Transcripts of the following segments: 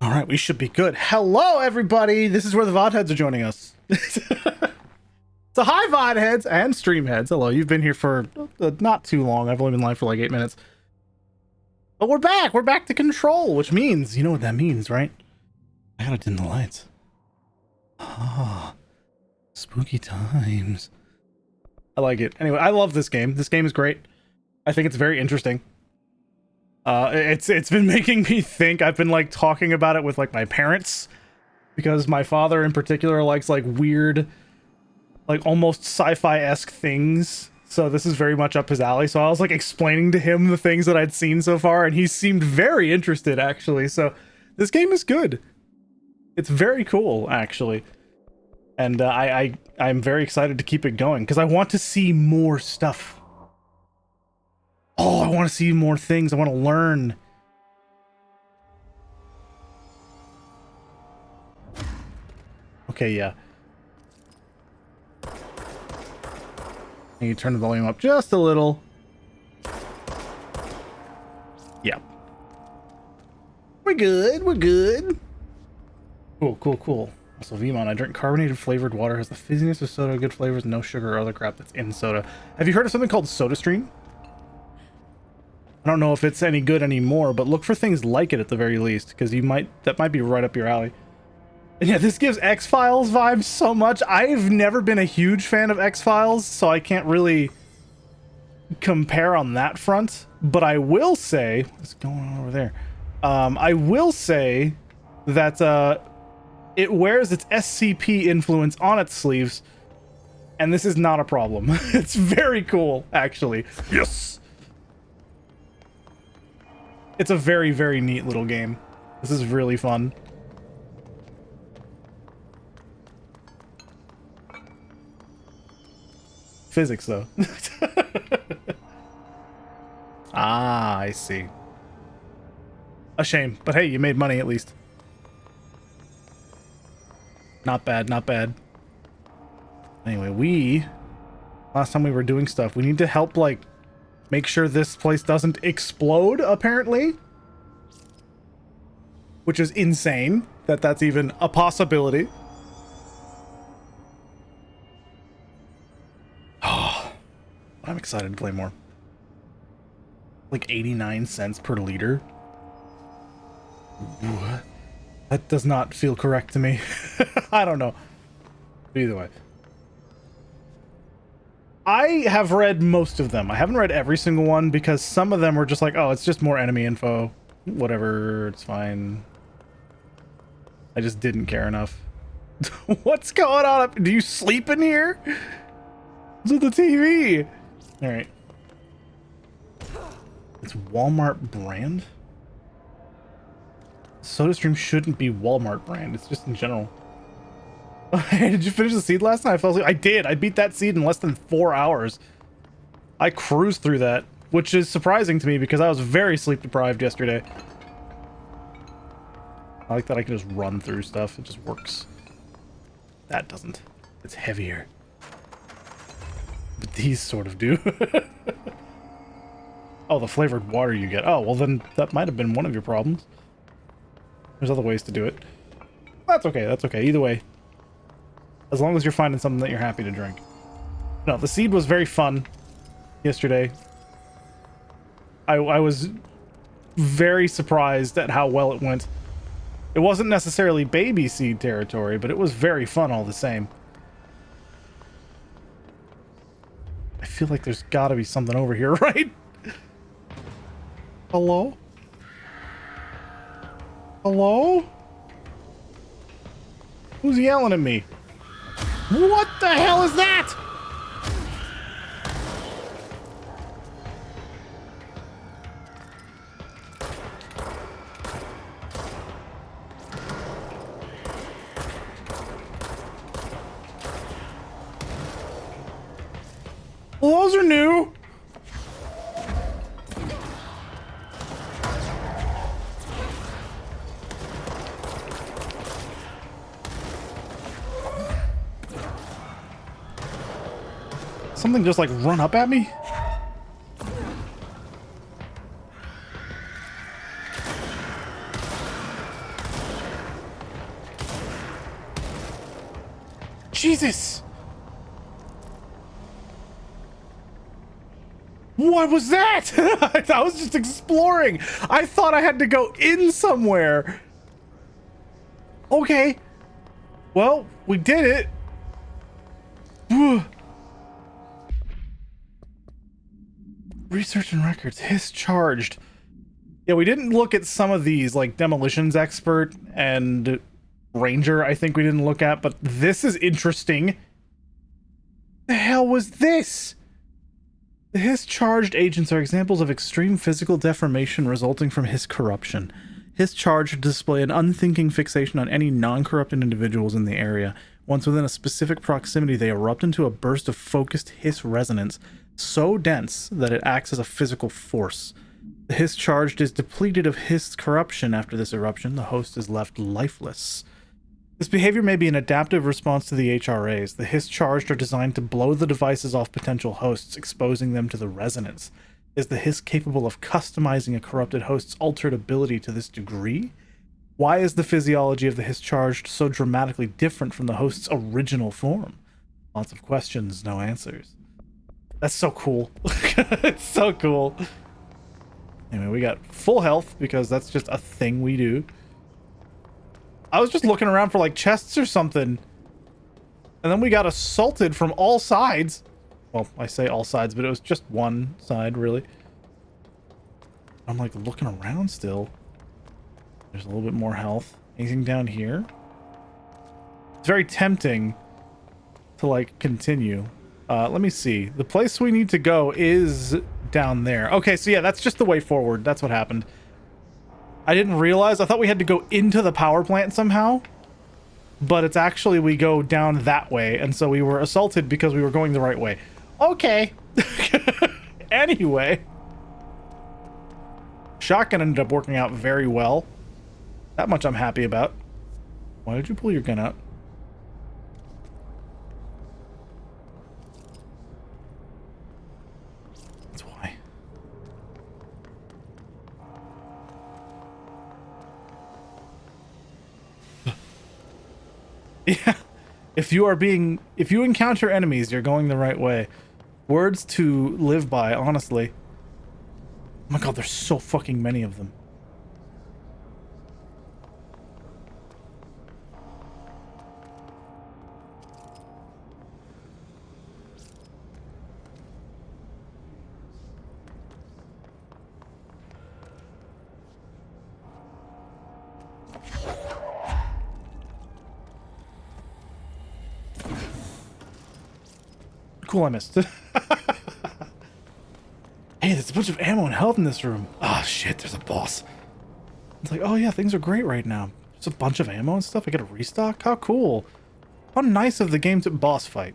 All right, we should be good. Hello, everybody. This is where the VOD heads are joining us. So hi, VOD heads and stream heads. Hello, you've been here for not too long. I've only been live for like 8 minutes. But we're back. We're back to control, which means, you know what that means, right? I gotta dim the lights. Ah, spooky times. I like it. Anyway, I love this game. This game is great. I think it's very interesting. It's been making me think. I've been like talking about it with like my parents, because my father in particular likes like weird, like almost sci-fi-esque things. So this is very much up his alley. So I was like explaining to him the things that I'd seen so far, and he seemed very interested actually. So this game is good. It's very cool actually. And I'm very excited to keep it going because I want to see more stuff. Oh, I want to see more things. I want to learn. Okay, yeah. And you turn the volume up just a little. Yeah. We're good. We're good. Cool, cool, cool. Also, Vmon, I drink carbonated flavored water. Has the fizziness of soda, good flavors, no sugar or other crap that's in soda. Have you heard of something called SodaStream? I don't know if it's any good anymore, but look for things like it at the very least, because that might be right up your alley. And yeah, this gives X-Files vibes so much. I've never been a huge fan of X-Files, so I can't really compare on that front. But I will say, what's going on over there? I will say that it wears its SCP influence on its sleeves, and this is not a problem. It's very cool, actually. Yes! It's a very, very neat little game. This is really fun. Physics, though. Ah, I see. A shame, but hey, you made money at least. Not bad, not bad. Anyway, last time we were doing stuff, we need to help, like, make sure this place doesn't explode, apparently. Which is insane that that's even a possibility. Oh, I'm excited to play more. Like 89 cents per liter. What? That does not feel correct to me. I don't know. Either way. I have read most of them. I haven't read every single one because some of them were just like, oh, it's just more enemy info. Whatever, it's fine. I just didn't care enough. What's going on? Do you sleep in here? It's at the TV. All right. It's Walmart brand? SodaStream shouldn't be Walmart brand. It's just in general. Did you finish the seed last night? I fell asleep. I did. I beat that seed in less than 4 hours. I cruised through that, which is surprising to me because I was very sleep deprived yesterday. I like that I can just run through stuff. It just works. That doesn't. It's heavier. But these sort of do. Oh, the flavored water you get. Oh, well then that might have been one of your problems. There's other ways to do it. That's okay. That's okay. Either way. As long as you're finding something that you're happy to drink. No, the seed was very fun yesterday. I was very surprised at how well it went. It wasn't necessarily baby seed territory, but it was very fun all the same. I feel like there's gotta be something over here, right? Hello? Hello? Who's yelling at me? What the hell is that? Well, those are new. Something just like run up at me? Jesus! What was that? I was just exploring. I thought I had to go in somewhere. Okay. Well, we did it. Research and records. Hiss charged. Yeah, we didn't look at some of these, like demolitions expert and ranger, I think we didn't look at, but this is interesting. The hell was this? The Hiss-charged agents are examples of extreme physical deformation resulting from Hiss corruption. Hiss-charged display an unthinking fixation on any non-corrupted individuals in the area. Once within a specific proximity, they erupt into a burst of focused Hiss resonance, so dense that it acts as a physical force. The Hiss-charged is depleted of Hiss corruption after this eruption. The host is left lifeless. This behavior may be an adaptive response to the HRAs. The Hiss-charged are designed to blow the devices off potential hosts, exposing them to the resonance. Is the Hiss capable of customizing a corrupted host's altered ability to this degree? Why is the physiology of the Hiss-charged so dramatically different from the host's original form? Lots of questions, no answers. That's so cool. It's so cool. Anyway, we got full health because that's just a thing we do. I was just looking around for like chests or something, and then we got assaulted from all sides. Well, I say all sides, but it was just one side, really. I'm like looking around still. There's a little bit more health. Anything down here? It's very tempting to like continue. Let me see. The place we need to go is down there. Okay, so yeah, that's just the way forward. That's what happened. I didn't realize. I thought we had to go into the power plant somehow. But it's actually we go down that way. And so we were assaulted because we were going the right way. Okay. Anyway. Shotgun ended up working out very well. That much I'm happy about. Why did you pull your gun out? That's why. Yeah. If you encounter enemies, you're going the right way. Words to live by, honestly. Oh my god, there's so fucking many of them. Cool, I missed. Hey, there's a bunch of ammo and health in this room. Ah, oh, shit, there's a boss. It's like, oh yeah, things are great right now. There's a bunch of ammo and stuff. I get a restock? How cool. How nice of the game to boss fight.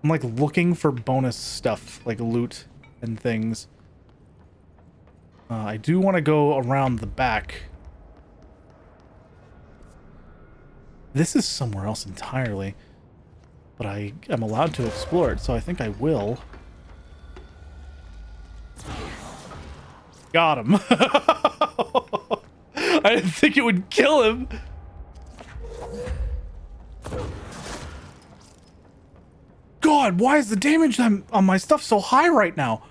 I'm like looking for bonus stuff, like loot and things. I do want to go around the back. This is somewhere else entirely, but I am allowed to explore it, so I think I will. Got him. I didn't think it would kill him. God, why is the damage on my stuff so high right now?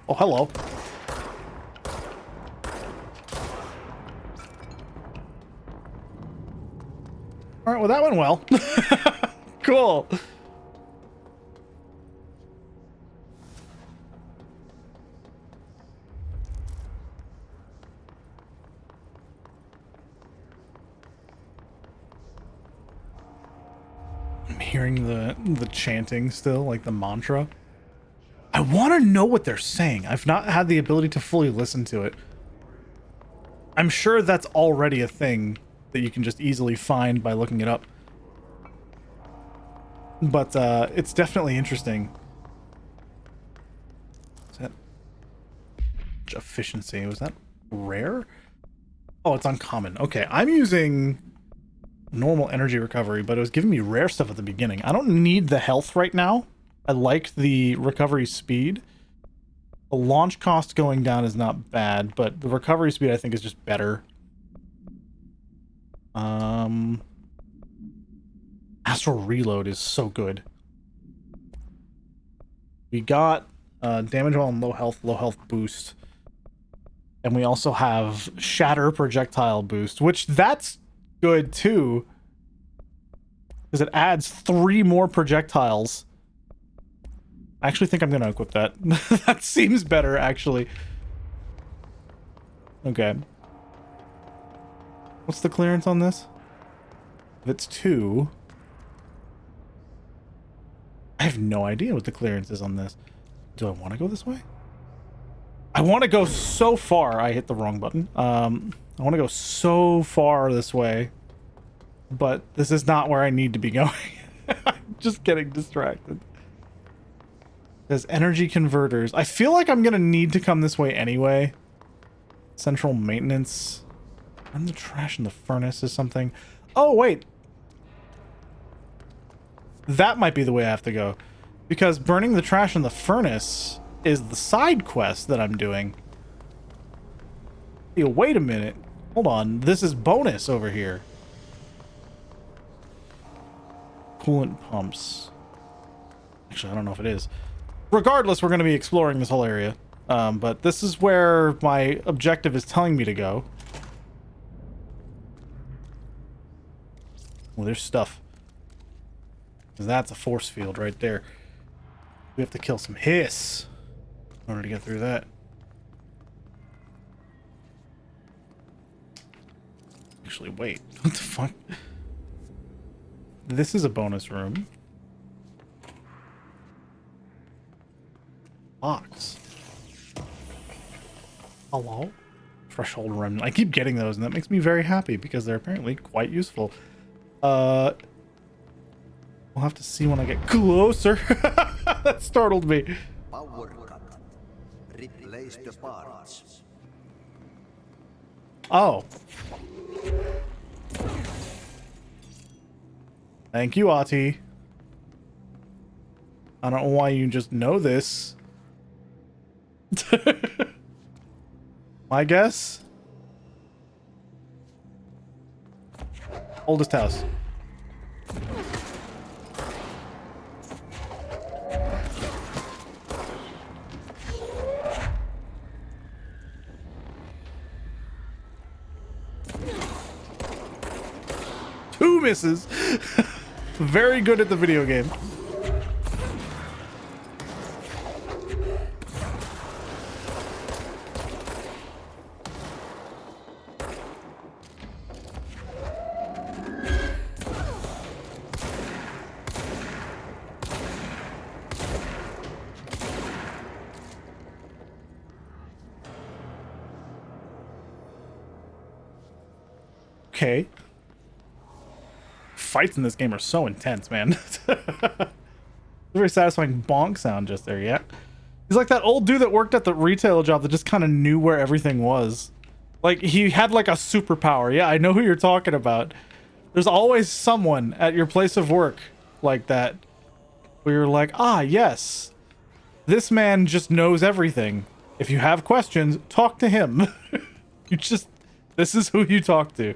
Oh, hello. All right, well, that went well. Cool. I'm hearing the chanting still, like the mantra. I want to know what they're saying. I've not had the ability to fully listen to it. I'm sure that's already a thing that you can just easily find by looking it up. But it's definitely interesting. Is that efficiency? Was that rare? Oh, it's uncommon. Okay, I'm using normal energy recovery, but it was giving me rare stuff at the beginning. I don't need the health right now. I like the recovery speed. The launch cost going down is not bad, but the recovery speed I think is just better. Astral Reload is so good. We got damage while on low health boost. And we also have Shatter projectile boost, which that's good too. Because it adds 3 more projectiles. I actually think I'm going to equip that. That seems better, actually. Okay. What's the clearance on this? If it's 2... I have no idea what the clearance is on this. Do I want to go this way? I want to go so far. I hit the wrong button. I want to go so far this way. But this is not where I need to be going. I'm just getting distracted. There's energy converters. I feel like I'm going to need to come this way anyway. Central maintenance. Burn the trash in the furnace is something. Oh, wait. That might be the way I have to go. Because burning the trash in the furnace is the side quest that I'm doing. Hey, wait a minute. Hold on. This is bonus over here. Coolant pumps. Actually, I don't know if it is. Regardless, we're going to be exploring this whole area. But this is where my objective is telling me to go. Well, there's stuff. That's a force field right there. We have to kill some hiss in order to get through that. Actually, wait. What the fuck? This is a bonus room. Box. Hello? Threshold remnant. I keep getting those, and that makes me very happy because they're apparently quite useful. We'll have to see when I get closer. That startled me. Power cut. Replace the parts. Oh. Thank you, Ati. I don't know why you just know this. My guess? Oldest house. Two misses. Very good at the video game. Okay. Fights in this game are so intense, man. Very satisfying bonk sound just there, yeah. He's like that old dude that worked at the retail job that just kind of knew where everything was. Like, he had like a superpower. Yeah, I know who you're talking about. There's always someone at your place of work like that, where you're like, ah, yes, this man just knows everything. If you have questions, talk to him. This is who you talk to.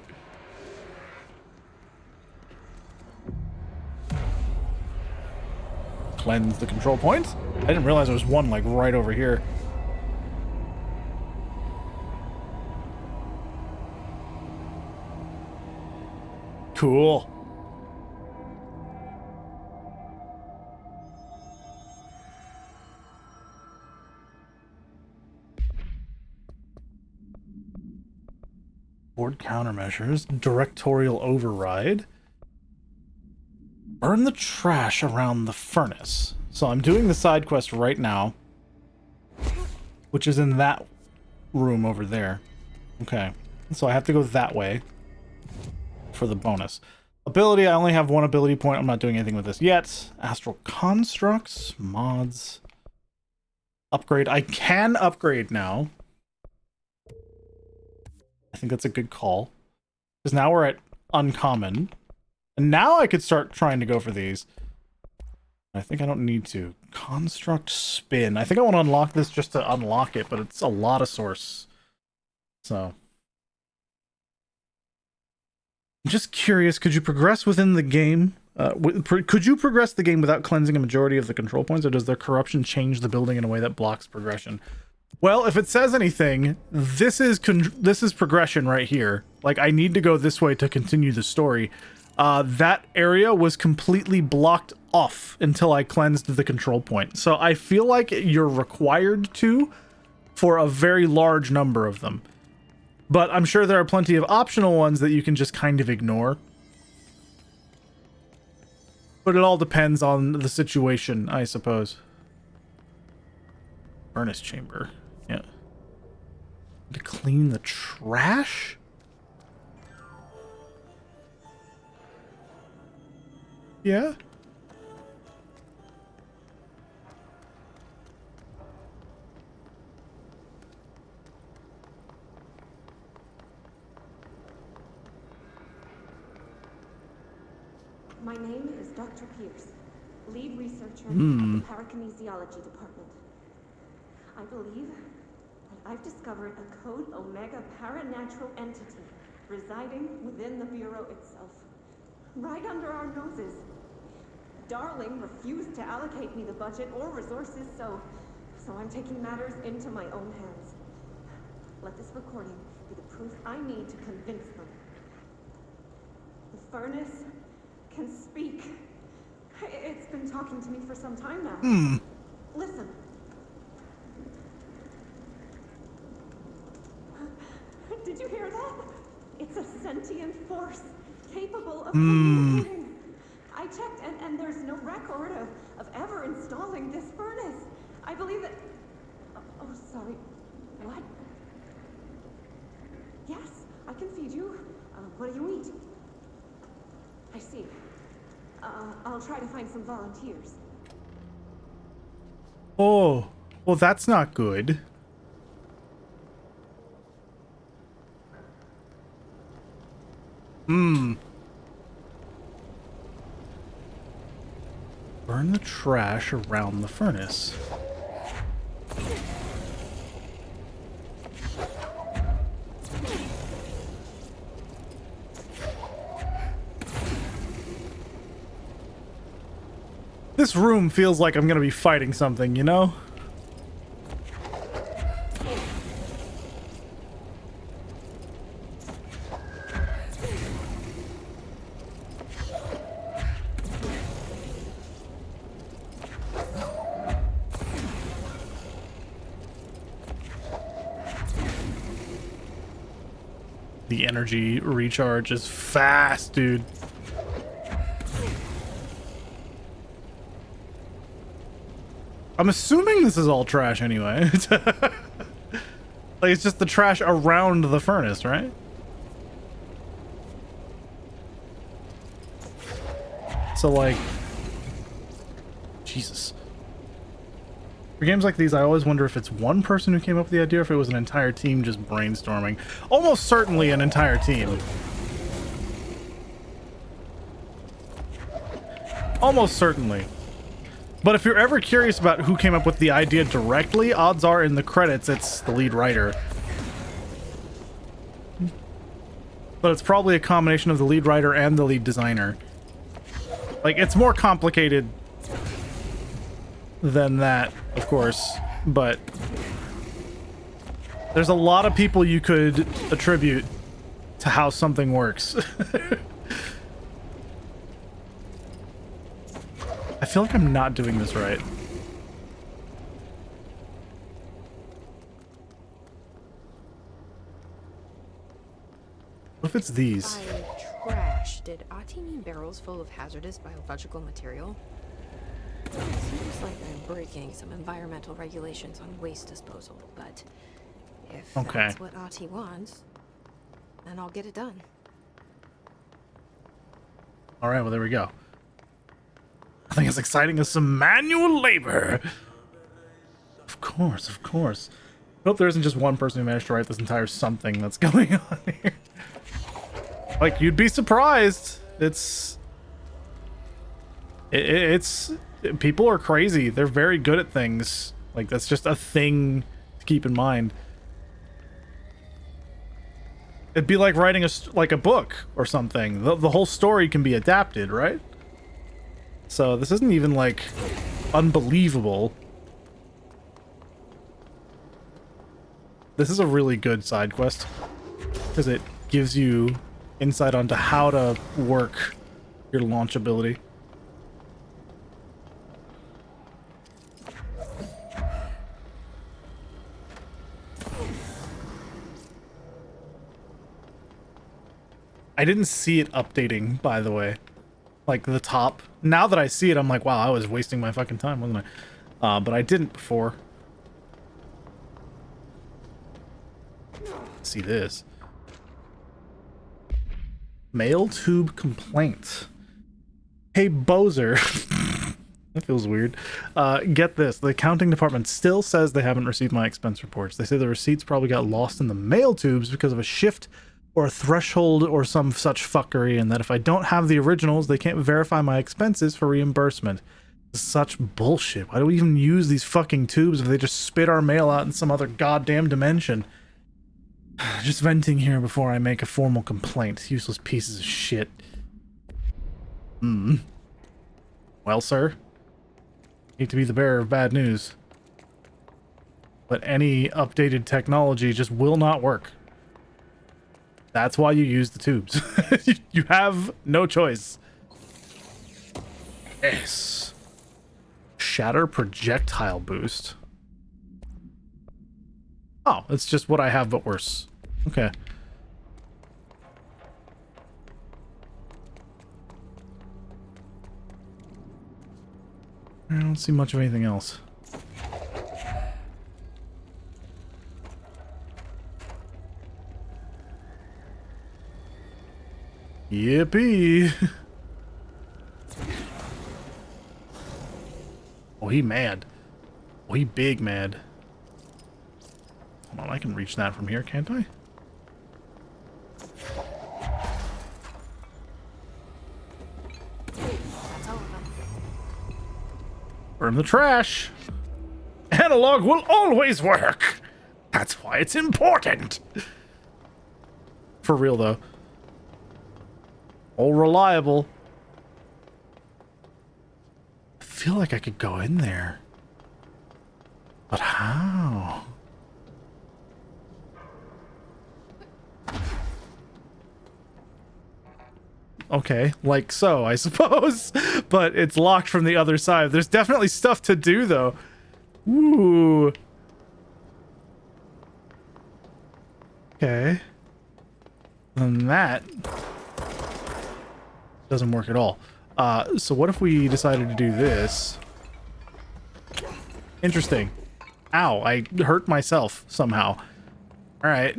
Cleanse the control points. I didn't realize there was one like right over here. Cool. Board countermeasures. Directorial override. Burn the trash around the furnace. So I'm doing the side quest right now, which is in that room over there. Okay. So I have to go that way for the bonus. Ability, I only have one ability point. I'm not doing anything with this yet. Astral constructs, mods. Upgrade. I can upgrade now. I think that's a good call. Because now we're at uncommon. And now I could start trying to go for these. I think I don't need to. Construct spin. I think I want to unlock this just to unlock it, but it's a lot of source. So. I'm just curious, could you progress within the game? Could you progress the game without cleansing a majority of the control points, or does their corruption change the building in a way that blocks progression? Well, if it says anything, this is progression right here. Like, I need to go this way to continue the story. That area was completely blocked off until I cleansed the control point. So I feel like you're required to for a very large number of them. But I'm sure there are plenty of optional ones that you can just kind of ignore. But it all depends on the situation, I suppose. Furnace chamber. Yeah. To clean the trash? Yeah? My name is Dr. Pierce, lead researcher at the Parakinesiology Department. I believe that I've discovered a Code Omega paranatural entity residing within the Bureau itself, right under our noses. Darling refused to allocate me the budget or resources, so I'm taking matters into my own hands. Let this recording be the proof I need to convince them. The furnace can speak. It's been talking to me for some time now. Listen. Did you hear that? It's a sentient force capable of communicating. I checked and there's no record of ever installing this furnace. I believe that... Oh, sorry. What? Yes, I can feed you. What do you eat? I see. I'll try to find some volunteers. Oh, well, that's not good. Burn the trash around the furnace. This room feels like I'm gonna be fighting something, you know? The energy recharge is fast, dude. I'm assuming this is all trash anyway. Like, it's just the trash around the furnace, right? So, like... Jesus. For games like these, I always wonder if it's one person who came up with the idea or if it was an entire team just brainstorming. Almost certainly an entire team. Almost certainly. But if you're ever curious about who came up with the idea directly, odds are in the credits it's the lead writer. But it's probably a combination of the lead writer and the lead designer. Like, it's more complicated than that, of course, but there's a lot of people you could attribute to how something works. I feel like I'm not doing this right. What if it's these? By trash, did Ati mean barrels full of hazardous biological material? It seems like they're breaking some environmental regulations on waste disposal, but if that's what Ati wants... and I'll get it done. All right, well, there we go. Nothing as exciting as some manual labor. Of course, of course. I hope there isn't just one person who managed to write this entire something that's going on here. Like, you'd be surprised. It's people are crazy. They're very good at things. Like, that's just a thing to keep in mind. It'd be like writing a book or something. The whole story can be adapted, right? So this isn't even like unbelievable. This is a really good side quest because it gives you insight onto how to work your launch ability. I didn't see it updating, by the way. Like the top. Now that I see it, I'm like, wow, I was wasting my fucking time, wasn't I? But I didn't before. Let's see this. Mail tube complaint. Hey, Bozer. That feels weird. Get this. The accounting department still says they haven't received my expense reports. They say the receipts probably got lost in the mail tubes because of a shift or a threshold or some such fuckery, and that if I don't have the originals, they can't verify my expenses for reimbursement. Such bullshit. Why do we even use these fucking tubes if they just spit our mail out in some other goddamn dimension? Just venting here before I make a formal complaint. Useless pieces of shit. Well, sir. Hate to be the bearer of bad news, but any updated technology just will not work. That's why you use the tubes. You have no choice. Yes. Shatter projectile boost. Oh, it's just what I have, but worse. Okay. I don't see much of anything else. Yippee! Oh, he mad. Oh, he big mad. Hold on, I can reach that from here, can't I? That's all of them. Burn the trash. Analog will always work. That's why it's important. For real, though. All reliable. I feel like I could go in there. But how? Okay, like so, I suppose. But it's locked from the other side. There's definitely stuff to do, though. Ooh. Okay. Then that doesn't work at all. So what if we decided to do this? Interesting. Ow, I hurt myself somehow. All right.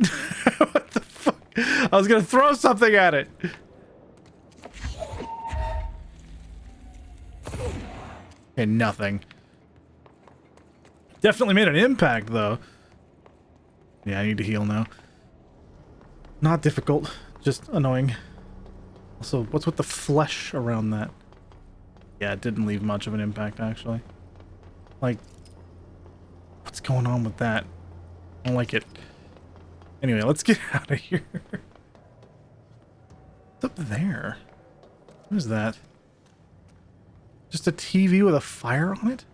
What the fuck? I was gonna throw something at it. Okay, nothing. Definitely made an impact, though. Yeah, I need to heal now. Not difficult, just annoying. Also, what's with the flesh around that? Yeah, it didn't leave much of an impact, actually. Like, what's going on with that? I don't like it. Anyway, let's get out of here. What's up there? What is that? Just a TV with a fire on it?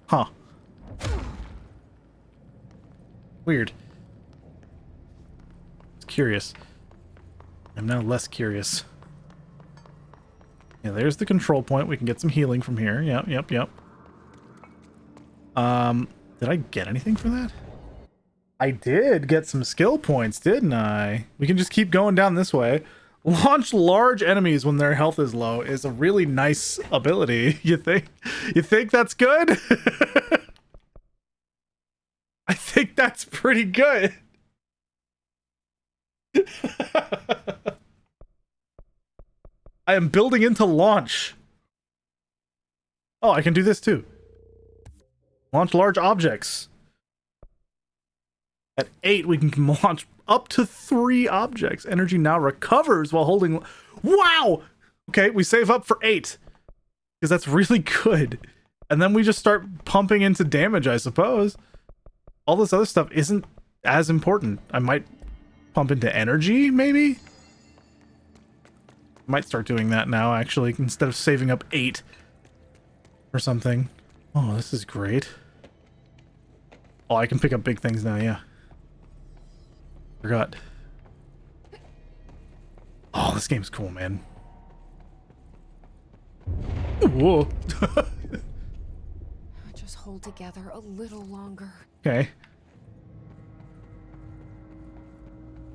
Huh. Weird. It's curious. I'm now less curious. Yeah, there's the control point. We can get some healing from here. Yep. Did I get anything for that? I did get some skill points, didn't I? We can just keep going down this way. Launch large enemies when their health is low is a really nice ability. You think that's good? I think that's pretty good. I am building into launch. Oh, I can do this too. Launch large objects. At 8, we can launch up to 3 objects. Energy now recovers while holding... Wow! Okay, we save up for 8. Because that's really good. And then we just start pumping into damage, I suppose. All this other stuff isn't as important. I might pump into energy, maybe? Might start doing that now, actually, instead of saving up 8 or something. Oh, this is great. Oh, I can pick up big things now, yeah. Forgot. Oh, this game's cool, man. Whoa. Just hold together a little longer. Okay.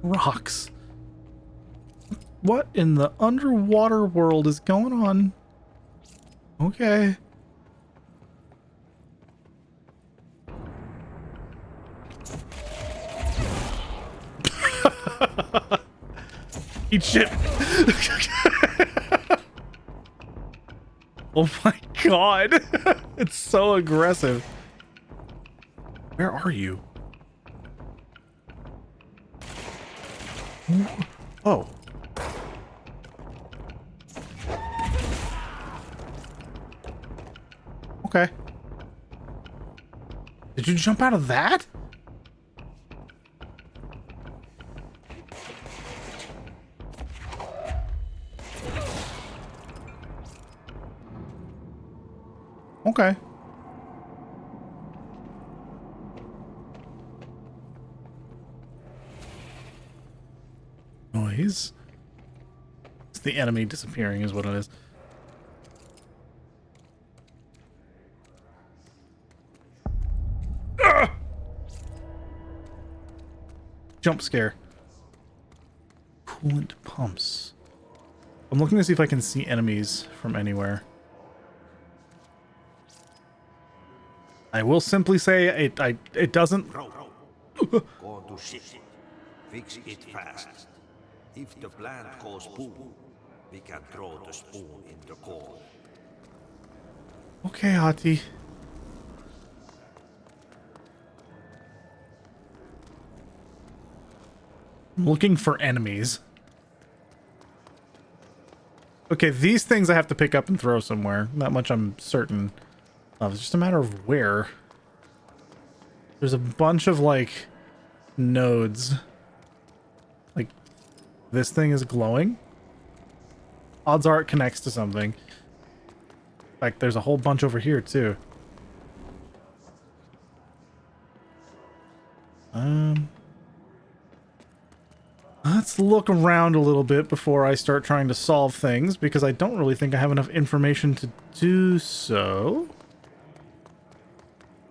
Rocks. What in the underwater world is going on? Okay. Eat shit. Oh my god. It's so aggressive. Where are you? Oh. Okay. Did you jump out of that? Okay. Noise. It's the enemy disappearing is what it is. Ah! Jump scare. Coolant pumps. I'm looking to see if I can see enemies from anywhere. I will simply say it doesn't. Go to ship. Fix it fast. If the plant goes boom, we can throw the spoon in the coal. Okay, Hati. I'm looking for enemies. Okay, these things I have to pick up and throw somewhere. That much I'm certain of. It's just a matter of where. There's a bunch of, like, nodes. Like, this thing is glowing. Odds are it connects to something. Like, there's a whole bunch over here, too. Let's look around a little bit before I start trying to solve things, because I don't really think I have enough information to do so.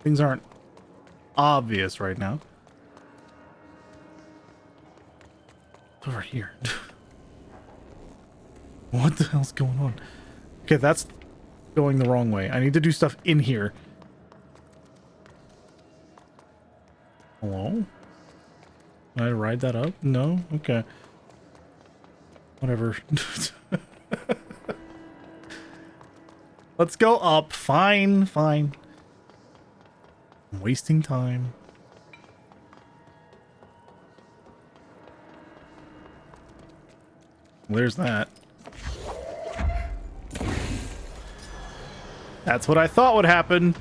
Things aren't obvious right now. It's over here. What the hell's going on? Okay, that's going the wrong way. I need to do stuff in here. Hello? Can I ride that up? No? Okay. Whatever. Let's go up. Fine, fine. I'm wasting time. There's that. That's what I thought would happen.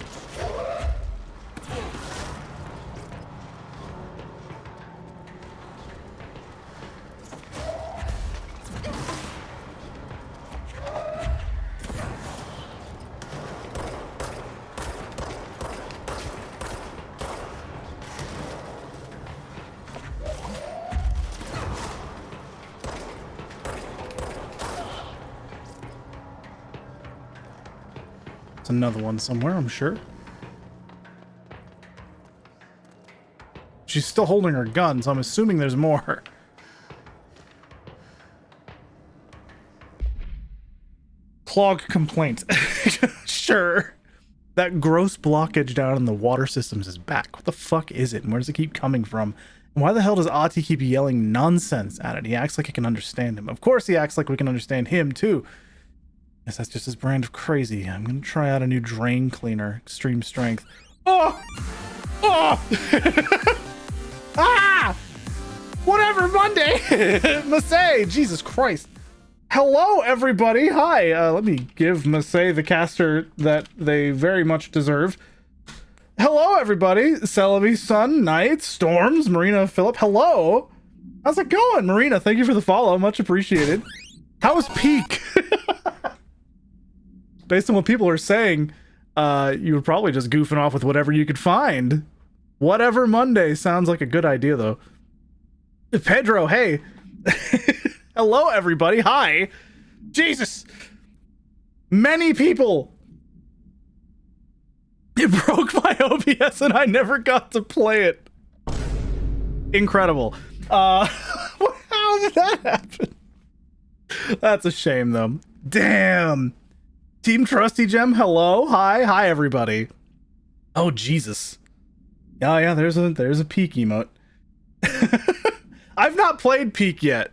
Another one somewhere, I'm sure. She's still holding her gun, so I'm assuming there's more. Clog complaints. Sure. That gross blockage down in the water systems is back. What the fuck is it? And where does it keep coming from? And why the hell does Ati keep yelling nonsense at it? He acts like I can understand him. Of course he acts like we can understand him, too. Guess that's just his brand of crazy. I'm gonna try out a new drain cleaner. Extreme strength. Oh! Oh! Ah! Whatever, Monday! Masay! Jesus Christ. Hello, everybody! Hi! Let me give Masay the caster that they very much deserve. Hello, everybody! Celebi, Sun, Night, Storms, Marina, Phillip, hello! How's it going? Marina, thank you for the follow. Much appreciated. How was Peak? Based on what people are saying, you were probably just goofing off with whatever you could find. Whatever Monday sounds like a good idea, though. Pedro, hey. Hello, everybody. Hi. Jesus. Many people. It broke my OBS and I never got to play it. Incredible. How did that happen? That's a shame, though. Damn. Team Trusty Gem, hello. Hi, everybody. Oh, Jesus. Oh, yeah, there's a Peak emote. I've not played Peak yet.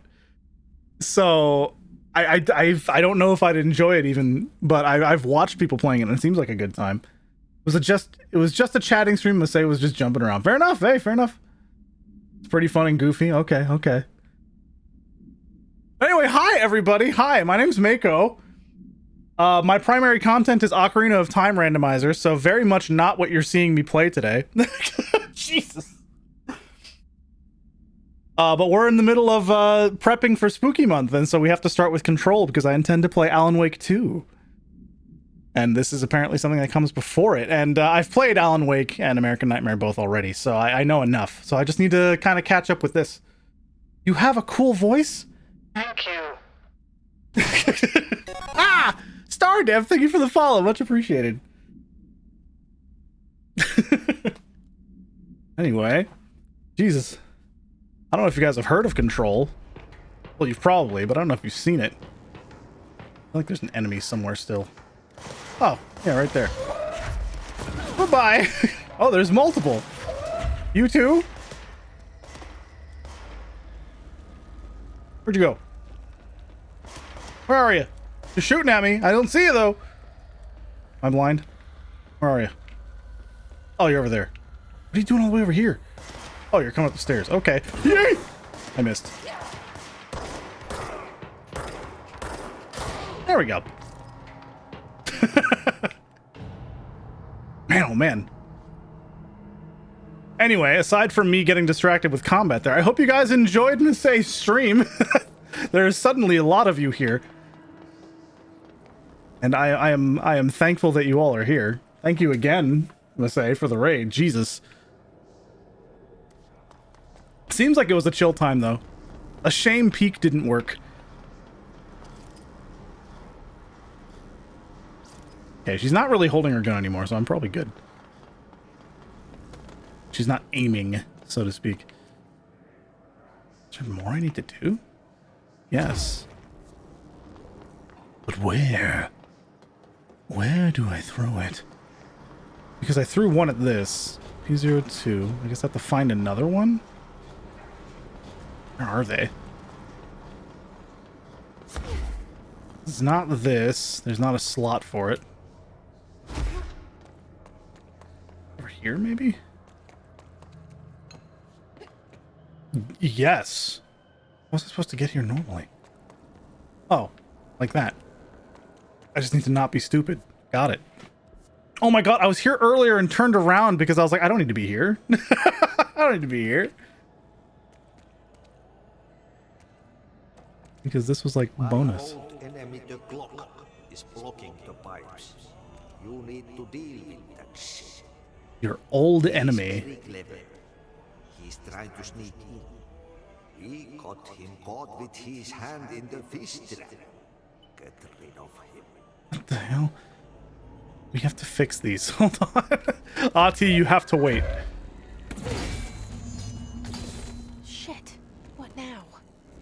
So I don't know if I'd enjoy it even, but I've watched people playing it and it seems like a good time. It was just a chatting stream. Masay was just jumping around. Fair enough. Hey, fair enough. It's pretty fun and goofy. Okay. Anyway, hi everybody. Hi, my name's Mako. My primary content is Ocarina of Time randomizer, so very much not what you're seeing me play today. Jesus. But we're in the middle of prepping for Spooky Month, and so we have to start with Control because I intend to play Alan Wake 2. And this is apparently something that comes before it. And I've played Alan Wake and American Nightmare both already, so I know enough. So I just need to kind of catch up with this. You have a cool voice? Thank you. Ah! Stardev, thank you for the follow. Much appreciated. Anyway. Jesus. I don't know if you guys have heard of Control. Well, you've probably, but I don't know if you've seen it. I feel like there's an enemy somewhere still. Oh, yeah, right there. Bye-bye. Oh, there's multiple. You too? Where'd you go? Where are you? You're shooting at me. I don't see you, though. I'm blind. Where are you? Oh, you're over there. What are you doing all the way over here? Oh, you're coming up the stairs. Okay. Yay! I missed. There we go. Man, oh man. Anyway, aside from me getting distracted with combat there, I hope you guys enjoyed Masay's stream. There's suddenly a lot of you here. And I am thankful that you all are here. Thank you again, Masay, for the raid. Jesus. Seems like it was a chill time, though. A shame Peak didn't work. Okay, she's not really holding her gun anymore, so I'm probably good. She's not aiming, so to speak. Is there more I need to do? Yes. But where? Where do I throw it? Because I threw one at this. P02. I guess I have to find another one? Where are they? It's not this. There's not a slot for it. Over here, maybe? Yes. How was I supposed to get here normally? Oh, like that. I just need to not be stupid. Got it. Oh my god, I was here earlier and turned around because I was like, I don't need to be here. I don't need to be here. Because this was like bonus. My old enemy, the clock, is blocking the pipes. You need to deal with that shit. Your old He's enemy. very clever. He's trying to sneak in. We got him caught with his hand in the fish trap. Get rid of him. What the hell? We have to fix these. Hold on. Ati, you have to wait. Shit. What now?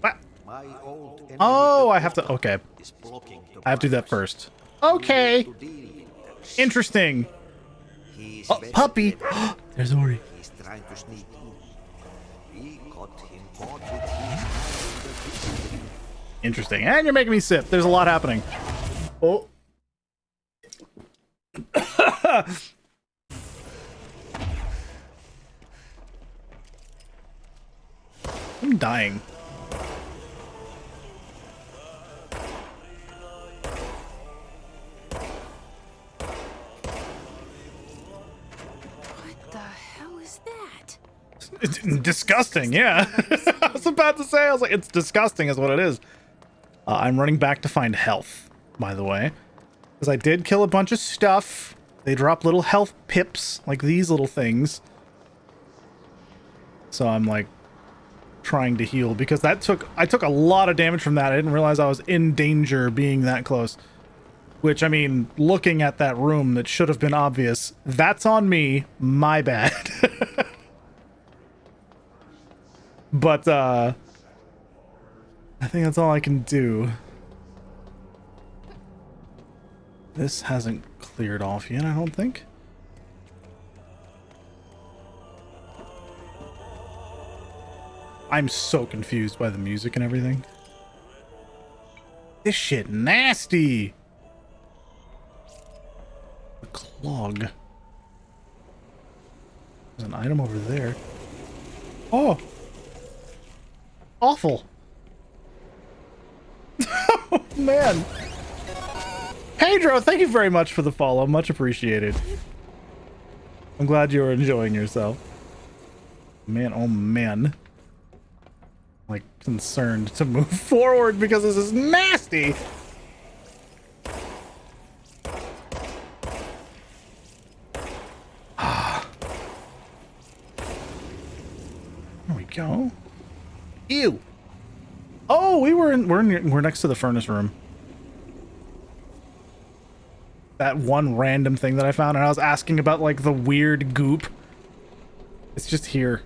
Ah, My old Oh, I have to... Okay. I have to do that first. Okay. Interesting. Oh, puppy. There's Ori. He's trying to sneak in. We got him caught with his hand in the fist. Interesting. And you're making me sip. There's a lot happening. Oh. I'm dying. What the hell is that? It's disgusting, yeah. I was about to say, I was like, it's disgusting is what it is. I'm running back to find health, by the way. Because I did kill a bunch of stuff. They drop little health pips, like these little things. So I'm like trying to heal because I took a lot of damage from that. I didn't realize I was in danger being that close. Which, I mean, looking at that room, that should have been obvious. That's on me. My bad. But, I think that's all I can do. This hasn't cleared off yet, I don't think. I'm so confused by the music and everything. This shit nasty! A clog. There's an item over there. Oh! Awful! Oh, man! Pedro, thank you very much for the follow. Much appreciated. I'm glad you were enjoying yourself. Man, oh man. Like, concerned to move forward because this is nasty! There we go. Ew! Oh, we're next to the furnace room. That one random thing that I found, and I was asking about, like, the weird goop. It's just here.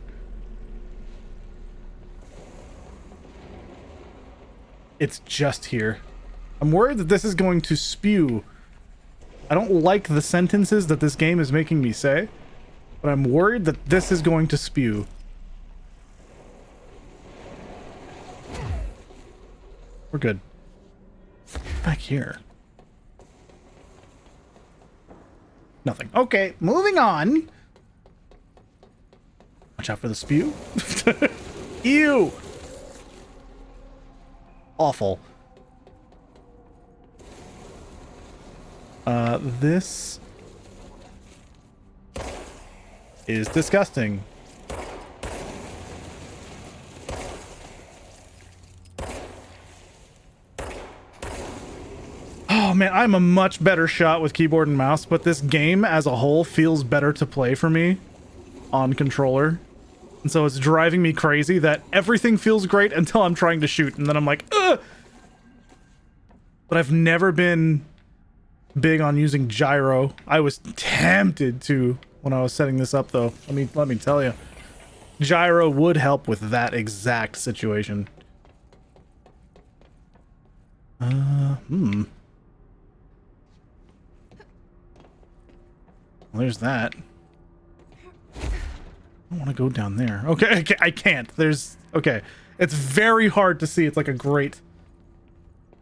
It's just here. I'm worried that this is going to spew. I don't like the sentences that this game is making me say, but I'm worried that this is going to spew. We're good. Back here. Nothing. Okay, moving on. Watch out for the spew. Ew! Awful. This is disgusting. Oh man, I'm a much better shot with keyboard and mouse, but this game as a whole feels better to play for me on controller. And so it's driving me crazy that everything feels great until I'm trying to shoot, and then I'm like, ugh! But I've never been big on using gyro. I was tempted to when I was setting this up, though. Let me tell you. Gyro would help with that exact situation. Well, there's that. I don't want to go down there. Okay, I can't. There's... Okay. It's very hard to see. It's like a grate.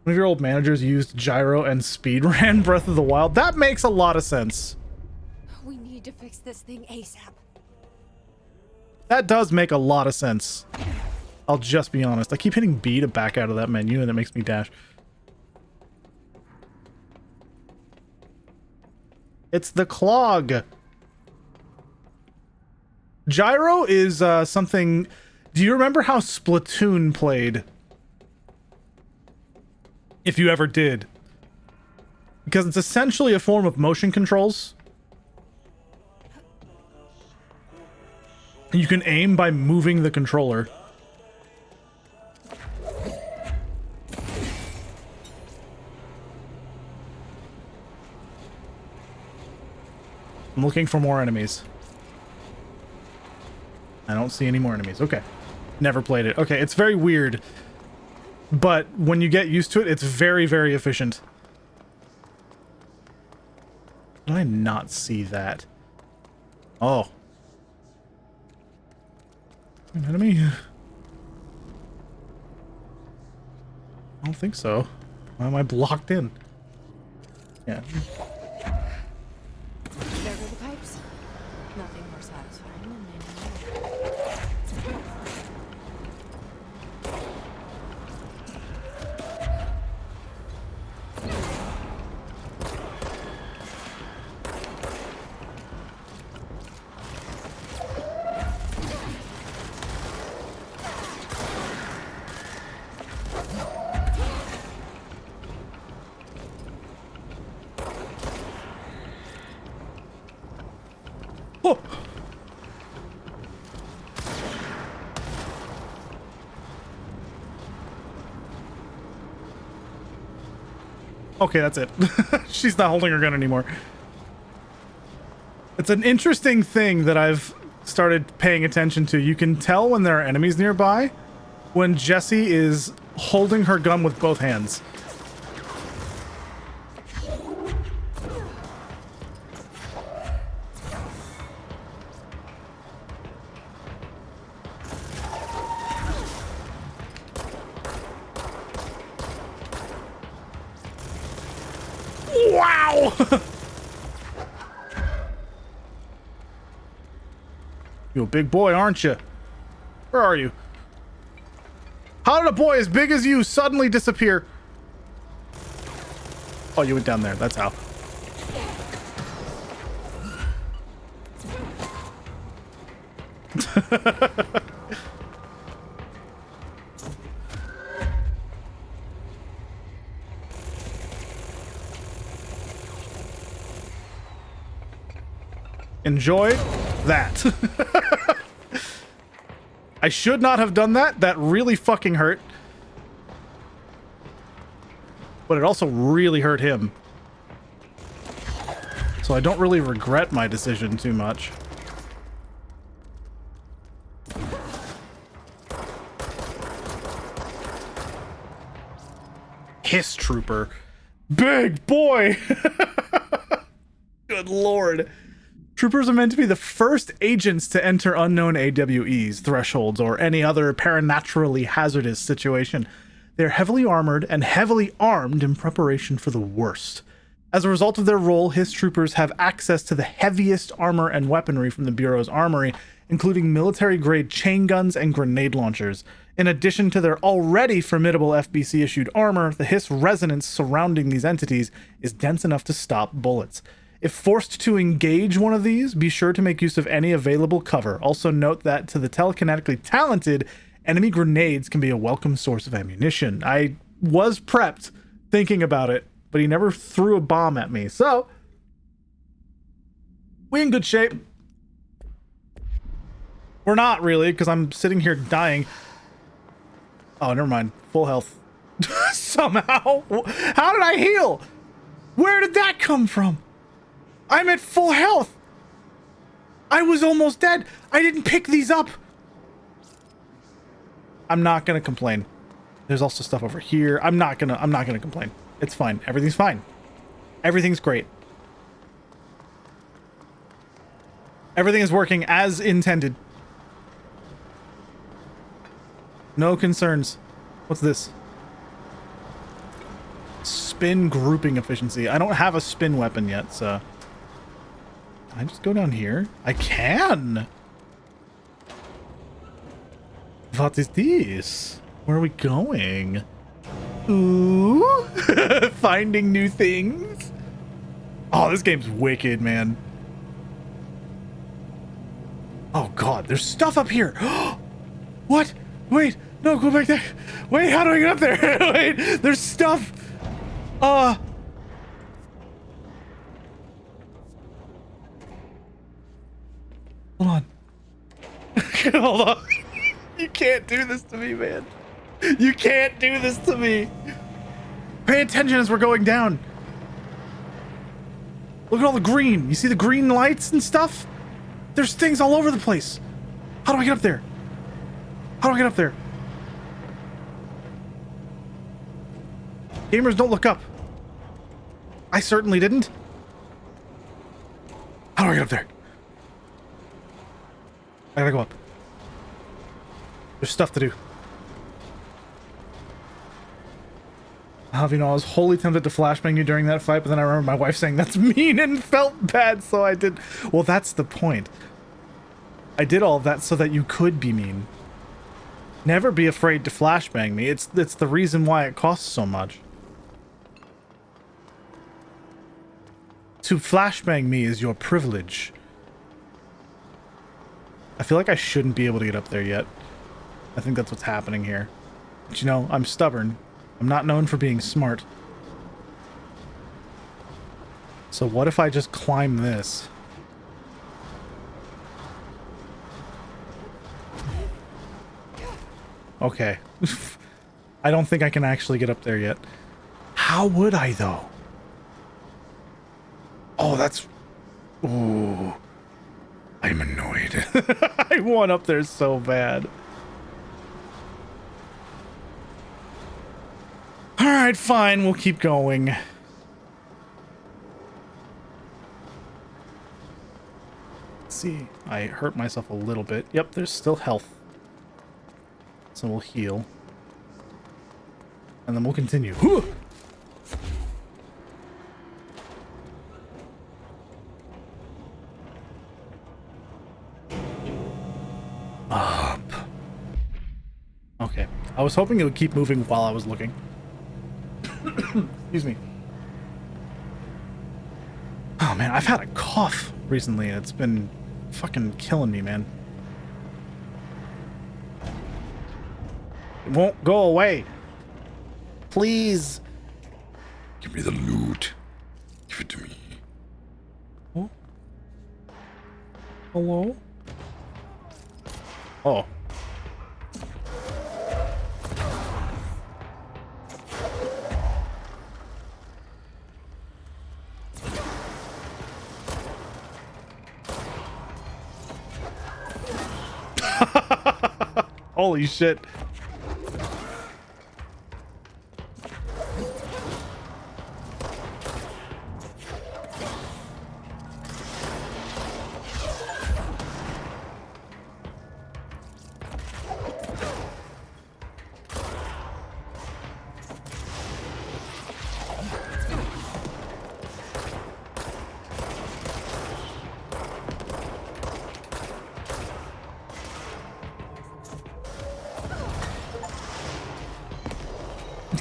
One of your old managers used gyro and speedran Breath of the Wild. That makes a lot of sense. We need to fix this thing ASAP. That does make a lot of sense. I'll just be honest. I keep hitting B to back out of that menu and it makes me dash. It's the clog. Gyro is something... Do you remember how Splatoon played? If you ever did. Because it's essentially a form of motion controls. You can aim by moving the controller. I'm looking for more enemies. I don't see any more enemies. Okay. Never played it. Okay, it's very weird. but when you get used to it, it's very, very efficient. Did I not see that? Oh. An enemy? I don't think so. Why am I blocked in? Yeah. There go the pipes. Nothing more satisfying than landing there. Oh! Okay, that's it. She's not holding her gun anymore. It's an interesting thing that I've started paying attention to. You can tell when there are enemies nearby when Jessie is holding her gun with both hands. Wow! You're a big boy, aren't you? Where are you? How did a boy as big as you suddenly disappear? Oh, you went down there. That's how. Enjoy that. I should not have done that. That really fucking hurt. But it also really hurt him. So I don't really regret my decision too much. Hiss Trooper. Big boy! Good lord. Troopers are meant to be the first agents to enter unknown AWEs, thresholds, or any other paranaturally hazardous situation. They're heavily armored and heavily armed in preparation for the worst. As a result of their role, Hiss Troopers have access to the heaviest armor and weaponry from the Bureau's armory, including military-grade chain guns and grenade launchers. In addition to their already formidable FBC-issued armor, the Hiss resonance surrounding these entities is dense enough to stop bullets. If forced to engage one of these, be sure to make use of any available cover. Also note that to the telekinetically talented, enemy grenades can be a welcome source of ammunition. I was prepped thinking about it, but he never threw a bomb at me, so we in good shape. We're not really, because I'm sitting here dying. Oh, never mind. Full health. Somehow. How did I heal? Where did that come from? I'm at full health. I was almost dead. I didn't pick these up. I'm not gonna complain. There's also stuff over here. I'm not gonna complain. It's fine. Everything's fine. Everything's great. Everything is working as intended. No concerns. What's this? Spin grouping efficiency. I don't have a spin weapon yet, so... Can I just go down here? I can! What is this? Where are we going? Ooh! Finding new things? Oh, this game's wicked, man. Oh god, there's stuff up here! What? Wait! No, go back there! Wait, how do I get up there? Wait, there's stuff! Hold on. Hold on. You can't do this to me, man. You can't do this to me. Pay attention as we're going down. Look at all the green. You see the green lights and stuff? There's things all over the place. How do I get up there? How do I get up there? Gamers, don't look up. I certainly didn't. How do I get up there? I gotta go up. There's stuff to do. You know, I was wholly tempted to flashbang you during that fight, but then I remember my wife saying that's mean and felt bad, so I did. Well, that's the point. I did all of that so that you could be mean. Never be afraid to flashbang me. It's the reason why it costs so much. To flashbang me is your privilege. I feel like I shouldn't be able to get up there yet. I think that's what's happening here. But you know, I'm stubborn. I'm not known for being smart. So what if I just climb this? Okay. I don't think I can actually get up there yet. How would I, though? Oh, that's... Ooh. I'm annoyed. I want up there so bad. Alright, fine. We'll keep going. Let's see. I hurt myself a little bit. Yep, there's still health. So we'll heal. And then we'll continue. Up. Okay. I was hoping it would keep moving while I was looking. Excuse me. Oh man, I've had a cough recently and it's been fucking killing me, man. It won't go away. Please. Give me the loot. Give it to me. Oh. Hello? Oh. Holy shit.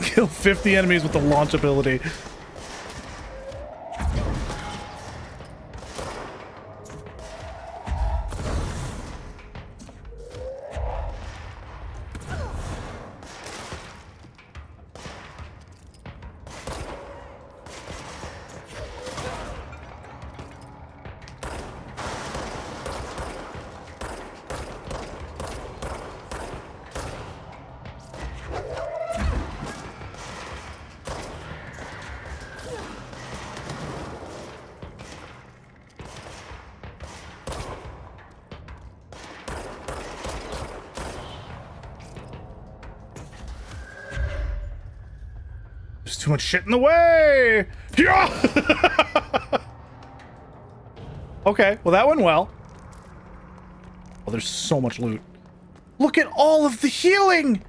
Kill 50 enemies with the launch ability. There's too much shit in the way! Yeah! Okay, well that went well. Oh, there's so much loot. Look at all of the healing!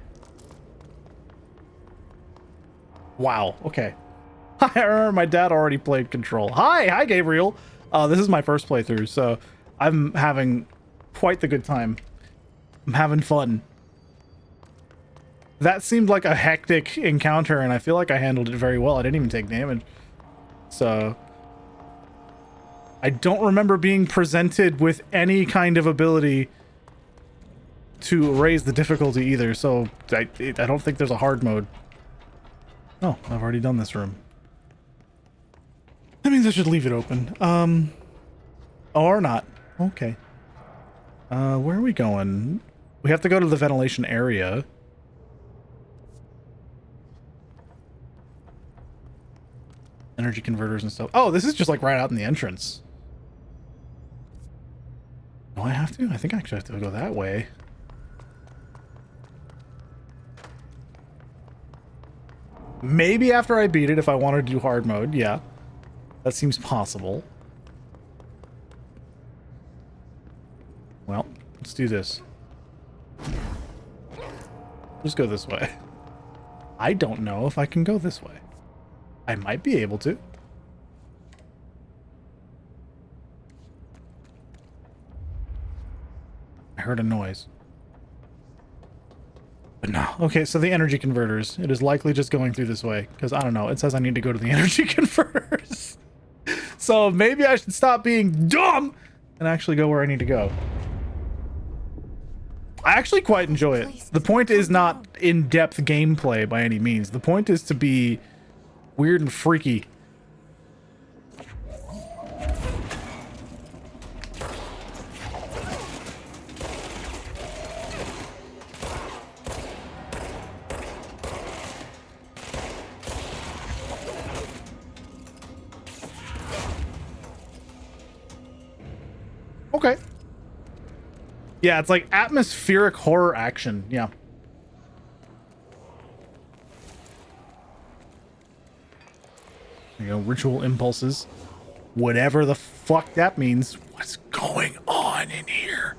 Wow, okay. I remember my dad already played Control. Hi Gabriel! This is my first playthrough, so I'm having quite the good time. I'm having fun. That seemed like a hectic encounter, and I feel like I handled it very well. I didn't even take damage. So... I don't remember being presented with any kind of ability to raise the difficulty either, so I don't think there's a hard mode. Oh, I've already done this room. That means I should leave it open. Or not. Okay. Where are we going? We have to go to the ventilation area. Energy converters and stuff. Oh, this is just like right out in the entrance. Do I have to? I think I actually have to go that way. Maybe after I beat it, if I want to do hard mode, yeah. That seems possible. Well, let's do this. Just go this way. I don't know if I can go this way. I might be able to. I heard a noise. But no. Okay, so the energy converters. It is likely just going through this way. Because, I don't know, it says I need to go to the energy converters. So maybe I should stop being dumb and actually go where I need to go. I actually quite enjoy it. The point is not in-depth gameplay by any means. The point is to be weird and freaky. Okay. Yeah, it's like atmospheric horror action. Yeah. There you go, ritual impulses. Whatever the fuck that means. What's going on in here?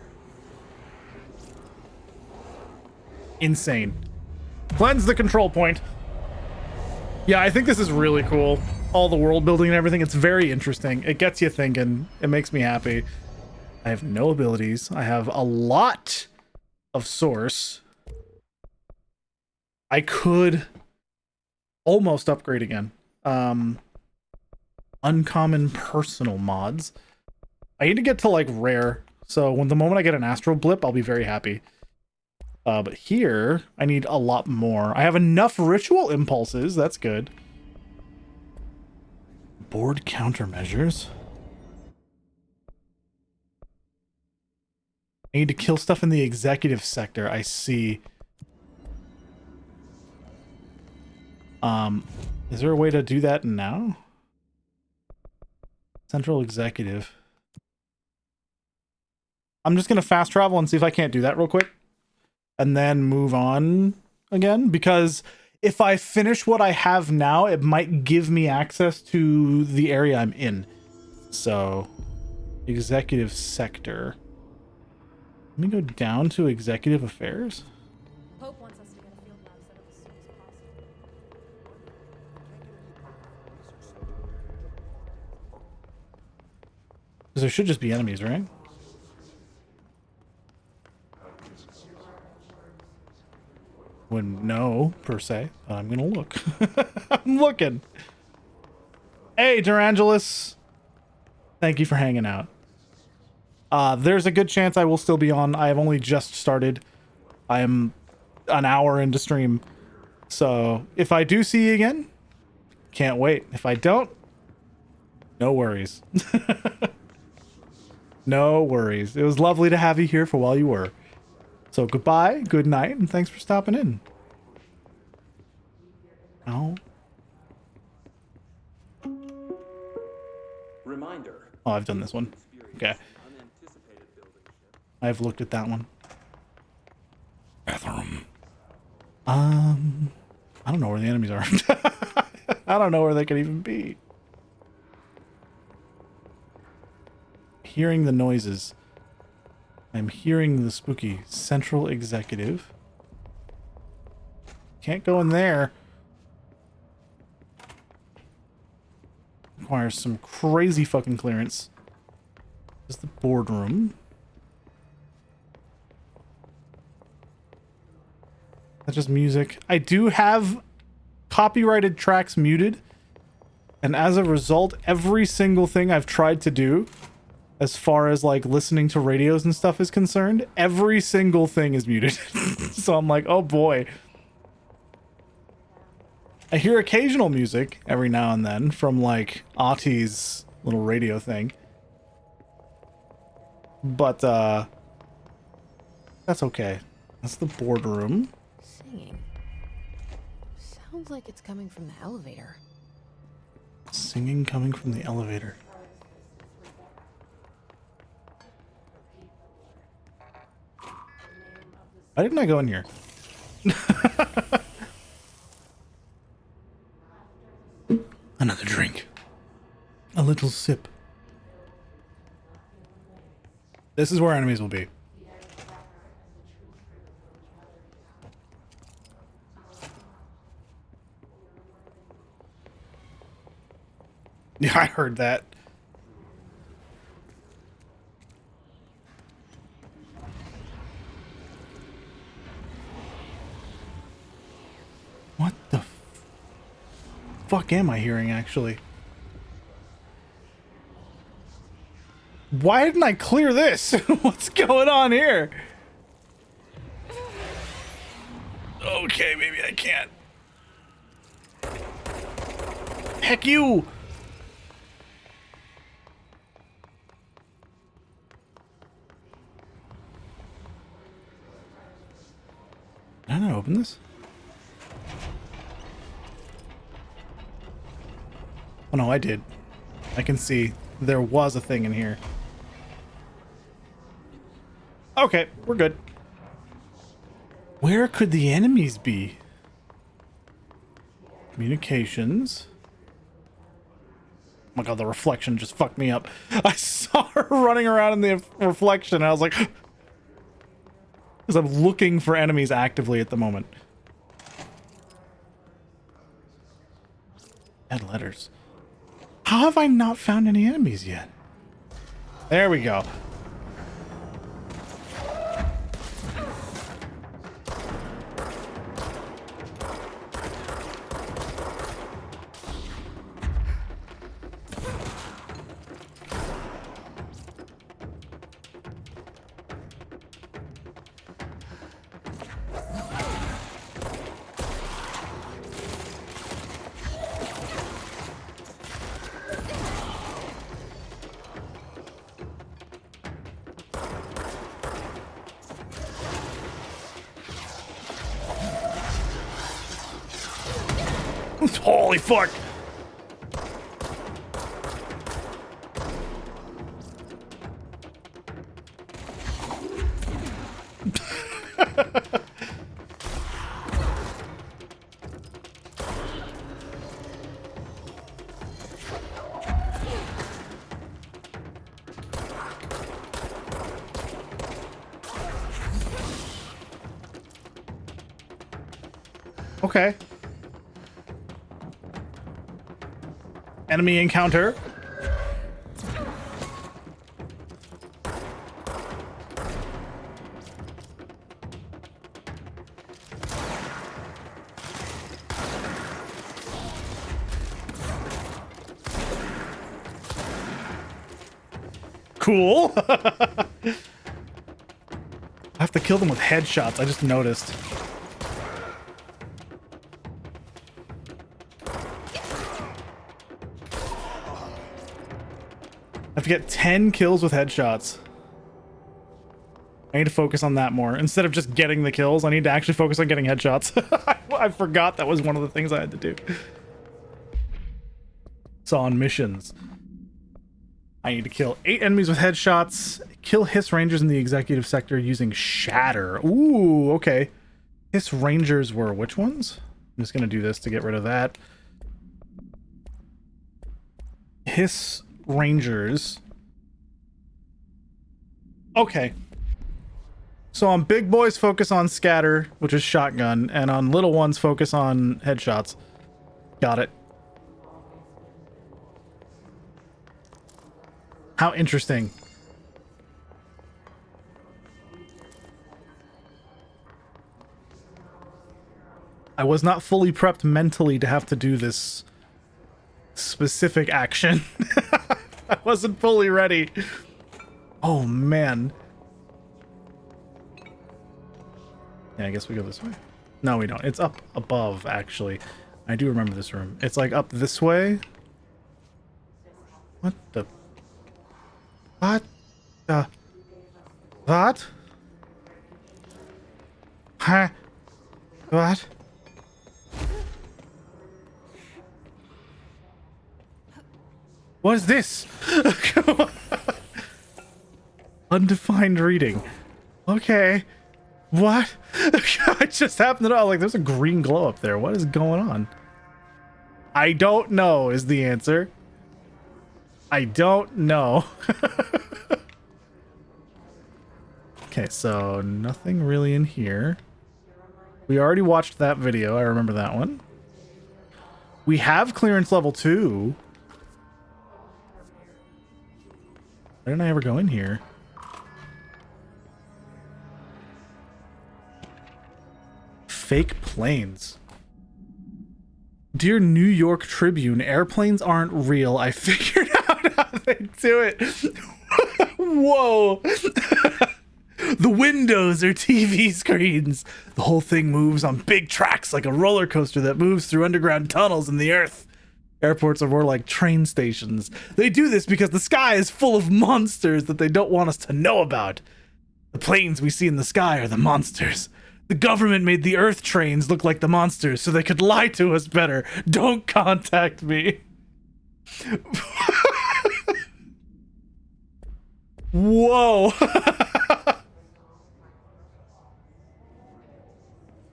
Insane. Cleanse the control point. Yeah, I think this is really cool. All the world building and everything. It's very interesting. It gets you thinking. It makes me happy. I have no abilities. I have a lot of source. I could almost upgrade again. Uncommon personal mods. I need to get to like rare. So when the moment I get an astral blip, I'll be very happy. But here I need a lot more. I have enough ritual impulses. That's good. Board countermeasures. I need to kill stuff in the executive sector. I see. Is there a way to do that now? Central executive. I'm just going to fast travel and see if I can't do that real quick. And then move on again. Because if I finish what I have now, it might give me access to the area I'm in. So, executive sector. Let me go down to executive affairs. Pope wants us to get a field lab set up as soon as possible. Because there should just be enemies, right? Wouldn't know, per se, but I'm gonna look. I'm looking. Hey, Durangelus. Thank you for hanging out. There's a good chance I will still be on. I have only just started. I am an hour into stream. So if I do see you again, can't wait. If I don't, no worries. No worries. It was lovely to have you here for while you were. So goodbye, good night, and thanks for stopping in. Oh. Reminder. Oh, I've done this one. Okay. I've looked at that one. Bathroom. I don't know where the enemies are. I don't know where they could even be. Hearing the noises. I'm hearing the spooky central executive. Can't go in there. Requires some crazy fucking clearance. This is the boardroom. That's just music. I do have copyrighted tracks muted. And as a result, every single thing I've tried to do, as far as like listening to radios and stuff is concerned, every single thing is muted. So I'm like, oh boy. I hear occasional music every now and then from like Ati's little radio thing. But that's okay. That's the boardroom. Singing. Sounds like it's coming from the elevator. Singing coming from the elevator. Why didn't I go in here? Another drink. A little sip. This is where enemies will be. Yeah, I heard that. What the fuck am I hearing, actually? Why didn't I clear this? What's going on here? Okay, maybe I can't. Heck you! Did I not open this? Oh no, I did. I can see there was a thing in here. Okay, we're good. Where could the enemies be? Communications. Oh my god, the reflection just fucked me up. I saw her running around in the reflection and I was like... Because I'm looking for enemies actively at the moment. Add letters. How have I not found any enemies yet? There we go. Holy fuck! Okay. Enemy encounter. Cool. I have to kill them with headshots. I just noticed. I have to get 10 kills with headshots. I need to focus on that more. Instead of just getting the kills, I need to actually focus on getting headshots. I forgot that was one of the things I had to do. So on missions, I need to kill 8 enemies with headshots, kill Hiss Rangers in the executive sector using Shatter. Ooh, okay. Hiss Rangers were which ones? I'm just going to do this to get rid of that. Hiss Rangers. Okay. So on big boys focus on scatter, which is shotgun, and on little ones focus on headshots. Got it. How interesting. I was not fully prepped mentally to have to do this specific action. I wasn't fully ready. Oh man. Yeah, I guess we go this way. No, we don't. It's up above, actually. I do remember this room. It's like up this way. What the? What the? What? Huh? What? What is this? Undefined reading. Okay. What? I just happened to know, like, there's a green glow up there. What is going on? I don't know is the answer. I don't know. Okay, so nothing really in here. We already watched that video. I remember that one. We have clearance level 2. Why didn't I ever go in here? Fake planes. Dear New York Tribune, airplanes aren't real. I figured out how they do it. Whoa. The windows are TV screens. The whole thing moves on big tracks like a roller coaster that moves through underground tunnels in the earth. Airports are more like train stations. They do this because the sky is full of monsters that they don't want us to know about. The planes we see in the sky are the monsters. The government made the Earth trains look like the monsters so they could lie to us better. Don't contact me. Whoa.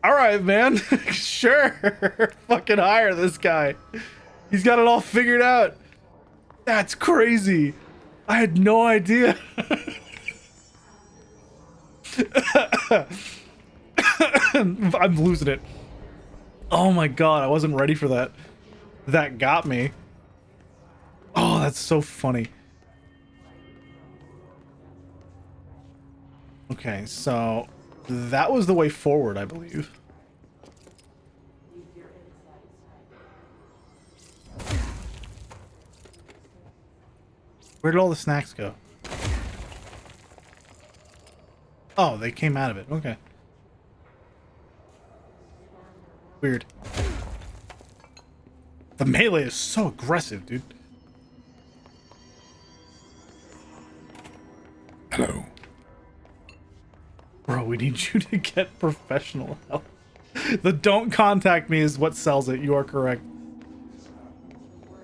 All right, man. Sure. Fucking hire this guy. He's got it all figured out. That's crazy. I had no idea. I'm losing it. Oh my god, I wasn't ready for that. That got me. Oh, that's so funny. Okay, so that was the way forward, I believe. Where did all the snacks go? Oh, they came out of it. Okay. Weird. The melee is so aggressive, dude. Hello. Bro, we need you to get professional help. The don't contact me is what sells it. You are correct.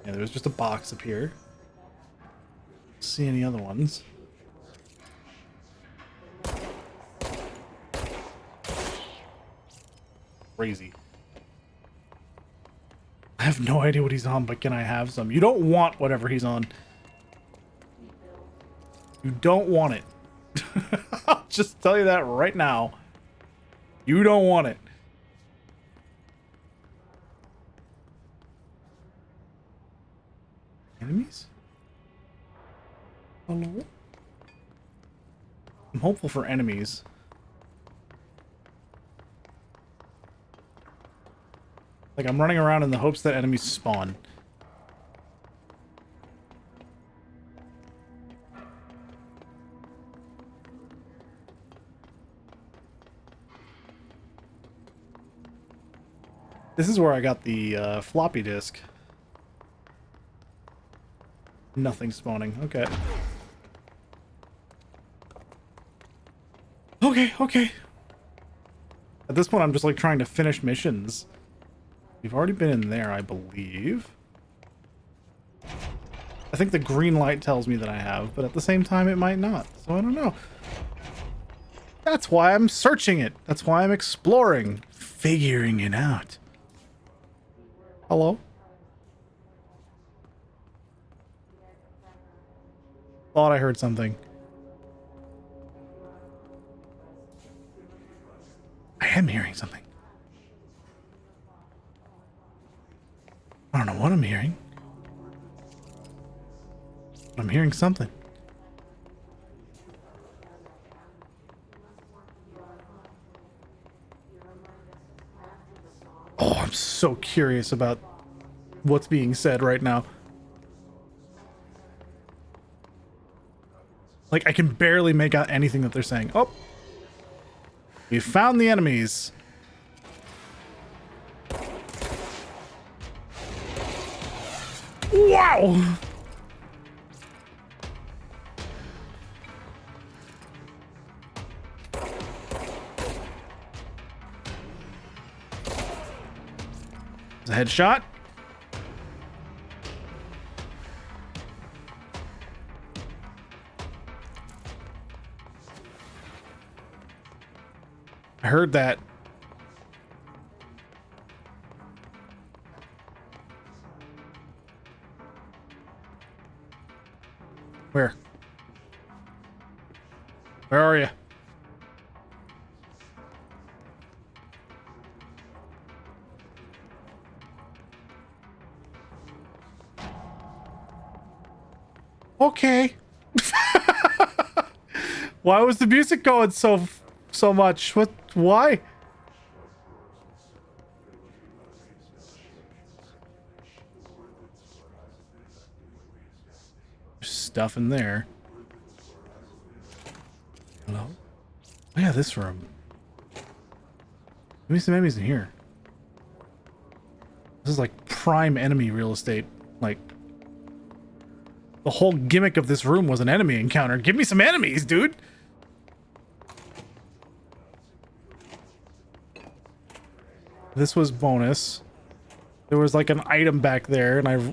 Yeah, there's just a box up here. See any other ones? Crazy. I have no idea what he's on, but can I have some? You don't want whatever he's on. You don't want it. I'll just tell you that right now. You don't want it. Enemies? Hello? I'm hopeful for enemies. Like, I'm running around in the hopes that enemies spawn. This is where I got the floppy disk. Nothing spawning. Okay. Okay. At this point, I'm just like trying to finish missions. We've already been in there, I believe. I think the green light tells me that I have, but at the same time, it might not. So I don't know. That's why I'm searching it. That's why I'm exploring. Figuring it out. Hello? Thought I heard something. I am hearing something. I don't know what I'm hearing. But I'm hearing something. Oh, I'm so curious about what's being said right now. Like, I can barely make out anything that they're saying. Oh! We found the enemies. Wow! It's a headshot. I heard that. Where? Where are you? Okay. Why was the music going so much? What? Why? There's stuff in there. Hello? Oh yeah, this room. Give me some enemies in here. This is like prime enemy real estate. Like, the whole gimmick of this room was an enemy encounter. Give me some enemies, dude! This was bonus. There was like an item back there, and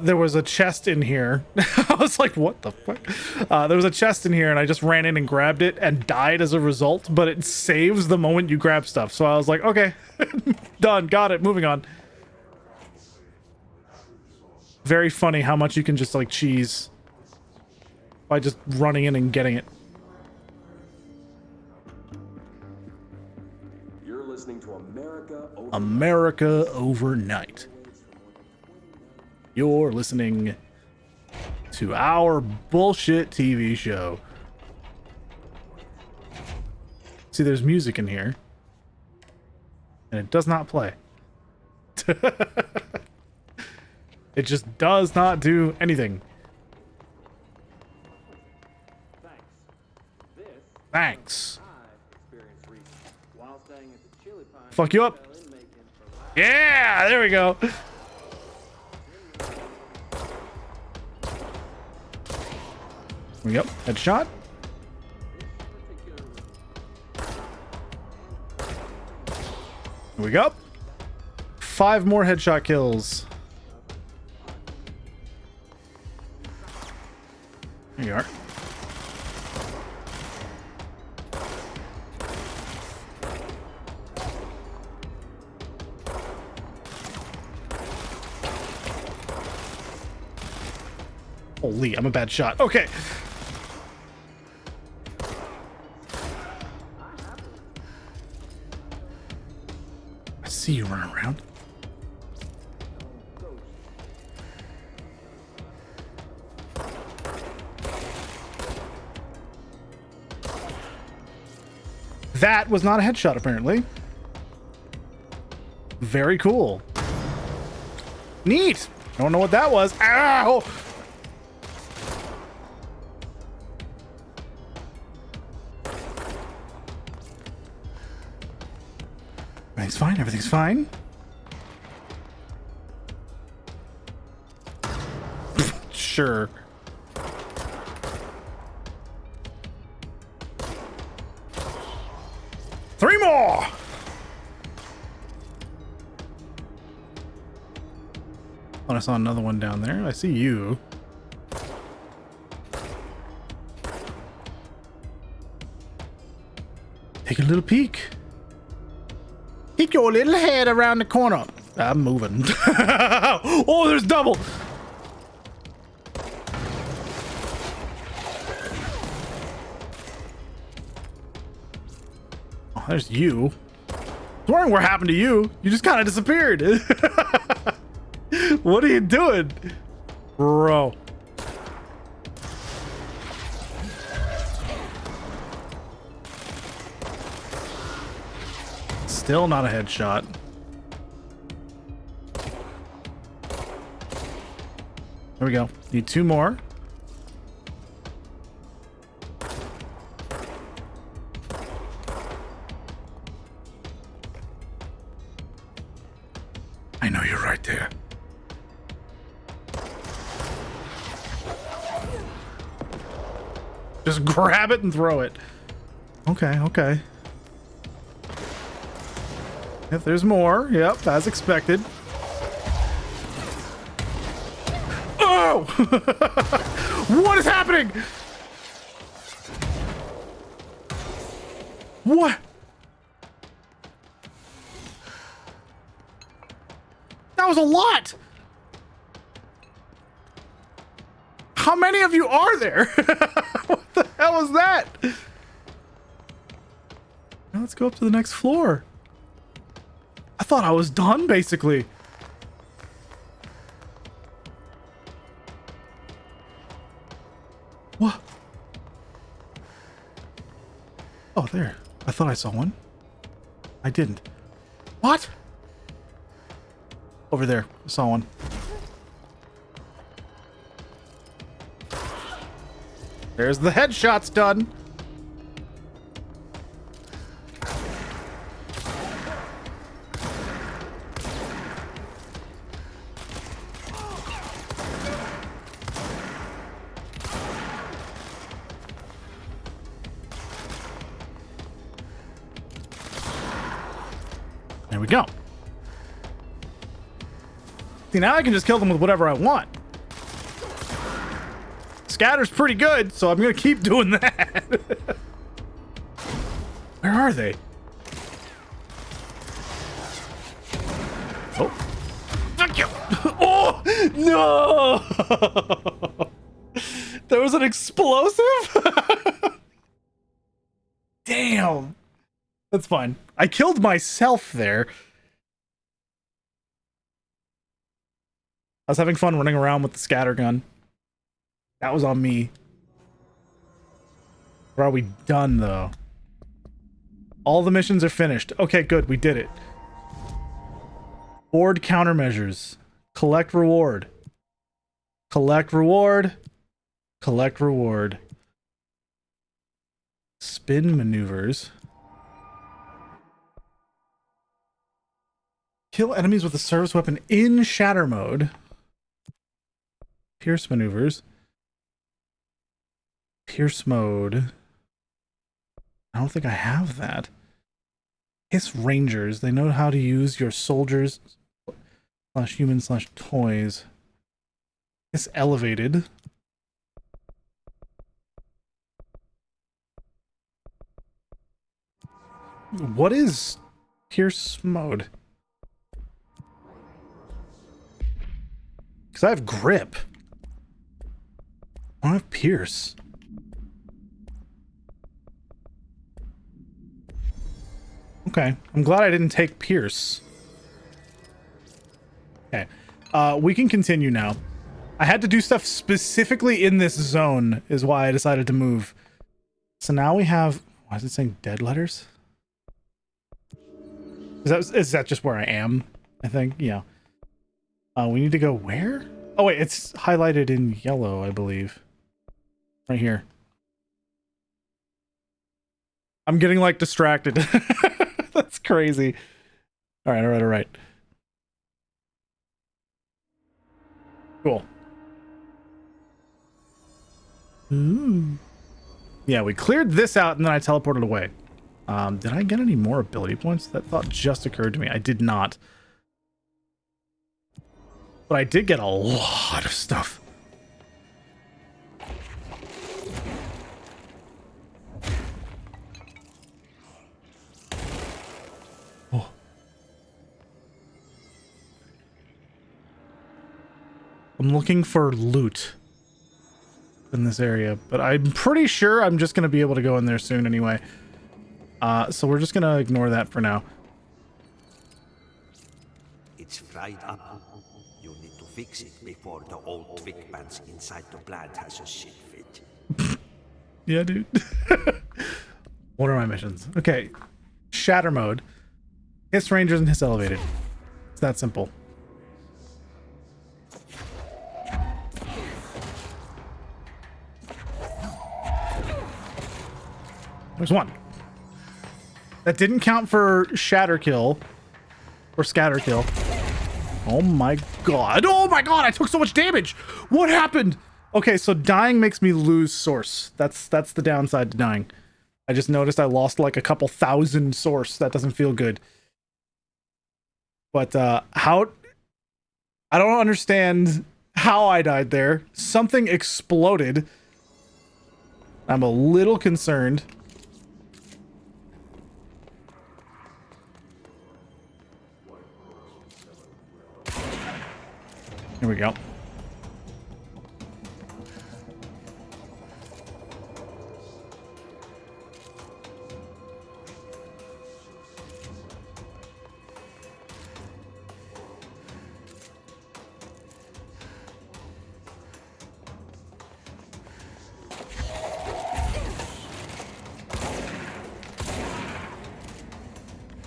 there was a chest in here. I was like, what the fuck? There was a chest in here, and I just ran in and grabbed it and died as a result, but it saves the moment you grab stuff. So I was like, okay, done, got it, moving on. Very funny how much you can just like cheese by just running in and getting it. You're listening to America Overnight. You're listening to our bullshit TV show. See, there's music in here, and it does not play. It just does not do anything. Thanks. Fuck you up. Yeah, there we go. There we go. Headshot. There we go. 5 more headshot kills. There you are. Holy, I'm a bad shot. Okay. I see you running around. That was not a headshot, apparently. Very cool. Neat. I don't know what that was. Ow! Everything's fine. Everything's fine. Sure. Three more! Oh, I saw another one down there. I see you. Take a little peek. Peek your little head around the corner. I'm moving. Oh, there's double! There's you. I was wondering what happened to you. You just kind of disappeared. What are you doing? Bro. Still not a headshot. There we go. Need 2 more. I know you're right there. Just grab it and throw it. Okay, okay. If there's more, yep, as expected. Oh! What is happening? What? That was a lot! How many of you are there? What the hell was that? Now let's go up to the next floor. I thought I was done, basically. What? Oh, there. I thought I saw one. I didn't. What? Over there. I saw one. There's the headshots done. There we go. See, now I can just kill them with whatever I want. Scatter's pretty good, so I'm gonna keep doing that. Where are they? Oh. Fuck you! Oh! No! There was an explosive? Damn. That's fine. I killed myself there. I was having fun running around with the scatter gun. That was on me. Or are we done, though? All the missions are finished. Okay, good. We did it. Board countermeasures. Collect reward. Collect reward. Collect reward. Spin maneuvers. Kill enemies with a service weapon in shatter mode. Pierce maneuvers. Pierce mode. I don't think I have that. Hiss Rangers. They know how to use your soldiers / human / toys. Hiss Elevated. What is Pierce mode? Because I have grip. I don't have Pierce. Okay, I'm glad I didn't take Pierce. Okay, we can continue now. I had to do stuff specifically in this zone, is why I decided to move. So now we have... Why is it saying dead letters? Is that just where I am? I think, yeah. We need to go where? Oh wait, it's highlighted in yellow, I believe. Right here. I'm getting like distracted. That's crazy. All right. Cool. Ooh. Yeah, we cleared this out and then I teleported away. Did I get any more ability points? That thought just occurred to me. I did not. But I did get a lot of stuff. Oh. I'm looking for loot in this area, but I'm pretty sure I'm just going to be able to go in there soon anyway. So we're just going to ignore that for now. It's fried up. You need to fix it before the old twig pants inside the plant has a shit fit. Yeah, dude. What are my missions? Okay. Shatter mode. Hiss Rangers and Hiss Elevated. It's that simple. There's one. That didn't count for Shatter Kill. Or Scatter Kill. Oh my god. Oh my god, I took so much damage! What happened? Okay, so dying makes me lose source. That's the downside to dying. I just noticed I lost like a couple thousand source. That doesn't feel good. But how... I don't understand how I died there. Something exploded. I'm a little concerned. Here we go.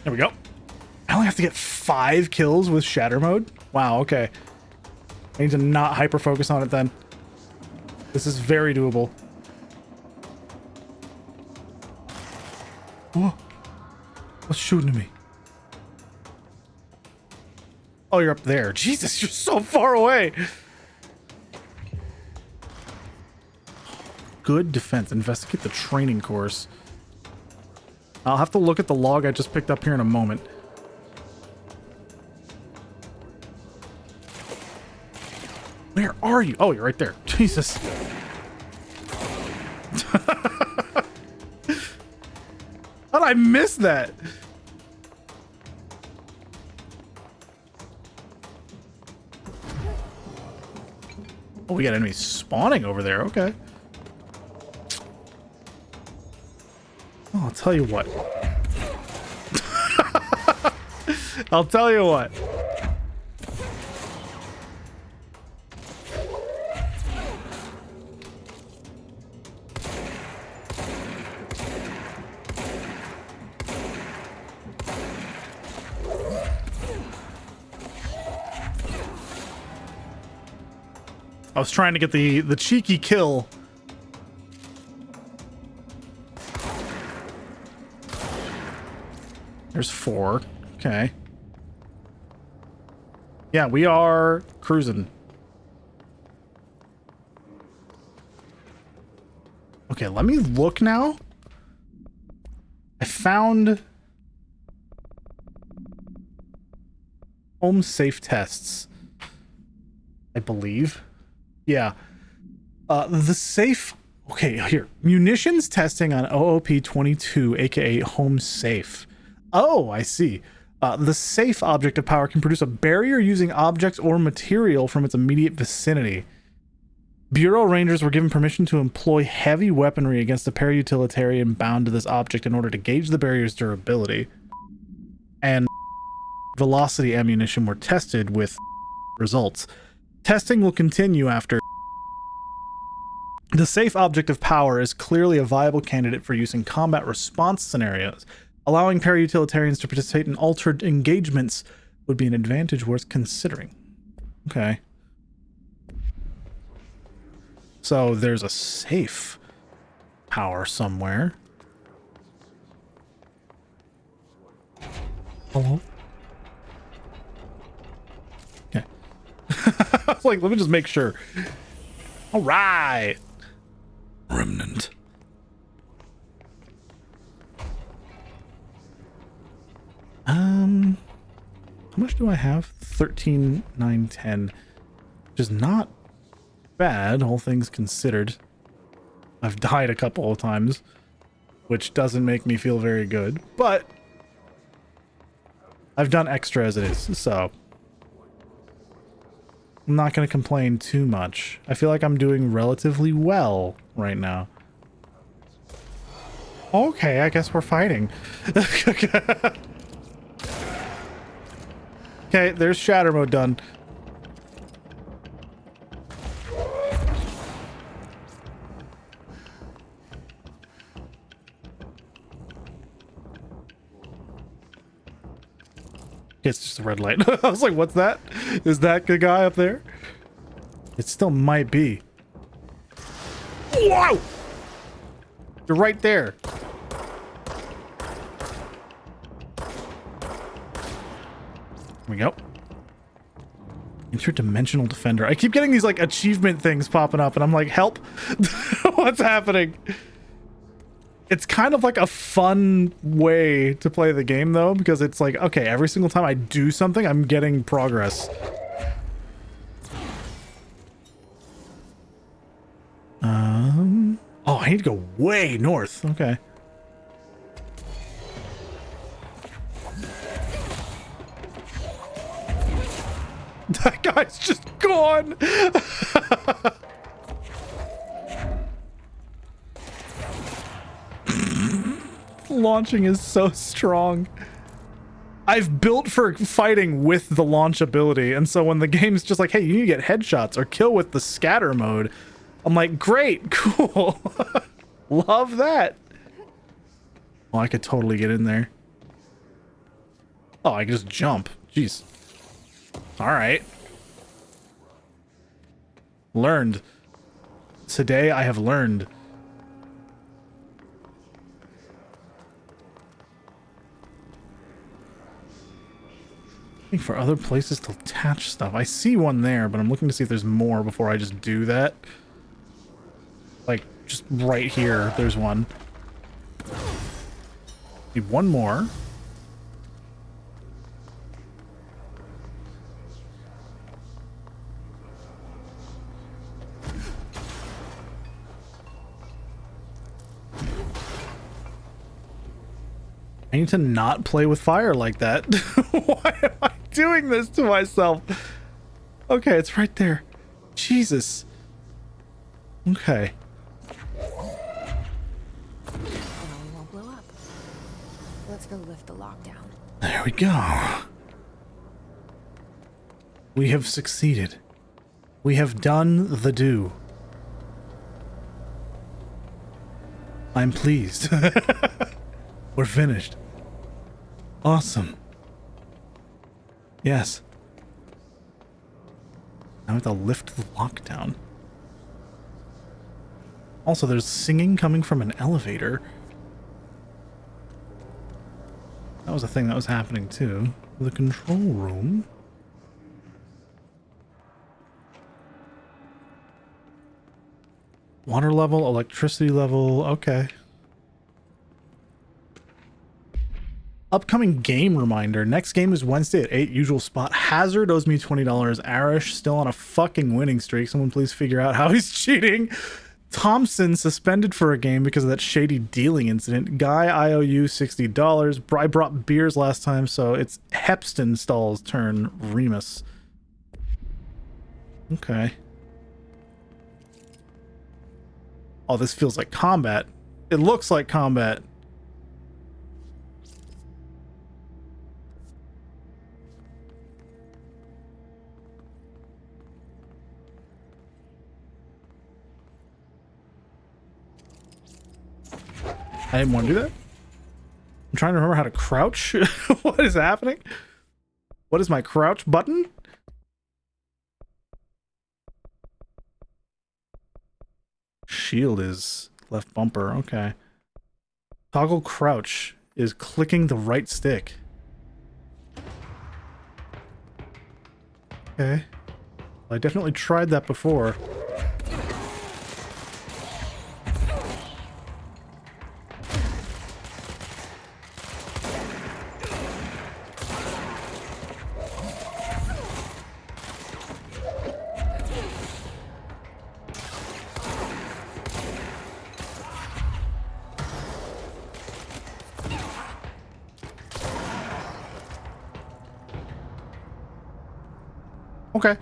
There we go. I only have to get 5 kills with shatter mode? Wow, okay. I need to not hyper focus on it then. This is very doable. Whoa. What's shooting at me? Oh, you're up there. Jesus, you're so far away. Good defense. Investigate the training course. I'll have to look at the log I just picked up here in a moment. Where are you? Oh, you're right there. Jesus. How'd I miss that? Oh, we got enemies spawning over there. Okay. Oh, I'll tell you what. I'll tell you what. I was trying to get the cheeky kill. There's 4. Okay. Yeah, we are cruising. Okay, let me look now. I found home safe tests, I believe. Yeah. The safe... Okay, here. Munitions testing on OOP-22, aka home safe. Oh, I see. The safe object of power can produce a barrier using objects or material from its immediate vicinity. Bureau Rangers were given permission to employ heavy weaponry against a para-utilitarian bound to this object in order to gauge the barrier's durability. And velocity ammunition were tested with results. Testing will continue after. The safe object of power is clearly a viable candidate for use in combat response scenarios. Allowing para-utilitarians to participate in altered engagements would be an advantage worth considering. Okay. So there's a safe power somewhere. Hello? Okay. I was like, let me just make sure. All right. Remnant. How much do I have? 13, 9, 10. Which is not bad, all things considered. I've died a couple of times, which doesn't make me feel very good, but I've done extra as it is, so I'm not going to complain too much. I feel like I'm doing relatively well right now. Okay, I guess we're fighting. Okay, there's shatter mode done. It's just a red light. I was like, what's that? Is that the guy up there? It still might be. Whoa! You're right there. Here we go. Interdimensional defender. I keep getting these like achievement things popping up and I'm like, help. What's happening? It's kind of like a fun way to play the game though, because it's like, okay, every single time I do something, I'm getting progress. Oh, I need to go way north. Okay. That guy's just gone. Launching is so strong. I've built for fighting with the launch ability, and so when the game's just like, hey, you need to get headshots or kill with the scatter mode, I'm like, great, cool. Love that. Oh, I could totally get in there. Oh, I can just jump. Jeez. All right. Learned. Today I have learned. Looking for other places to attach stuff. I see one there, but I'm looking to see if there's more before I just do that. Like, just right here, there's one. Need one more. I need to not play with fire like that. Why am I doing this to myself? Okay, it's right there. Jesus. Okay. Oh, we won't blow up. Let's go lift the lockdown. There we go. We have succeeded. We have done the do. I'm pleased. We're finished. Awesome. Yes. Now I have to lift the lockdown. Also, there's singing coming from an elevator. That was a thing that was happening too. The control room. Water level, electricity level, okay. Upcoming game reminder. Next game is Wednesday at 8, usual spot. Hazard owes me $20. Arish still on a fucking winning streak. Someone please figure out how he's cheating. Thompson suspended for a game because of that shady dealing incident. Guy, I owe you $60. I brought beers last time, so it's Hepstenstall's turn. Remus. Okay. Oh, this feels like combat. It looks like combat. I didn't want to do that. I'm trying to remember how to crouch. What is happening? What is my crouch button? Shield is left bumper. Okay. Toggle crouch is clicking the right stick. Okay. I definitely tried that before. Okay.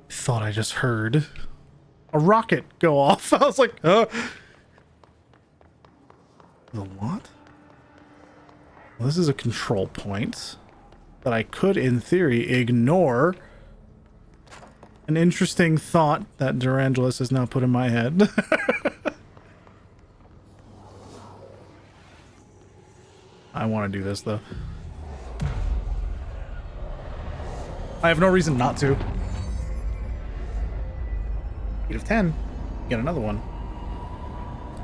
Thought I just heard a rocket go off. I was like, The what? Well, this is a control point that I could, in theory, ignore. An interesting thought that Durangelus has now put in my head. I want to do this, though. I have no reason not to. 8 of 10. Get another one.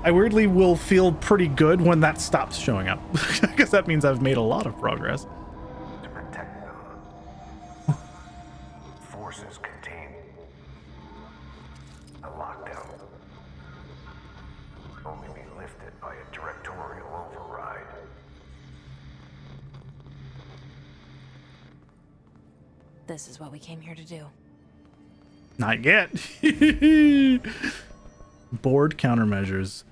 I weirdly will feel pretty good when that stops showing up. Because that means I've made a lot of progress. To protect them. Forces contain a lockdown. Only be lifted by a directorial override. This is what we came here to do. Not yet. Board countermeasures.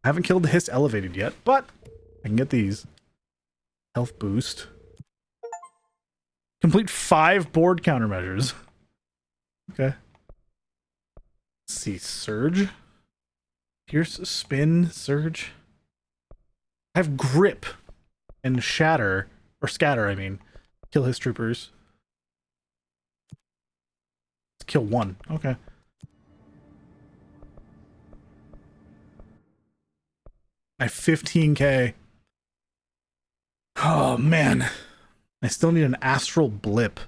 I haven't killed the hiss elevated yet, but I can get these. Health boost. Complete 5 board countermeasures. Okay. Let's see. Surge. Pierce, spin, surge. I have grip and shatter, or scatter, I mean. Kill his troopers. Let's kill 1. Okay. I have 15k. Oh, man. I still need an astral blip.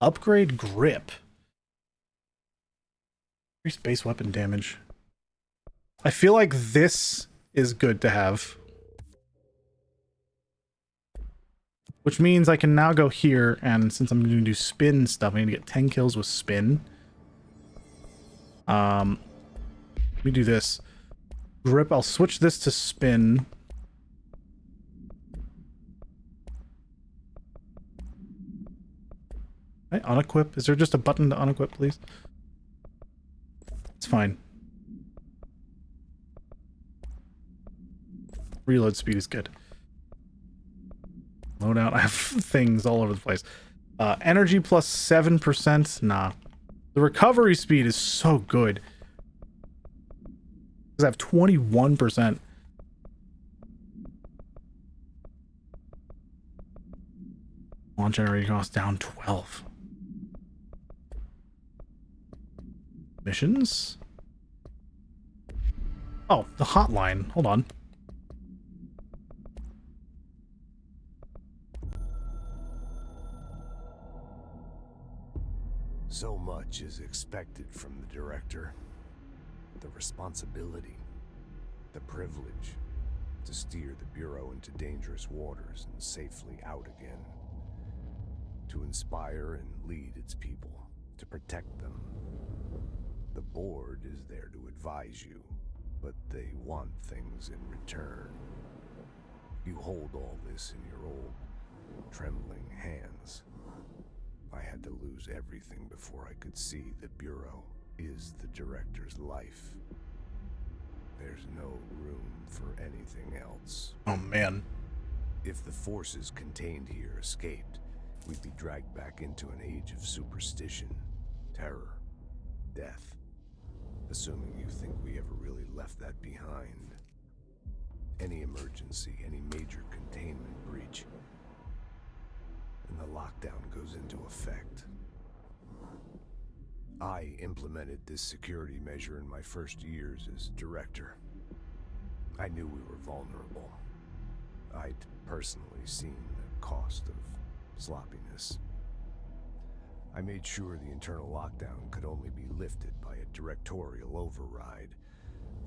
Upgrade grip. Increase base weapon damage. I feel like this is good to have. Which means I can now go here, and since I'm going to do spin stuff, I need to get 10 kills with spin. Let me do this. Grip, I'll switch this to spin. Can I unequip? Is there just a button to unequip, please? It's fine. Reload speed is good. Loadout, I have things all over the place. Energy plus 7%. Nah. The recovery speed is so good. Because I have 21%. Launch generator cost down 12. Missions? Oh, the hotline. Hold on. So much is expected from the director. The responsibility, the privilege to steer the Bureau into dangerous waters and safely out again. To inspire and lead its people, to protect them. The board is there to advise you, but they want things in return. You hold all this in your old, trembling hands. I had to lose everything before I could see the Bureau is the director's life. There's no room for anything else. Oh, man. If the forces contained here escaped, we'd be dragged back into an age of superstition, terror, death. Assuming you think we ever really left that behind. Any emergency, any major containment breach, and the lockdown goes into effect. I implemented this security measure in my first years as director. I knew we were vulnerable. I'd personally seen the cost of sloppiness. I made sure the internal lockdown could only be lifted by a directorial override,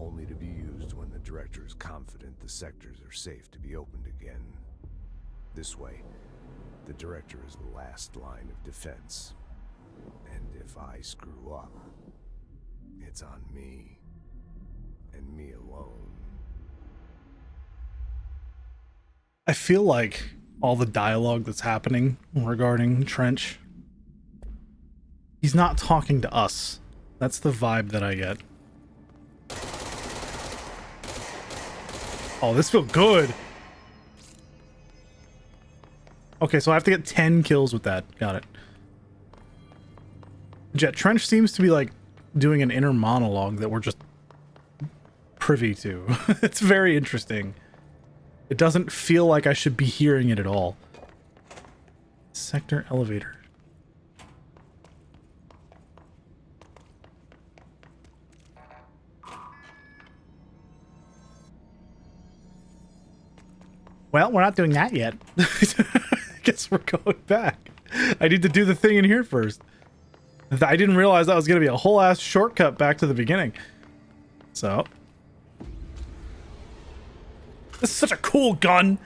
only to be used when the director is confident the sectors are safe to be opened again. This way, the director is the last line of defense. And if I screw up, it's on me, and me alone. I feel like all the dialogue that's happening regarding Trench, he's not talking to us. That's the vibe that I get. Oh, this feels good. Okay, so I have to get 10 kills with that. Got it. Jet Trench seems to be like doing an inner monologue that we're just privy to. It's very interesting. It doesn't feel like I should be hearing it at all. Sector elevator. Well, we're not doing that yet. I guess we're going back. I need to do the thing in here first. I didn't realize that was going to be a whole ass shortcut back to the beginning. So. This is such a cool gun.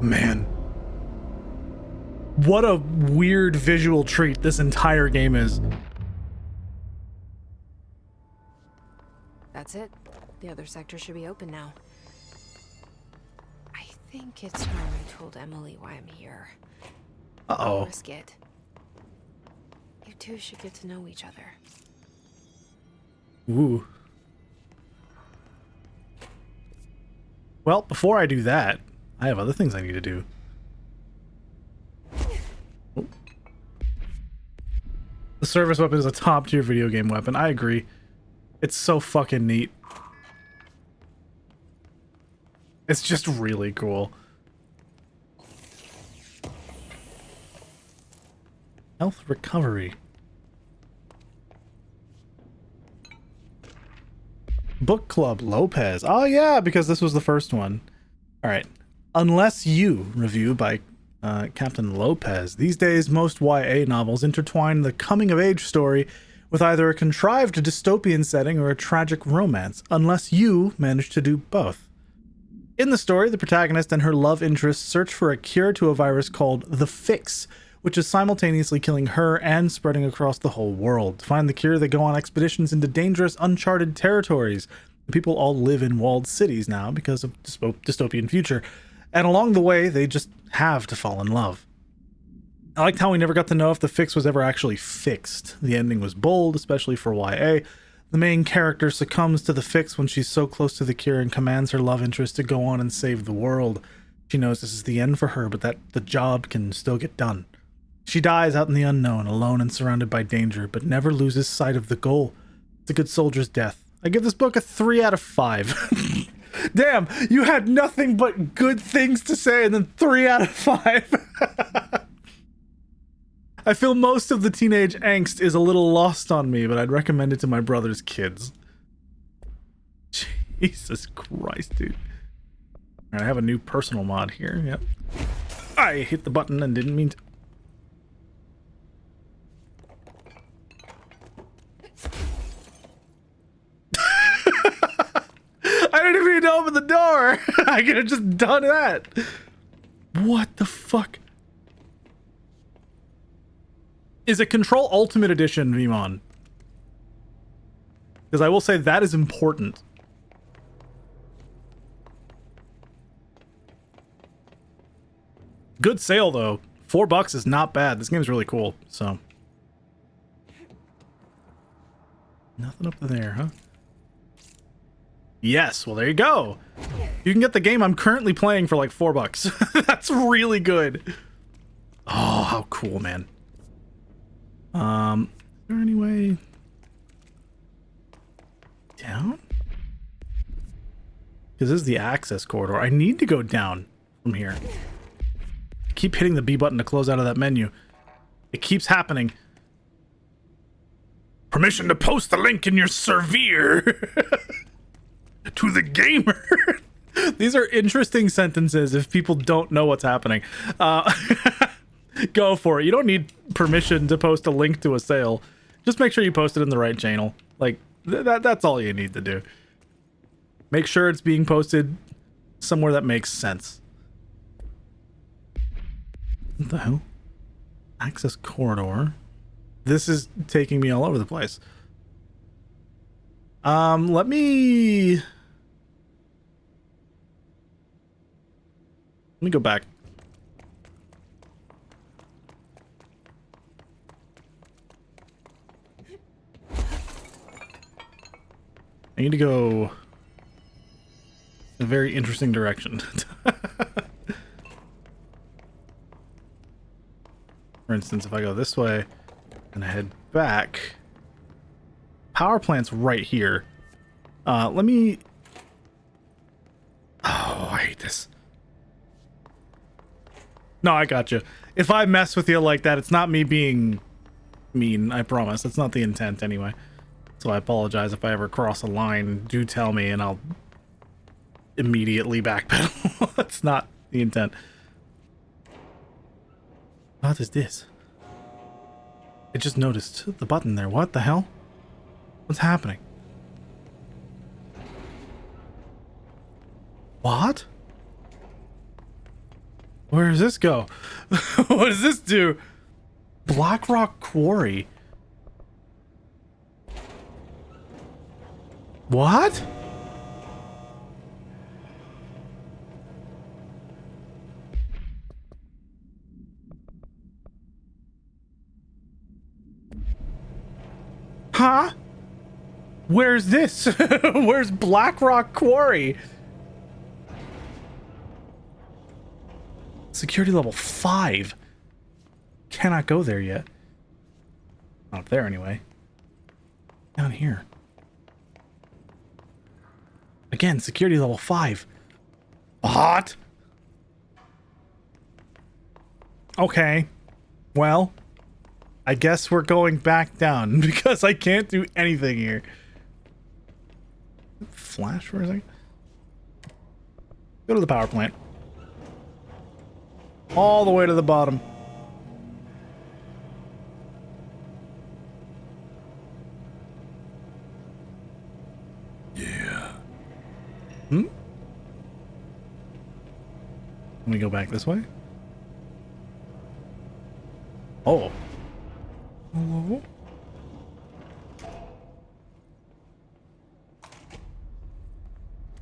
Man. What a weird visual treat this entire game is. That's it. The other sector should be open now. I think it's time I told Emily why I'm here. Uh-oh. I'll risk it. You two should get to know each other. Ooh. Well, before I do that, I have other things I need to do. Oh. The service weapon is a top-tier video game weapon. I agree. It's so fucking neat. It's just really cool. Health recovery. Book Club Lopez. Oh yeah, because this was the first one. All right. Unless You review by Captain Lopez. These days, most YA novels intertwine the coming-of-age story with either a contrived dystopian setting or a tragic romance. Unless You manage to do both. In the story, the protagonist and her love interest search for a cure to a virus called the Fix, which is simultaneously killing her and spreading across the whole world. To find the cure, they go on expeditions into dangerous, uncharted territories. The people all live in walled cities now because of dystopian future, and along the way, they just have to fall in love. I liked how we never got to know if the fix was ever actually fixed. The ending was bold, especially for YA. The main character succumbs to the fix when she's so close to the cure and commands her love interest to go on and save the world. She knows this is the end for her, but that the job can still get done. She dies out in the unknown, alone and surrounded by danger, but never loses sight of the goal. It's a good soldier's death. I give this book a 3 out of 5. Damn, you had nothing but good things to say and then 3 out of 5. I feel most of the teenage angst is a little lost on me, but I'd recommend it to my brother's kids. Jesus Christ, dude. Alright, I have a new personal mod here. Yep. I hit the button and didn't mean to. I didn't even need to open the door. I could have just done that. What the fuck? Is it Control Ultimate Edition, Vimon? Because I will say that is important. Good sale, though. $4 is not bad. This game's really cool, so. Nothing up there, huh? Yes, well, there you go. You can get the game I'm currently playing for like $4. That's really good. Oh, how cool, man. Is there any way down? Because this is the access corridor. I need to go down from here. I keep hitting the B button to close out of that menu. It keeps happening. Permission to post the link in your server to the gamer. These are interesting sentences if people don't know what's happening. Go for it. You don't need permission to post a link to a sale. Just make sure you post it in the right channel. Like, that's all you need to do. Make sure it's being posted somewhere that makes sense. What the hell? Access corridor. This is taking me all over the place. Let me go back. I need to go in a very interesting direction. For instance, if I go this way and I head back, power plant's right here. Let me... Oh, I hate this. No, I got you. If I mess with you like that, it's not me being mean, I promise. That's not the intent anyway. So I apologize if I ever cross a line. Do tell me and I'll immediately backpedal. That's not the intent. What is this? I just noticed the button there. What the hell? What's happening? What? Where does this go? What does this do? Blackrock Quarry. What? Huh? Where's this? Where's Blackrock Quarry? Security level 5. Cannot go there yet. Not up there anyway. Down here. Again, security level 5. What? Okay. Well, I guess we're going back down because I can't do anything here. Flash for a second. Go to the power plant. All the way to the bottom. Yeah. Hmm? Let me go back this way. Oh. Hello?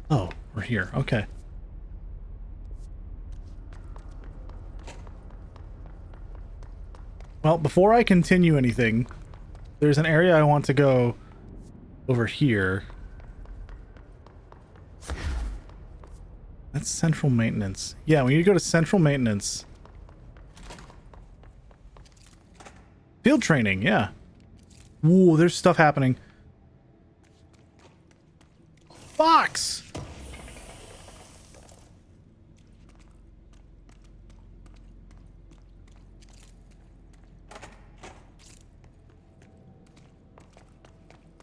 Oh, we're here. Okay. Well, before I continue anything, there's an area I want to go over here. That's central maintenance. Yeah, we need to go to central maintenance. Field training, yeah. Ooh, there's stuff happening. Fox!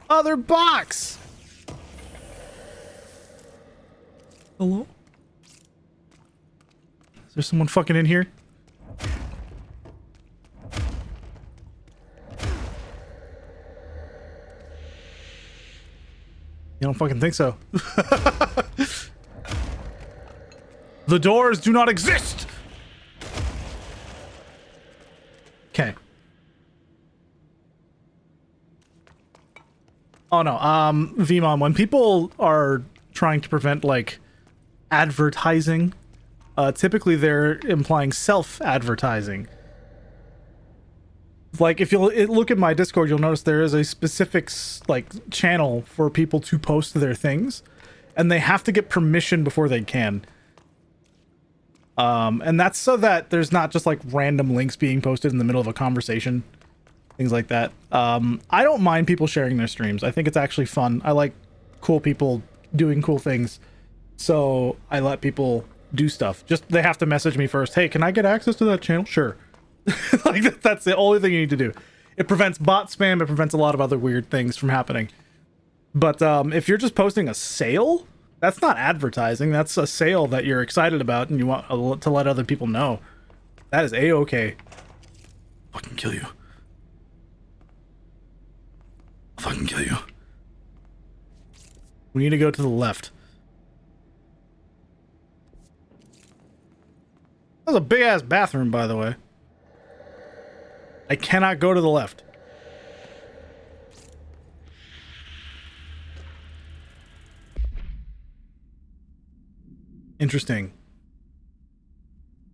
Other box! Hello? Is there someone fucking in here? You don't fucking think so. The doors do not exist! Okay. Oh no, VMON, when people are trying to prevent, like, advertising, typically they're implying self-advertising. Like, if you'll look at my Discord, you'll notice there is a specific, like, channel for people to post their things, and they have to get permission before they can. And that's so that there's not just, like, random links being posted in the middle of a conversation. Things like that. I don't mind people sharing their streams. I think it's actually fun. I like cool people doing cool things. So I let people do stuff. Just, they have to message me first. Hey, can I get access to that channel? Sure. Like, that's the only thing you need to do. It prevents bot spam. It prevents a lot of other weird things from happening. But if you're just posting a sale, that's not advertising. That's a sale that you're excited about and you want to let other people know. That is A-okay. Fucking kill you. I'll fucking kill you. We need to go to the left. That's a big-ass bathroom, by the way. I cannot go to the left. Interesting.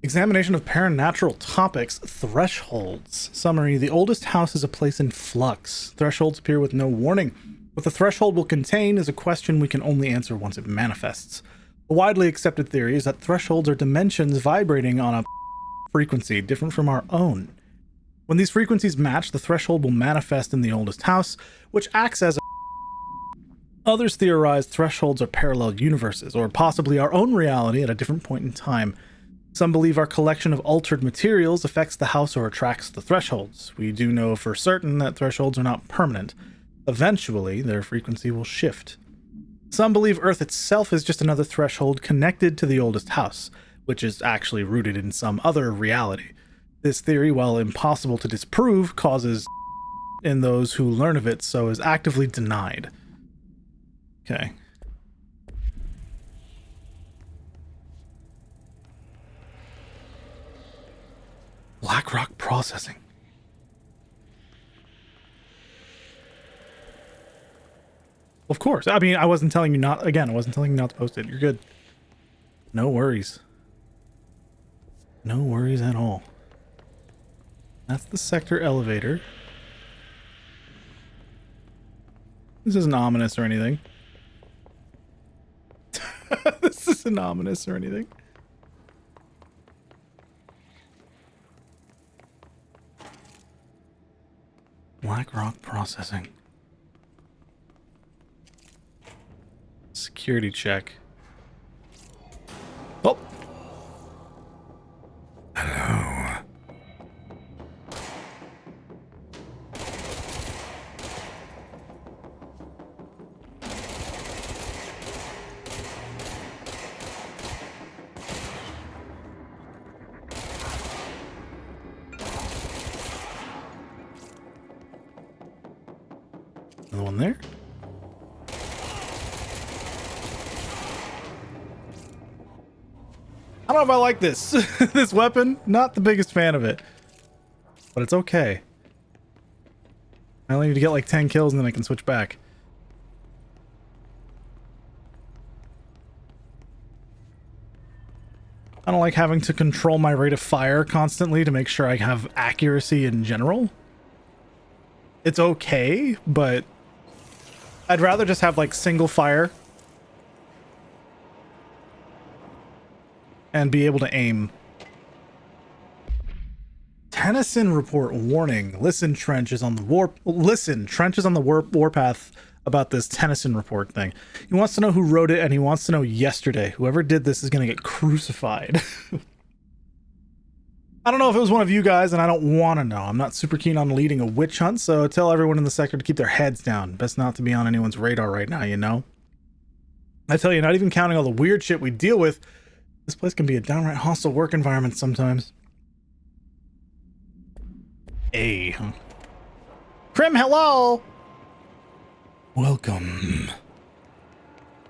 Examination of paranatural topics. Thresholds. Summary. The oldest house is a place in flux. Thresholds appear with no warning. What the threshold will contain is a question we can only answer once it manifests. A widely accepted theory is that thresholds are dimensions vibrating on a frequency different from our own. When these frequencies match, the threshold will manifest in the oldest house, which acts as a... Others theorize thresholds are parallel universes, or possibly our own reality at a different point in time. Some believe our collection of altered materials affects the house or attracts the thresholds. We do know for certain that thresholds are not permanent. Eventually, their frequency will shift. Some believe Earth itself is just another threshold connected to the oldest house, which is actually rooted in some other reality. This theory, while impossible to disprove, causes in those who learn of it, so is actively denied. Okay. Blackrock processing. Of course. I mean, I wasn't telling you not, again, I wasn't telling you not to post it. You're good. No worries. No worries at all. That's the sector elevator. This isn't ominous or anything. This isn't ominous or anything. Black Rock Processing. Security check. Oh! Hello. Another one there. I don't know if I like this. This weapon, not the biggest fan of it. But it's okay. I only need to get like 10 kills and then I can switch back. I don't like having to control my rate of fire constantly to make sure I have accuracy in general. It's okay, but I'd rather just have like single fire and be able to aim. Tennyson report warning. Listen, Trench is on the warpath about this Tennyson report thing. He wants to know who wrote it and he wants to know yesterday. Whoever did this is going to get crucified. I don't know if it was one of you guys and I don't want to know. I'm not super keen on leading a witch hunt, so tell everyone in the sector to keep their heads down. Best not to be on anyone's radar right now, you know? I tell you, not even counting all the weird shit we deal with, this place can be a downright hostile work environment sometimes. Hey. Krim, hello! Welcome.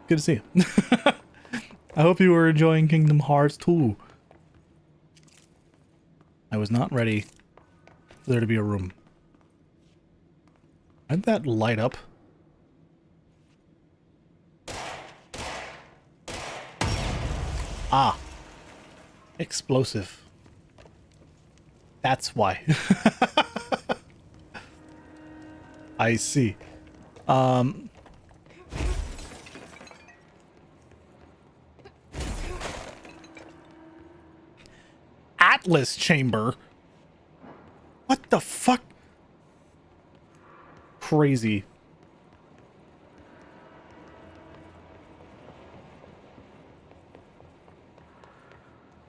Good to see you. I hope you were enjoying Kingdom Hearts 2. I was not ready for there to be a room. Why'd that light up? Ah. Explosive. That's why. I see. Atlas chamber? What the fuck? Crazy.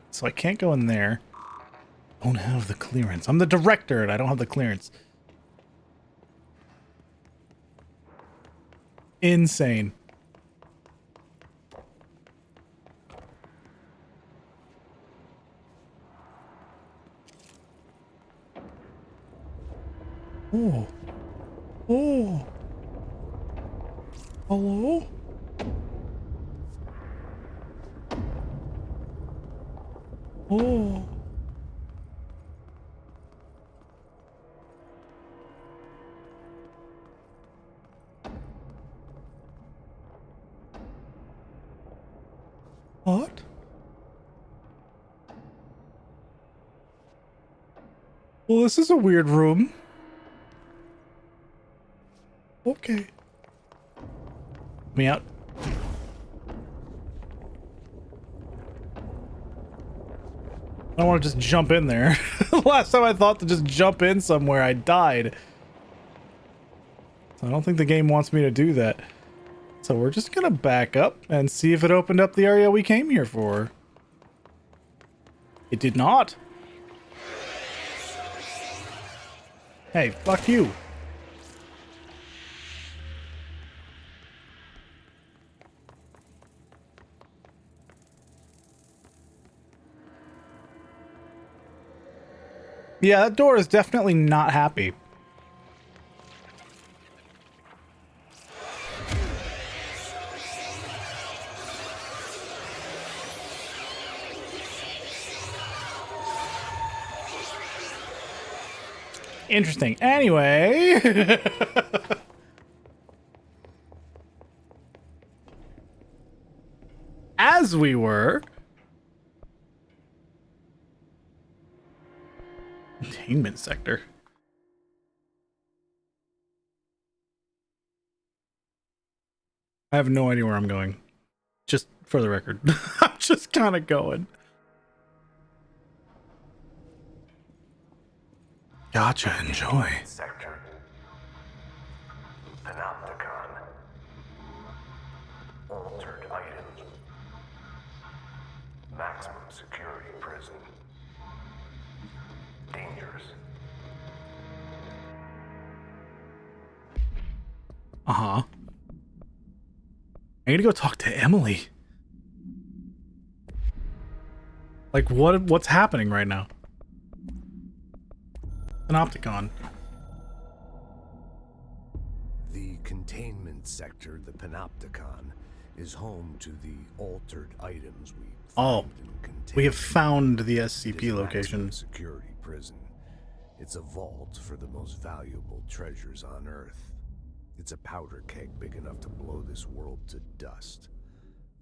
So I can't go in there. Don't have the clearance. I'm the director and I don't have the clearance. Insane. Oh. Oh. Hello? Oh. What? Well, this is a weird room. Okay. Me out. I don't want to just jump in there. Last time I thought to just jump in somewhere, I died. So I don't think the game wants me to do that. So we're just gonna back up and see if it opened up the area we came here for. It did not. Hey, fuck you. Yeah, that door is definitely not happy. Interesting. Anyway. As we were. Containment sector. I have no idea where I'm going. Just for the record. I'm just kind of going. Gotcha, enjoy. Sector. Panopticon. Altered items. Maximum security prison. Dangerous. Uh-huh. I need to go talk to Emily. Like, what's happening right now? Panopticon. The containment sector, the Panopticon, is home to the altered items we Oh, find and contain. we have found the It is SCP a location. maximum security prison. It's a vault for the most valuable treasures on Earth. It's a powder keg big enough to blow this world to dust.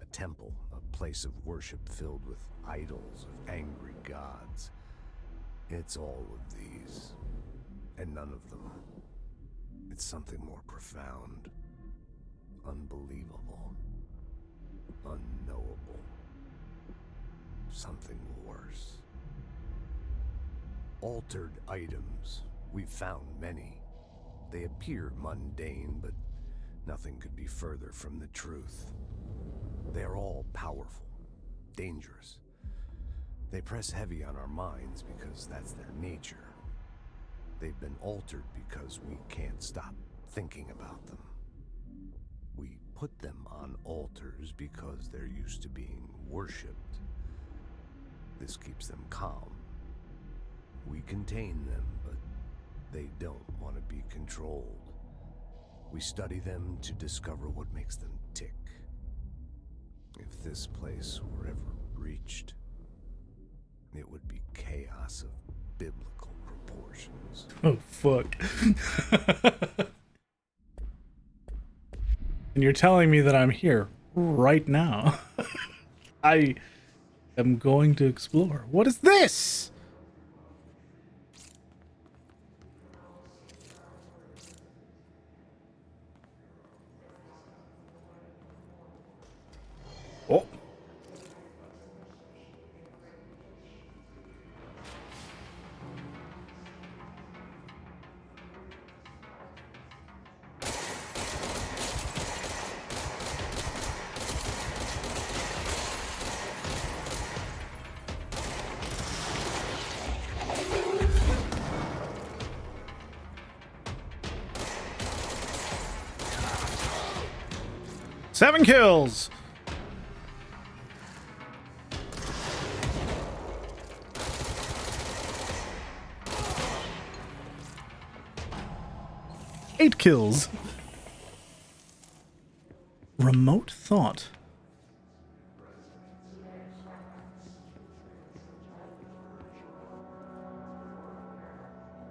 A temple, a place of worship filled with idols of angry gods. It's all of these, and none of them. It's something more profound, unbelievable, unknowable. Something worse. Altered items. We've found many. They appear mundane, but nothing could be further from the truth. They're all powerful, dangerous. They press heavy on our minds because that's their nature. They've been altered because we can't stop thinking about them. We put them on altars because they're used to being worshipped. This keeps them calm. We contain them, but they don't want to be controlled. We study them to discover what makes them tick. If this place were ever breached, it would be chaos of biblical proportions. Oh, fuck. And you're telling me that I'm here right now. I am going to explore. What is this? Oh. Seven kills. Eight kills. Remote thought.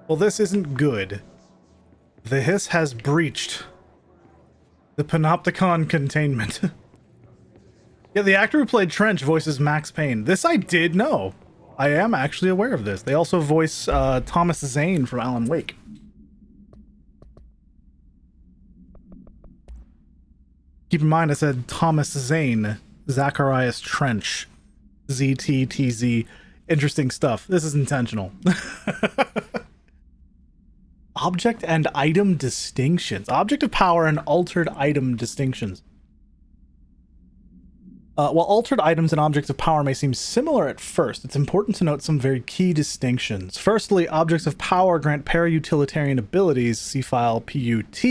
Well, this isn't good. The hiss has breached the Panopticon containment. Yeah, the actor who played Trench voices Max Payne. This I did know. I am actually aware of this. They also voice Thomas Zane from Alan Wake. Keep in mind I said Thomas Zane, Zacharias Trench, ZTTZ. Interesting stuff. This is intentional. Object and item distinctions. Object of power and altered item distinctions. While altered items and objects of power may seem similar at first, it's important to note some very key distinctions. Firstly, objects of power grant para-utilitarian abilities. See file PUT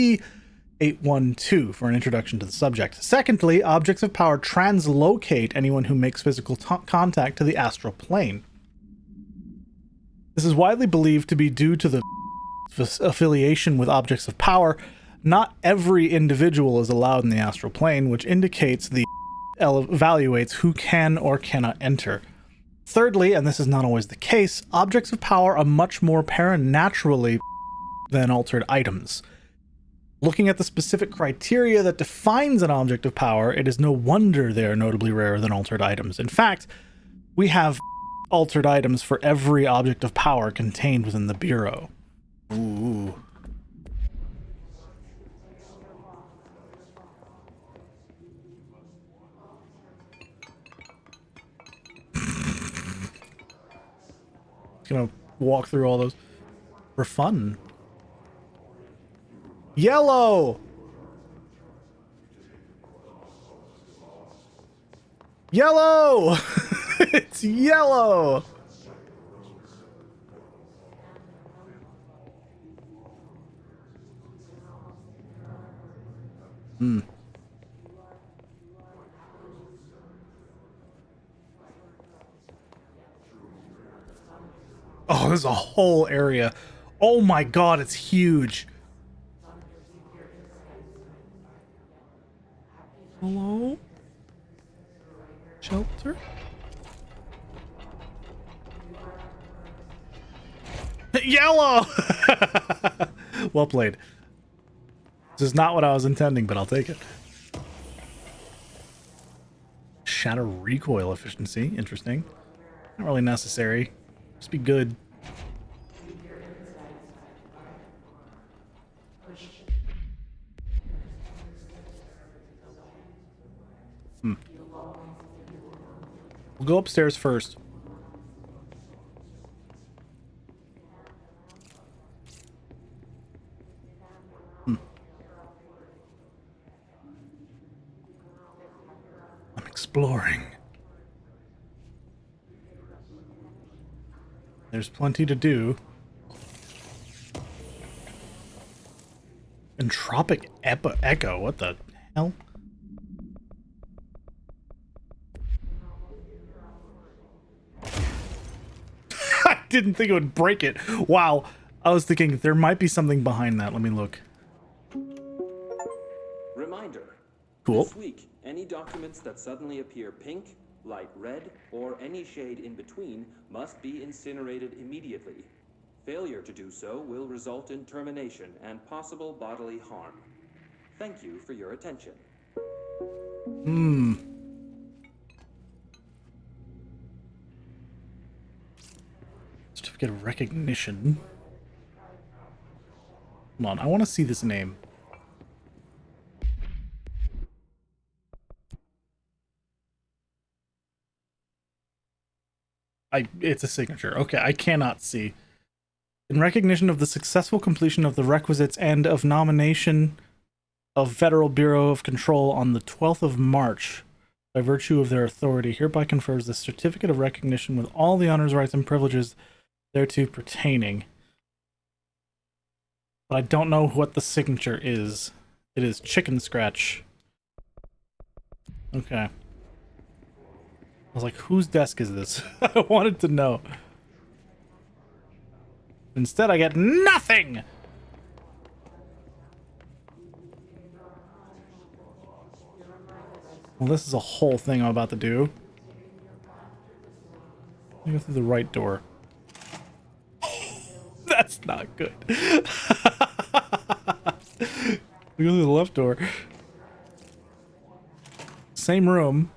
812 for an introduction to the subject. Secondly, objects of power translocate anyone who makes physical contact to the astral plane. This is widely believed to be due to the affiliation with objects of power. Not every individual is allowed in the astral plane, which indicates the evaluates who can or cannot enter. Thirdly, and this is not always the case, objects of power are much more paranaturally than altered items. Looking at the specific criteria that defines an object of power, it is no wonder they are notably rarer than altered items. In fact, we have altered items for every object of power contained within the Bureau. Ooh. Gonna walk through all those for fun. Yellow! Yellow! It's yellow! Hmm. Oh, there's a whole area. Oh my god, it's huge. Hello? Shelter? Yellow! Well played. This is not what I was intending, but I'll take it. Shatter recoil efficiency. Interesting. Not really necessary. Just be good. We'll go upstairs first. I'm exploring. There's plenty to do. Entropic echo. What the hell? I didn't think it would break it. Wow. I was thinking there might be something behind that. Let me look. Reminder. Cool. This week, any documents that suddenly appear pink, light red, or any shade in between must be incinerated immediately. Failure to do so will result in termination and possible bodily harm. Thank you for your attention. Certificate of recognition. Hold on, I want to see this name. It's a signature. Okay, I cannot see. In recognition of the successful completion of the requisites and of nomination of Federal Bureau of Control on the 12th of March, by virtue of their authority, hereby confers the certificate of recognition with all the honors, rights, and privileges thereto pertaining. But I don't know what the signature is. It is Chicken Scratch. Okay. I was like, whose desk is this? I wanted to know. Instead, I get nothing! Well, this is a whole thing I'm about to do. Let me go through the right door. That's not good. We go through the left door. Same room.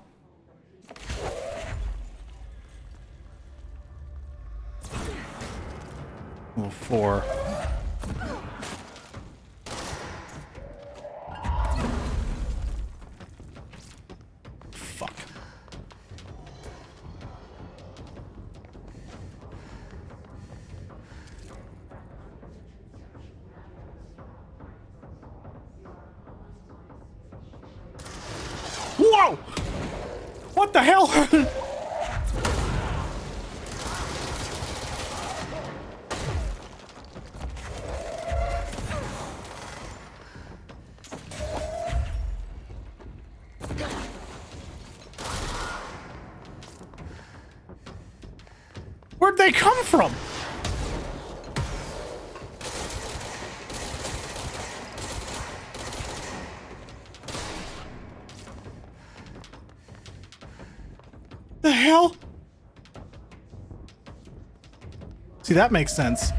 Oh, 4. Fuck. Whoa! What the hell? Where'd they come from? The hell? See, that makes sense.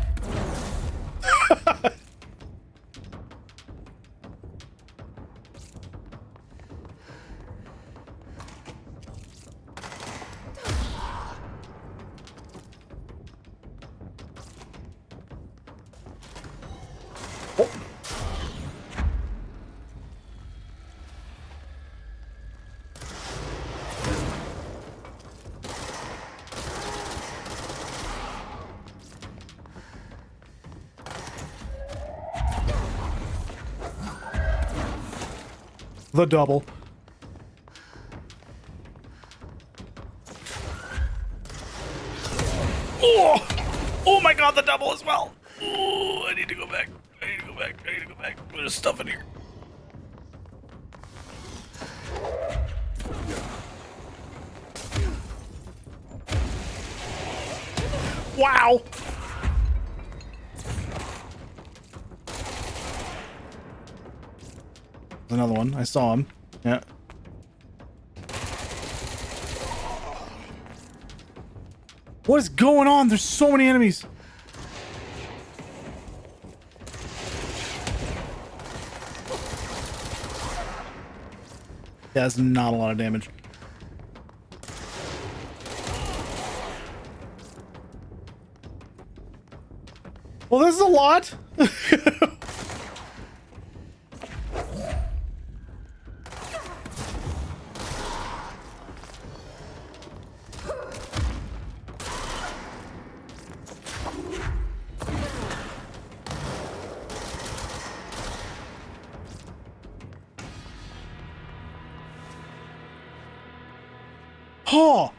The double. Oh! Oh my god, the double as well! Oh, I need to go back. I need to go back. I need to go back. There's stuff in here. Wow! There's another one. I saw him. Yeah. What is going on? There's so many enemies. Yeah, that's not a lot of damage. Well, this is a lot. Oh,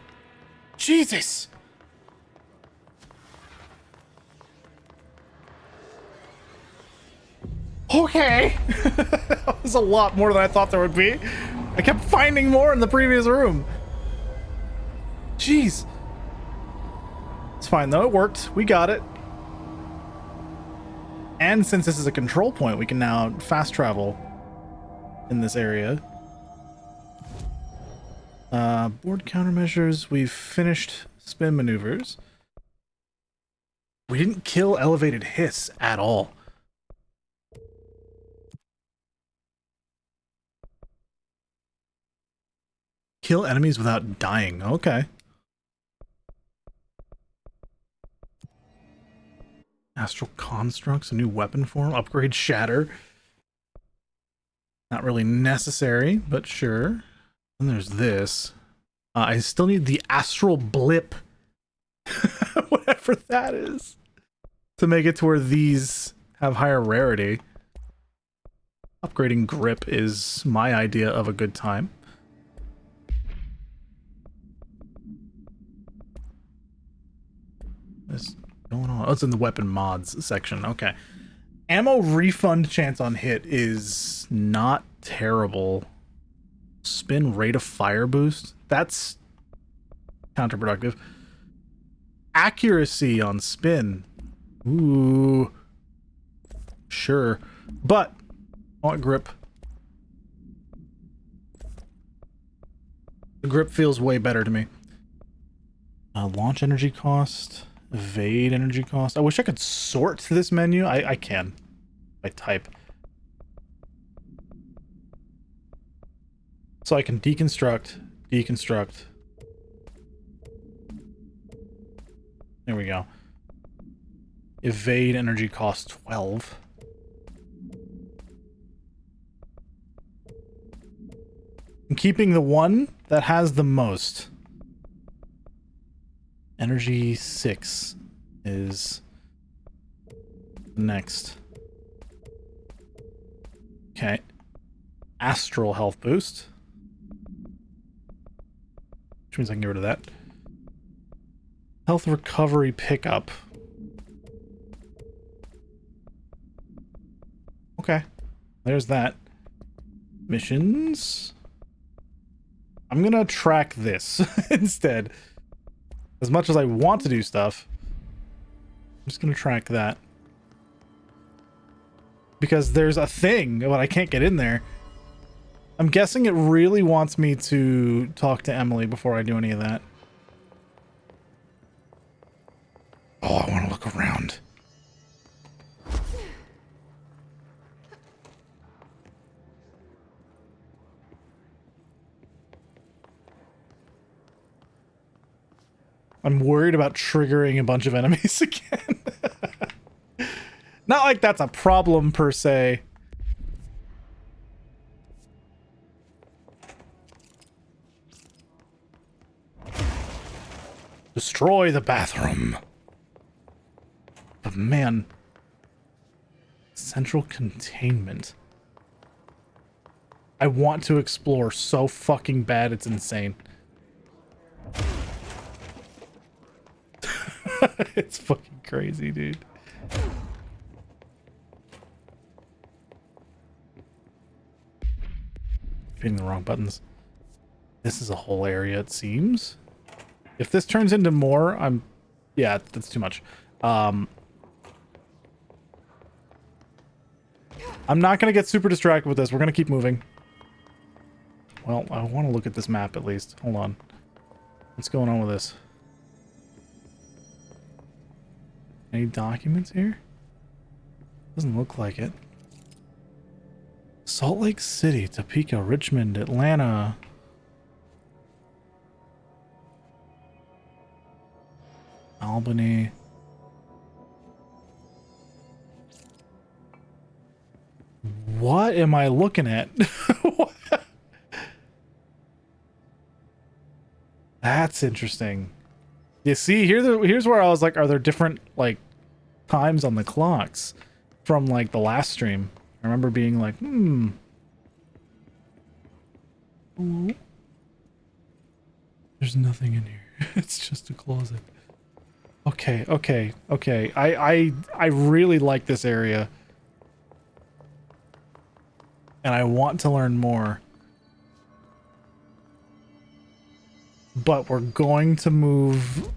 Jesus. Okay. That was a lot more than I thought there would be. I kept finding more in the previous room. Jeez. It's fine though, it worked. We got it. And since this is a control point, we can now fast travel in this area. Board countermeasures. We've finished spin maneuvers. We didn't kill elevated hiss at all. Kill enemies without dying. Okay. Astral constructs, a new weapon form, upgrade shatter. Not really necessary, but sure. And there's this. I still need the astral blip, whatever that is, to make it to where these have higher rarity. Upgrading grip is my idea of a good time. What's going on? Oh, it's in the weapon mods section. Okay. Ammo refund chance on hit is not terrible. Spin rate of fire boost. That's counterproductive. Accuracy on spin. Ooh. Sure. But I want grip. The grip feels way better to me. Launch energy cost. Evade energy cost. I wish I could sort this menu. I can. I type. So I can deconstruct, deconstruct. There we go. Evade energy cost 12. I'm keeping the one that has the most. Energy 6 is next. Okay. Astral health boost. Which means I can get rid of that. Health recovery pickup. Okay. There's that. Missions. I'm gonna track this instead. As much as I want to do stuff, I'm just gonna track that. Because there's a thing, but I can't get in there. I'm guessing it really wants me to talk to Emily before I do any of that. Oh, I want to look around. I'm worried about triggering a bunch of enemies again. Not like that's a problem per se. Destroy the bathroom. But man, central containment. I want to explore so fucking bad, it's insane. It's fucking crazy, dude. Hitting the wrong buttons. This is a whole area, it seems. If this turns into more, yeah, that's too much. I'm not gonna get super distracted with this. We're gonna keep moving. Well, I want to look at this map at least. Hold on. What's going on with this? Any documents here? Doesn't look like it. Salt Lake City, Topeka, Richmond, Atlanta. Albany. What am I looking at? That's interesting. You see, here's where I was like, are there different like times on the clocks from like the last stream? I remember being like, Hello? There's nothing in here. It's just a closet. Okay. I really like this area. And I want to learn more. But we're going to move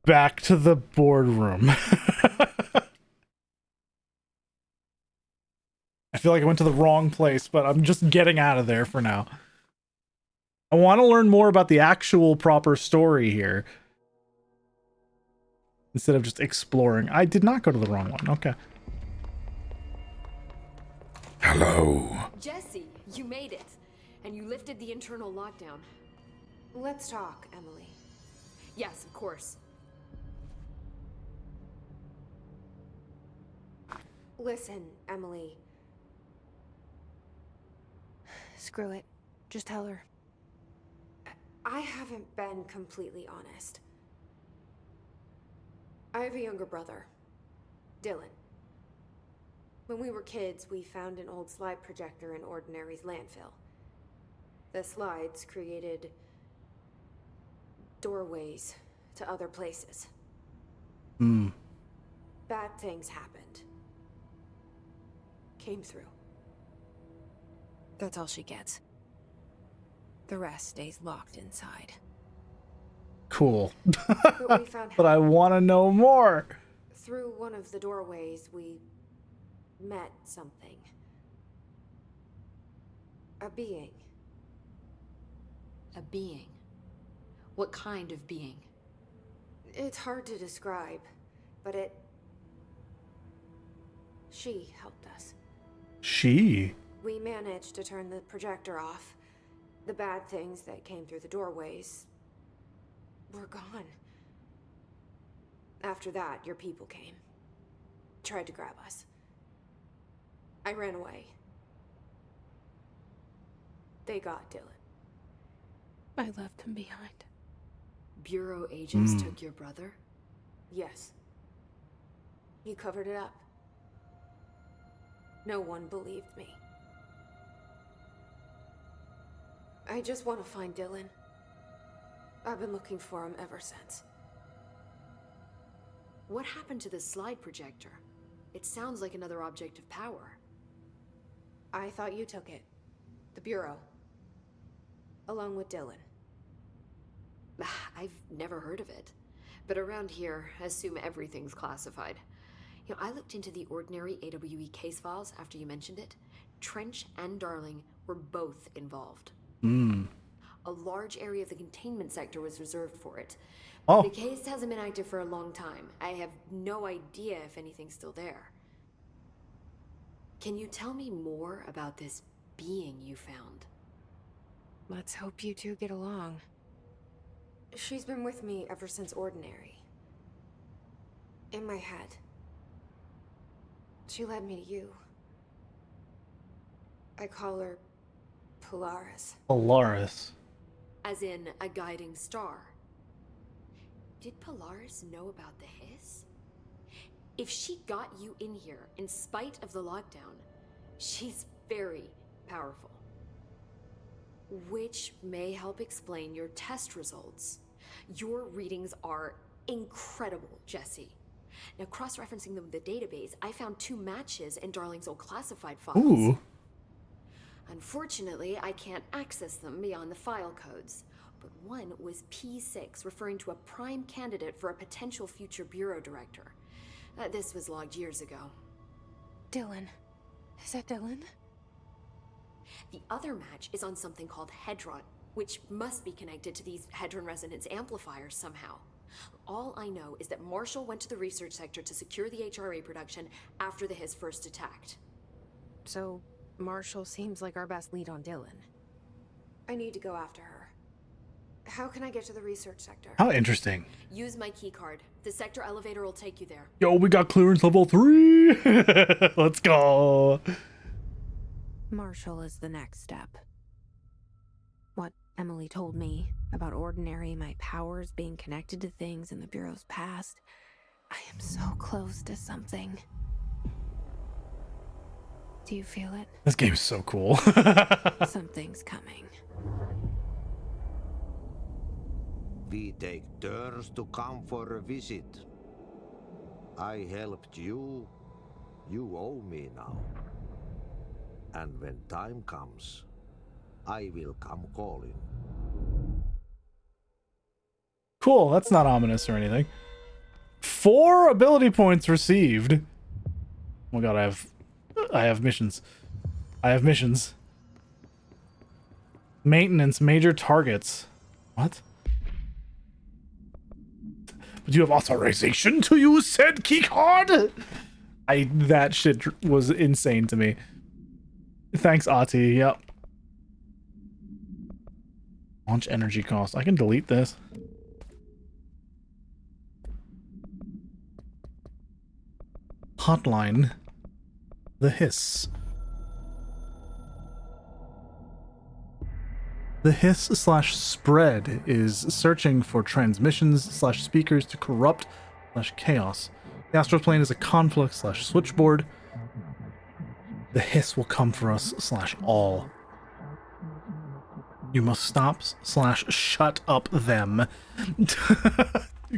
back to the boardroom. I feel like I went to the wrong place, but I'm just getting out of there for now. I want to learn more about the actual proper story here. Instead of just exploring. I did not go to the wrong one. Okay. Hello. Jesse, you made it. And you lifted the internal lockdown. Let's talk, Emily. Yes, of course. Listen, Emily. Screw it. Just tell her. I haven't been completely honest. I have a younger brother, Dylan. When we were kids, we found an old slide projector in Ordinary's landfill. The slides created doorways to other places. Bad things happened. Came through. That's all she gets. The rest stays locked inside. Cool. But we found But I want to know more. Through one of the doorways, we met something. A being. A being? What kind of being? It's hard to describe, but she helped us. She? We managed to turn the projector off. The bad things that came through the doorways were gone. After that, your people came. Tried to grab us. I ran away. They got Dylan. I left him behind. Bureau agents took your brother? Yes. You covered it up. No one believed me. I just want to find Dylan. I've been looking for him ever since. What happened to the slide projector? It sounds like another object of power. I thought you took it. The Bureau. Along with Dylan. I've never heard of it. But around here, I assume everything's classified. You know, I looked into the Ordinary AWE case files after you mentioned it. Trench and Darling were both involved. A large area of the containment sector was reserved for it. Oh. The case hasn't been active for a long time. I have no idea if anything's still there. Can you tell me more about this being you found? Let's hope you two get along. She's been with me ever since Ordinary. In my head. She led me to you. I call her Polaris. Polaris. As in a guiding star. Did Polaris know about the hiss? If she got you in here in spite of the lockdown, she's very powerful. Which may help explain your test results. Your readings are incredible, Jesse. Now, cross-referencing them with the database, I found 2 matches in Darling's old classified files. Ooh. Unfortunately, I can't access them beyond the file codes. But one was P6, referring to a prime candidate for a potential future bureau director. This was logged years ago. Dylan. Is that Dylan? The other match is on something called Hedron, which must be connected to these Hedron resonance amplifiers somehow. All I know is that Marshall went to the research sector to secure the HRA production after the Hiss first attacked. So, Marshall seems like our best lead on Dylan. I need to go after her. How can I get to the research sector? How interesting. Use my keycard. The sector elevator will take you there. Yo, we got clearance level 3. Let's go. Marshall is the next step. What Emily told me about Ordinary, my powers being connected to things in the Bureau's past. I am so close to something. Do you feel it? This game is so cool. Something's coming. We take turns to come for a visit. I helped you. You owe me now. And when time comes, I will come calling. Cool, that's not ominous or anything. 4 ability points received. Oh my god, I have missions. I have missions. Maintenance, major targets. What? But you have authorization to use said keycard? That shit was insane to me. Thanks, Ati. Yep. Launch energy cost. I can delete this. Hotline. The Hiss. The Hiss/Spread is searching for transmissions/speakers to corrupt/chaos. The astral plane is a conflict/switchboard. The Hiss will come for us/all. You must stop/shut up them.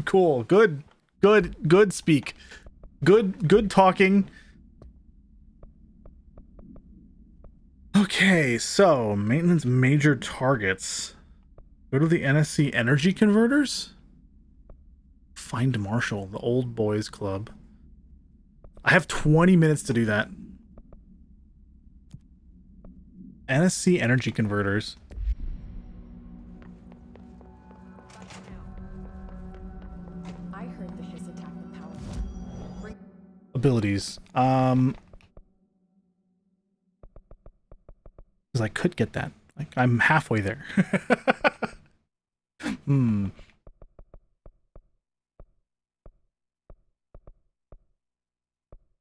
Cool. Good speak. Good talking. Okay, so maintenance major targets. Go to the NSC energy converters. Find Marshall, the old boys club. I have 20 minutes to do that. NSC energy converters. I heard the Hiss attack with powerful. Abilities. Because I could get that. Like, I'm halfway there.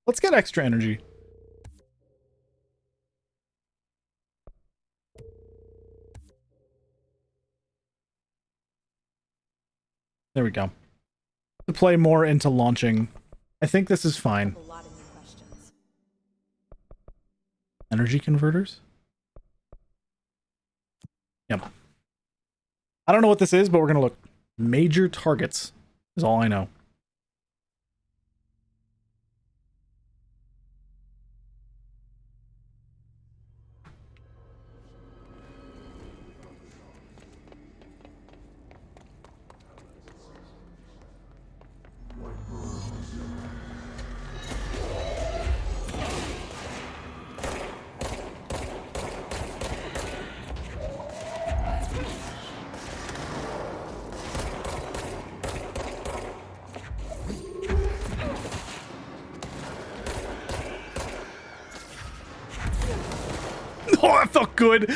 Let's get extra energy. There we go. To play more into launching. I think this is fine. A lot of new questions. Energy converters? Yep. I don't know what this is, but we're going to look. Major targets is all I know. Oh, that felt good.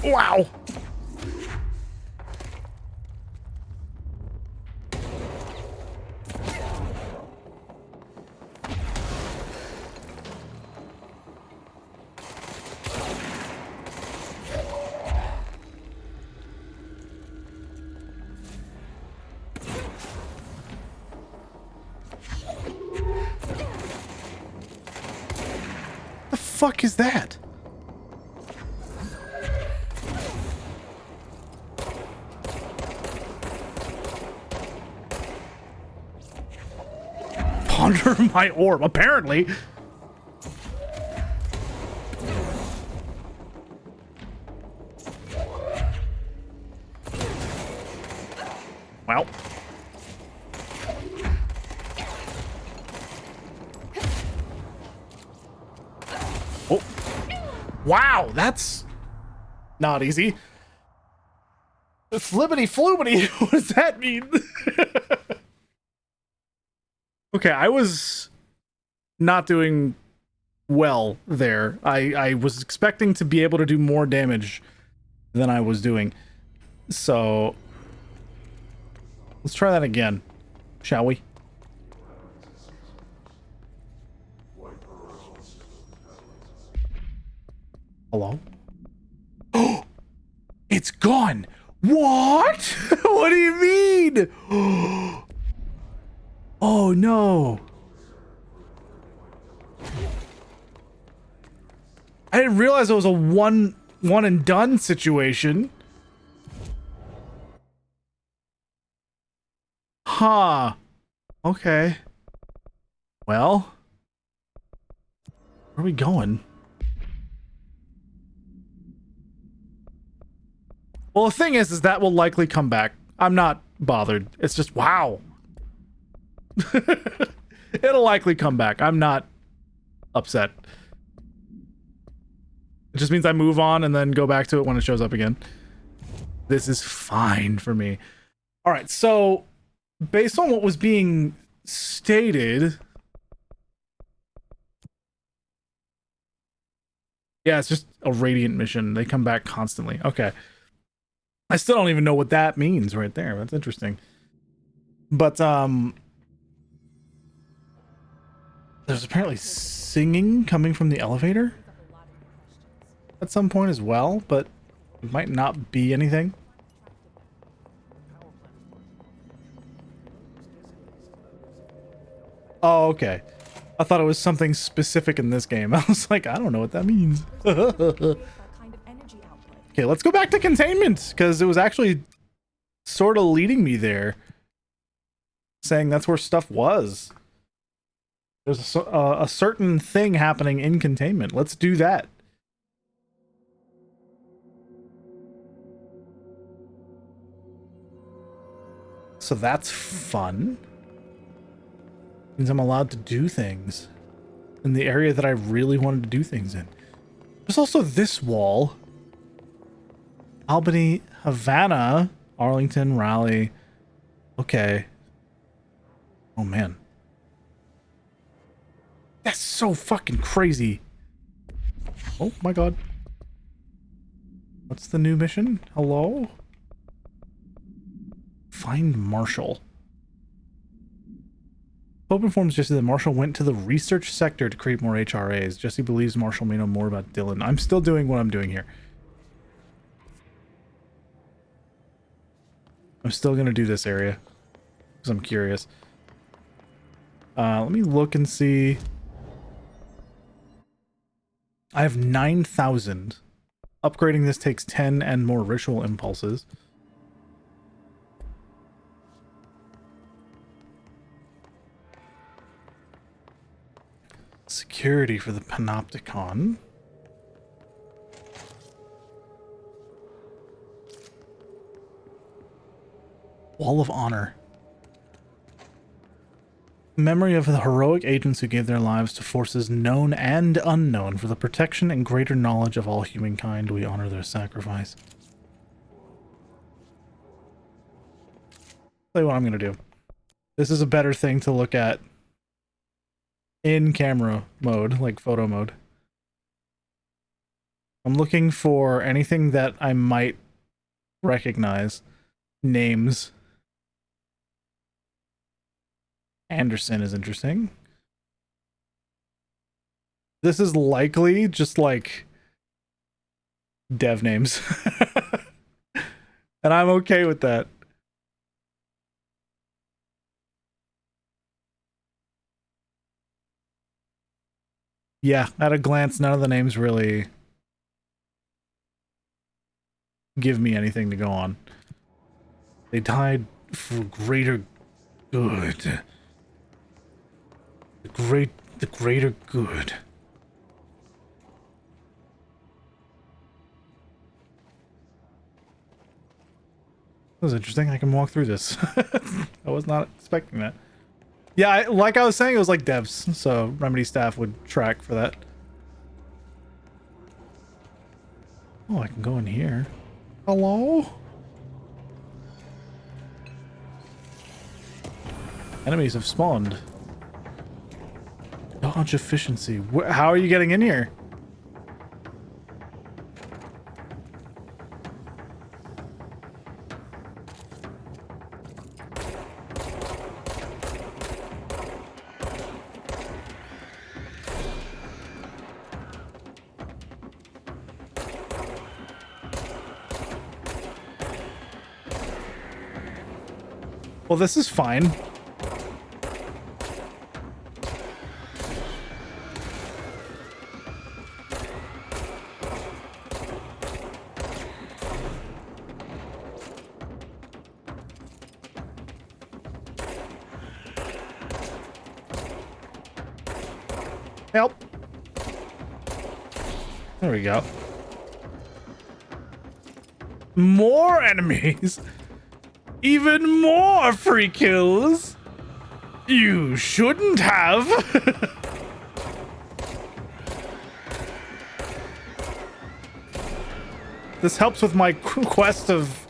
Wow. fuck is that? Ponder my orb, apparently. Well. Oh. Wow, that's not easy. Flibbity floobity, what does that mean? Okay, I was not doing well there. I was expecting to be able to do more damage than I was doing. So let's try that again, shall we? Hello? Oh, it's gone. What? What do you mean? Oh no. I didn't realize it was a one and done situation. Huh. Okay. Well, where are we going? Well, the thing is that will likely come back. I'm not bothered. It's just, wow. It'll likely come back. I'm not upset. It just means I move on and then go back to it when it shows up again. This is fine for me. All right, so based on what was being stated, yeah, it's just a radiant mission. They come back constantly. Okay. I still don't even know what that means right there. That's interesting. But there's apparently singing coming from the elevator at some point as well, but it might not be anything. Oh, okay. I thought it was something specific in this game. I was like, I don't know what that means. Okay, let's go back to containment, because it was actually sort of leading me there, saying that's where stuff was. There's a certain thing happening in containment. Let's do that. So that's fun. Means I'm allowed to do things in the area that I really wanted to do things in. There's also this wall. Albany, Havana, Arlington, Raleigh. Okay. Oh man. That's so fucking crazy. Oh my god. What's the new mission? Hello? Find Marshall. Pope informs Jesse that Marshall went to the research sector to create more HRAs. Jesse believes Marshall may know more about Dylan. I'm still doing what I'm doing here. I'm still gonna do this area because I'm curious. Let me look and see. I have 9,000. Upgrading this takes 10 and more ritual impulses. Security for the Panopticon. Wall of Honor. Memory of the heroic agents who gave their lives to forces known and unknown for the protection and greater knowledge of all humankind. We honor their sacrifice. Tell you what I'm gonna do. This is a better thing to look at in camera mode, like photo mode. I'm looking for anything that I might recognize. Names. Anderson is interesting. This is likely just like dev names. And I'm okay with that. Yeah, at a glance, none of the names really give me anything to go on. They died for greater good. The greater good. That was interesting. I can walk through this. I was not expecting that. Yeah, like I was saying, it was like devs, so Remedy staff would track for that. Oh, I can go in here. Hello? Enemies have spawned. Dodge efficiency. How are you getting in here? Well, this is fine. Help. There we go. More enemies. Even more free kills. You shouldn't have. This helps with my quest of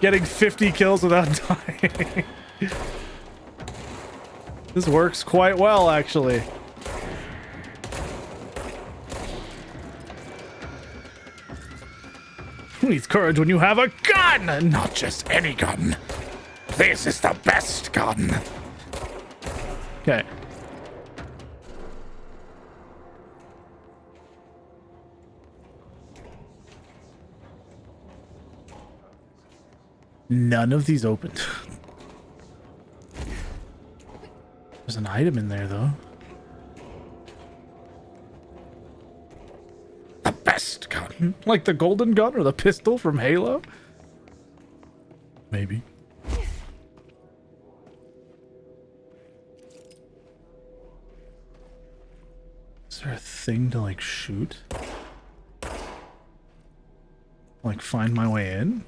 getting 50 kills without dying. This works quite well, actually. Who needs courage when you have a gun? Not just any gun. This is the best gun. Okay. None of these opened. There's an item in there, though. The best gun. Like the golden gun or the pistol from Halo? Maybe. Is there a thing to, like, shoot? Like, find my way in?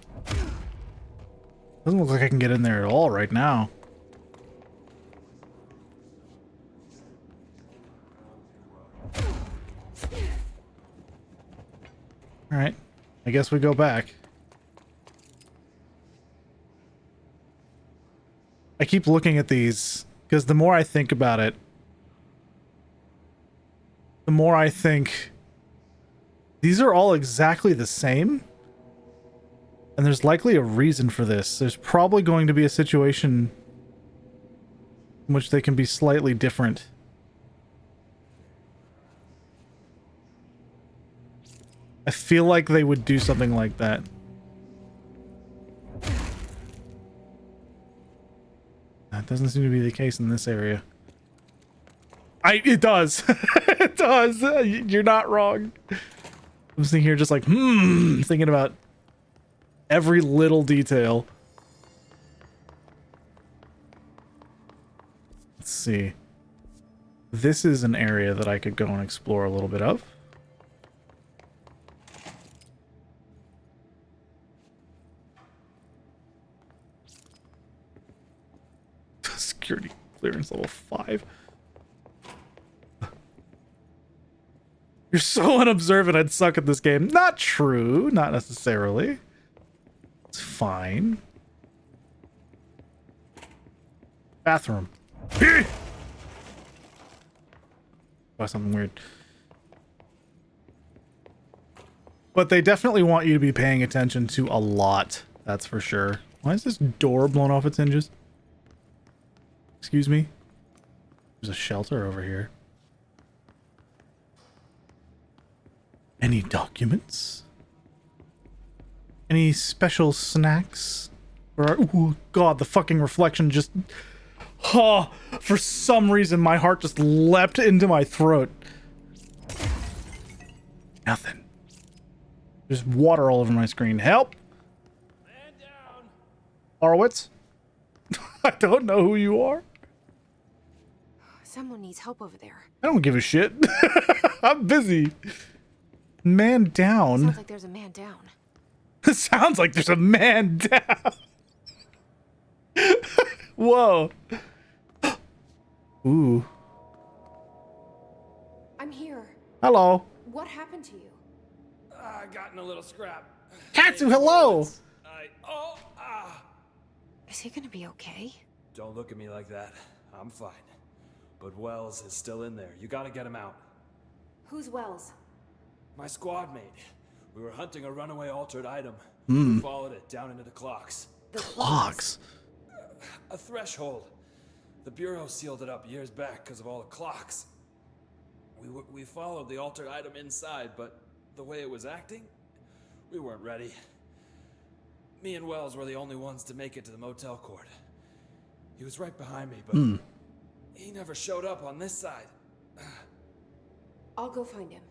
Doesn't look like I can get in there at all right now. Alright. I guess we go back. I keep looking at these, because the more I think about it, the more I think these are all exactly the same. And there's likely a reason for this. There's probably going to be a situation in which they can be slightly different. I feel like they would do something like that. That doesn't seem to be the case in this area. It does. It does. You're not wrong. I'm sitting here just like, thinking about every little detail. Let's see. This is an area that I could go and explore a little bit of. Security clearance level 5. You're so unobservant, I'd suck at this game. Not true. Not necessarily. It's fine. Bathroom. Oh, something weird. But they definitely want you to be paying attention to a lot. That's for sure. Why is this door blown off its hinges? Excuse me? There's a shelter over here. Any documents? Any special snacks? Or, oh god, the fucking reflection just... Oh, for some reason my heart just leapt into my throat. Nothing. There's water all over my screen. Help! Man down. Horowitz? I don't know who you are. Someone needs help over there. I don't give a shit. I'm busy. Man down. Sounds like there's a man down. Sounds like there's a man down. Whoa. Ooh. I'm here. Hello. What happened to you? I got in a little scrap. Katsu, hello. Is he gonna be okay? Don't look at me like that. I'm fine. But Wells is still in there. You gotta get him out. Who's Wells? My squad mate. We were hunting a runaway altered item. We followed it down into the clocks. The Clocks. A threshold. The Bureau sealed it up years back because of all the clocks. We followed the altered item inside, but the way it was acting, we weren't ready. Me and Wells were the only ones to make it to the motel court. He was right behind me, but he never showed up on this side. I'll go find him.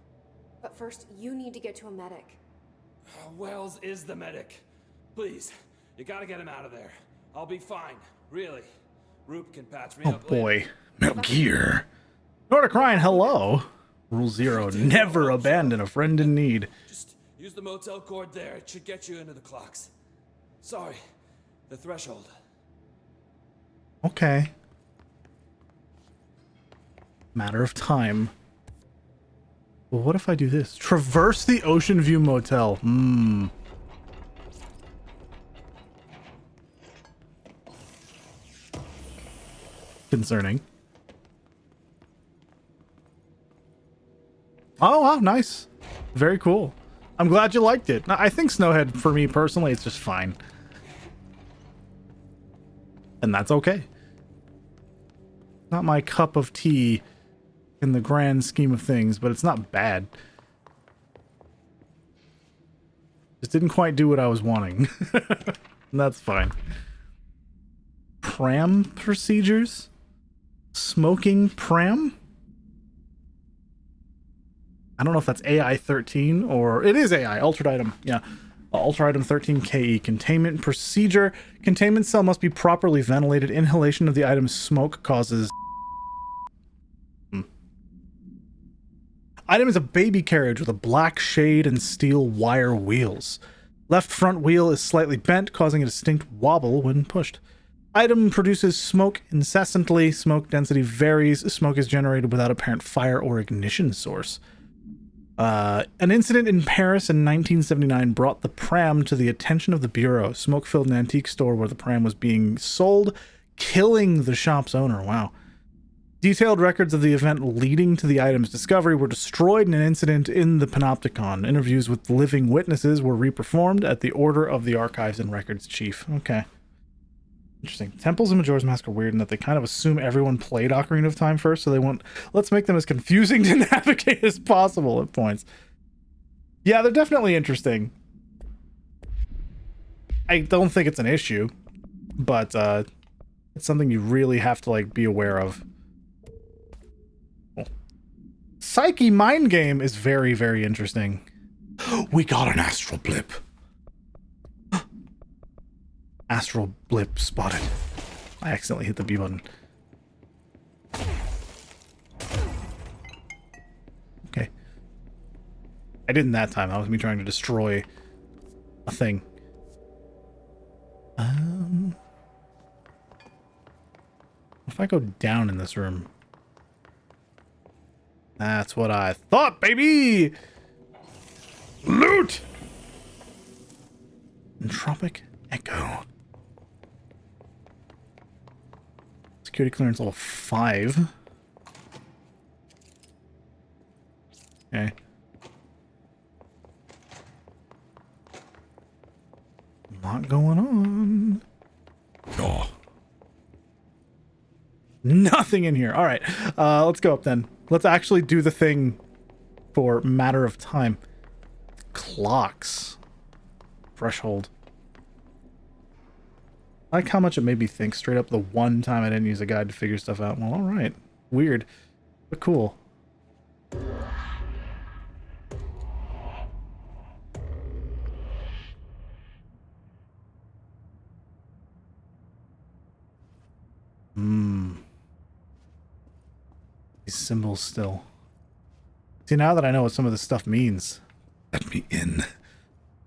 But first, you need to get to a medic. Wells is the medic. Please, you gotta get him out of there. I'll be fine, really. Roop can patch me Oh up later. boy. Metal Gear. Nordic Ryan, hello. Rule 0. Never abandon a friend in need. Just use the motel cord there. It should get you into the clocks. Sorry, the threshold. Okay. Matter of time. Well, what if I do this? Traverse the OCEANVIEW Motel. Concerning. Oh, wow, nice. Very cool. I'm glad you liked it. I think Snowhead, for me personally, it's just fine. And that's okay. Not my cup of tea in the grand scheme of things, but it's not bad. Just didn't quite do what I was wanting. And that's fine. Pram procedures? Smoking pram? I don't know if that's AI 13 or it is AI, altered item. Yeah. Altered item 13 KE. Containment procedure. Containment cell must be properly ventilated. Inhalation of the item's smoke causes. Item is a baby carriage with a black shade and steel wire wheels. Left front wheel is slightly bent, causing a distinct wobble when pushed. Item produces smoke incessantly. Smoke density varies. Smoke is generated without apparent fire or ignition source. An incident in Paris in 1979 brought the pram to the attention of the Bureau. Smoke filled an antique store where the pram was being sold, killing the shop's owner. Wow. Detailed records of the event leading to the item's discovery were destroyed in an incident in the Panopticon. Interviews with living witnesses were reperformed at the order of the Archives and Records Chief. Okay. Interesting. Temples and Majora's Mask are weird in that they kind of assume everyone played Ocarina of Time first, so they won't... Let's make them as confusing to navigate as possible at points. Yeah, they're definitely interesting. I don't think it's an issue, but it's something you really have to, like, be aware of. Psyche Mind Game is very, very interesting. We got an astral blip. Astral blip spotted. I accidentally hit the B button. Okay. I didn't that time. That was me trying to destroy a thing. If I go down in this room. That's what I thought, baby! Loot! Entropic Echo. Security clearance level 5. Okay. A lot going on. Oh. Nothing in here. All right. Let's go up then. Let's actually do the thing for matter of time. Clocks. Threshold. I like how much it made me think straight up the one time I didn't use a guide to figure stuff out. Well, alright. Weird. But cool. These symbols still. See, now that I know what some of this stuff means. Let me in.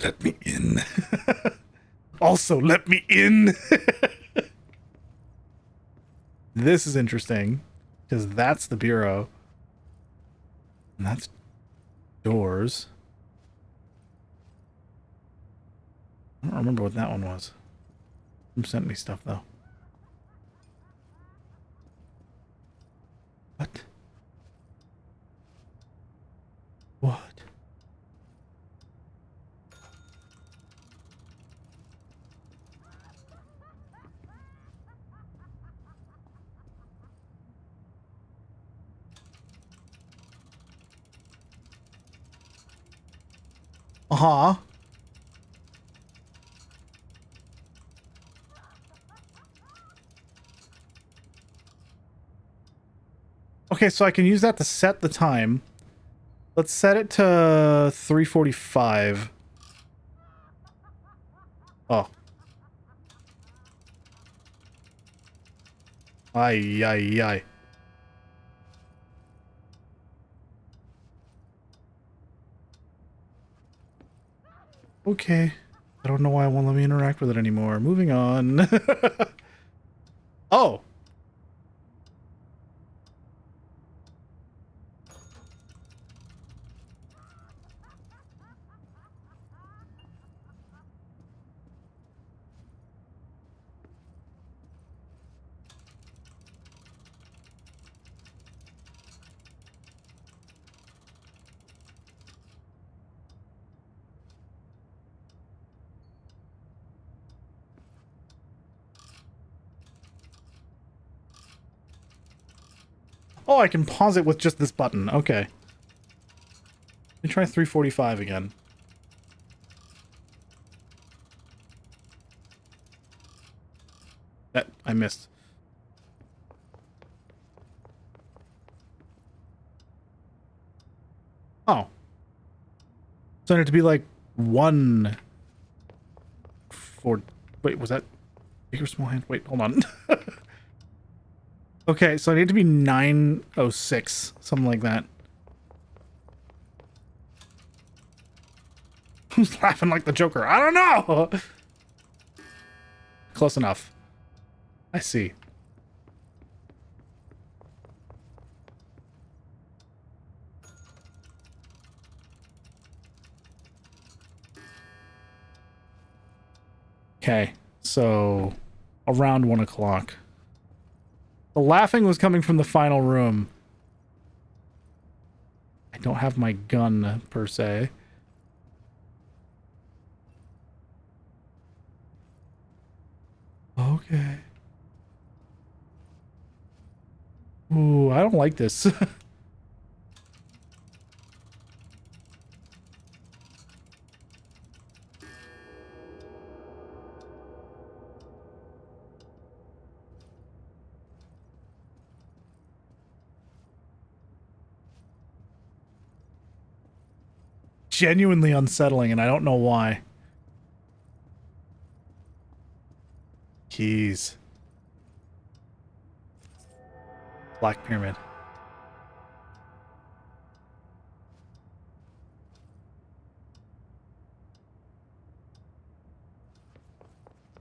Let me in. Also, let me in! This is interesting. Because that's the bureau. And that's doors. I don't remember what that one was. Who sent me stuff, though? What? What? Uh-huh. Okay, so I can use that to set the time. Let's set it to 3:45. Oh. Ay, ay, ay. Okay. I don't know why it won't let me interact with it anymore. Moving on. Oh. Oh, I can pause it with just this button. Okay. Let me try 3:45 again. That I missed. Oh. So I need to be like 1 for... Wait, was that big or small hand? Wait, hold on. Okay, so I need to be 9:06, something like that. Who's laughing like the Joker? I don't know! Close enough. I see. Okay, so around 1 o'clock. The laughing was coming from the final room. I don't have my gun, per se. Okay. Ooh, I don't like this. Genuinely unsettling, and I don't know why. Keys. Black Pyramid.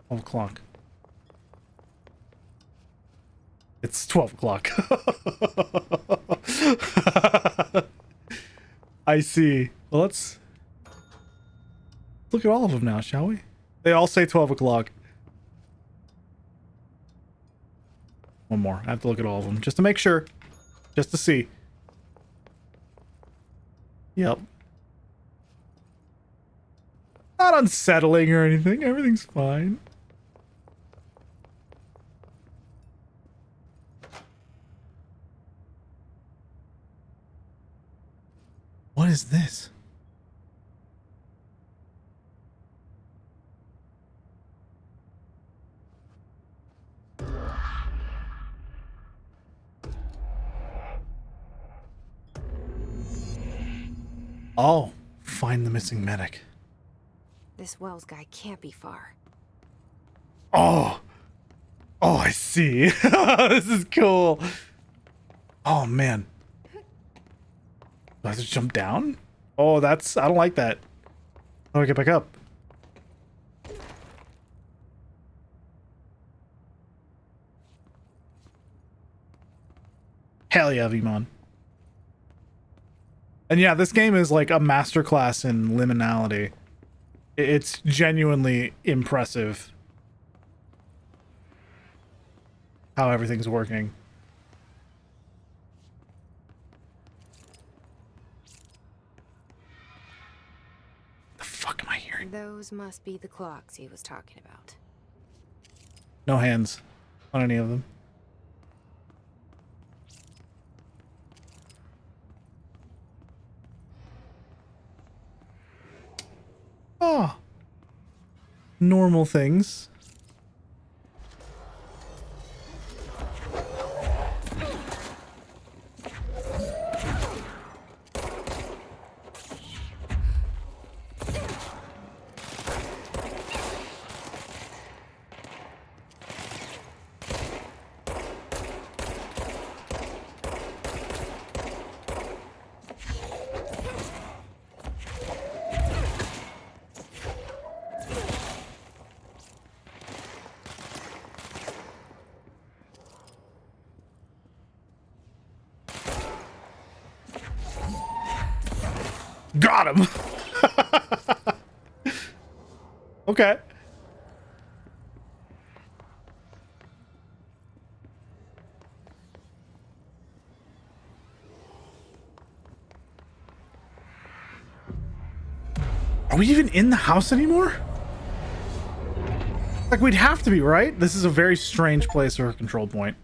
$12. It's 12 o'clock. I see. Well, let's look at all of them now, shall we? They all say 12 o'clock. One more. I have to look at all of them just to make sure. Just to see. Yep. Not unsettling or anything. Everything's fine. What is this? Oh, find the missing medic. This Wells guy can't be far. Oh. Oh, I see. This is cool. Oh, man. Do I have to jump down? Oh, I don't like that. How do I get back up? Hell yeah, Vimon. And yeah, this game is like a masterclass in liminality. It's genuinely impressive how everything's working. The fuck am I hearing? Those must be the clocks he was talking about. No hands on any of them. Oh. Normal things. Got him. Okay. Are we even in the house anymore? Like, we'd have to be, right? This is a very strange place for a control point.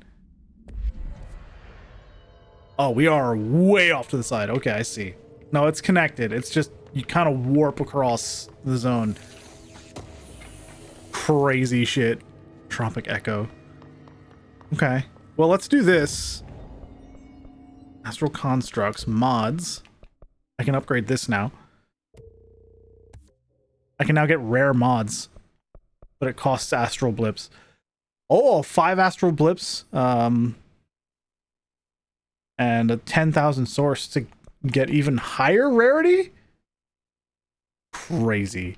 Oh, we are way off to the side. Okay, I see. No, it's connected. It's just you kind of warp across the zone. Crazy shit. Tropic Echo. Okay. Well, let's do this. Astral Constructs. Mods. I can upgrade this now. I can now get rare mods. But it costs astral blips. Oh, 5 astral blips. And a 10,000 source to get even higher rarity? Crazy.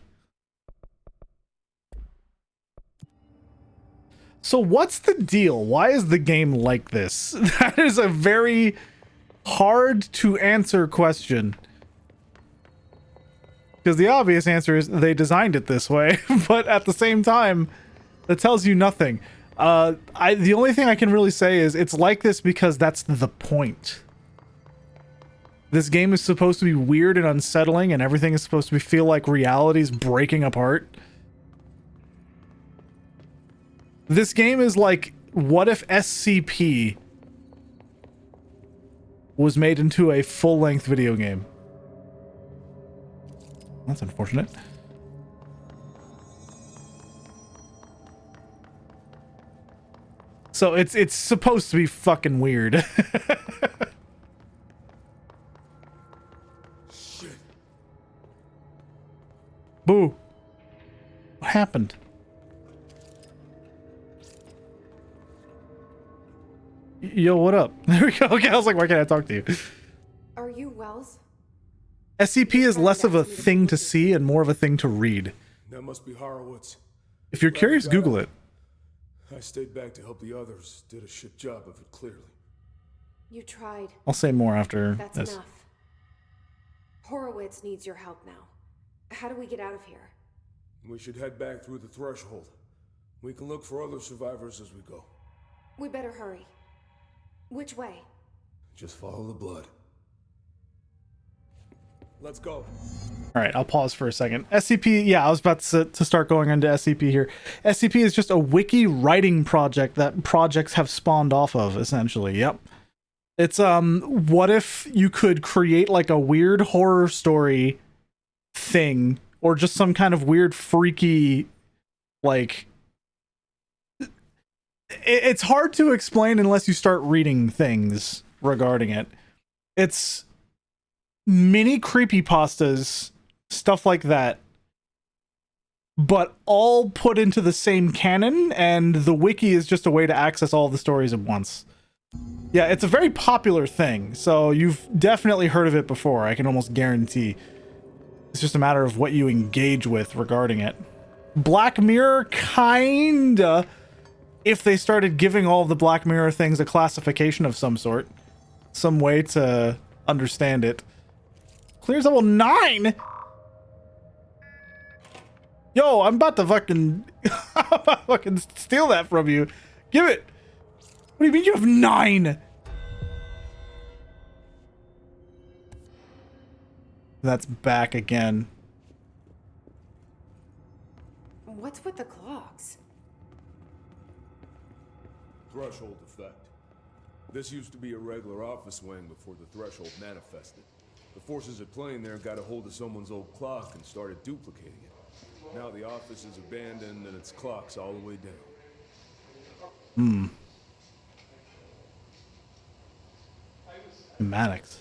So what's the deal? Why is the game like this? That is a very hard to answer question. Because the obvious answer is they designed it this way, but at the same time, that tells you nothing. The only thing I can really say is it's like this because that's the point. This game is supposed to be weird and unsettling, and everything is supposed to feel like reality's breaking apart. This game is like, what if SCP was made into a full-length video game? That's unfortunate. So it's supposed to be fucking weird. Shit. Boo. What happened? Yo, what up? There we go. Okay, I was like, why can't I talk to you? Are you Wells? SCP is less of a thing to see and more of a thing to read. That must be Horowitz. If you're curious, Google it. I stayed back to help the others. Did a shit job of it, clearly. You tried. I'll say more after That's this. enough. Horowitz needs your help now. How do we get out of here? We should head back through the threshold. We can look for other survivors as we go. We better hurry. Which way? Just follow the blood. Let's go. All right, I'll pause for a second. SCP, yeah, I was about to start going into SCP here. SCP is just a wiki writing project that projects have spawned off of, essentially. Yep. It's, what if you could create like a weird horror story thing, or just some kind of weird freaky, like... It's hard to explain unless you start reading things regarding it. It's mini creepypastas, stuff like that, but all put into the same canon, and the wiki is just a way to access all the stories at once. Yeah, it's a very popular thing, so you've definitely heard of it before, I can almost guarantee. It's just a matter of what you engage with regarding it. Black Mirror, kinda. If they started giving all the Black Mirror things a classification of some sort. Some way to understand it. Clears level 9? Yo, I'm about to fucking... I'm about to fucking steal that from you. Give it. What do you mean you have 9? That's back again. What's with the clocks? Threshold effect. This used to be a regular office wing before the threshold manifested. The forces at play in there got a hold of someone's old clock and started duplicating it. Now the office is abandoned and its clock's all the way down. Schematics.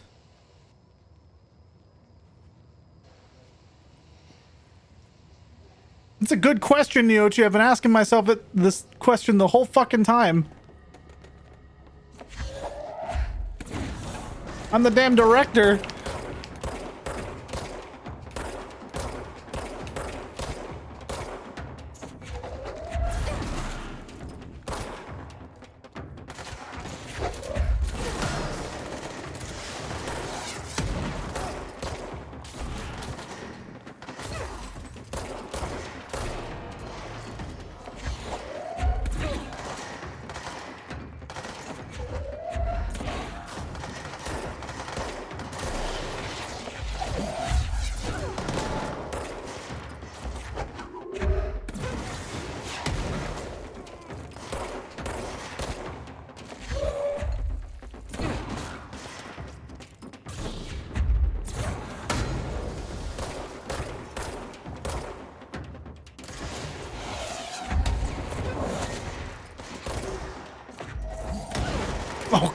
It's a good question, Niochi. I've been asking myself this question the whole fucking time. I'm the damn director.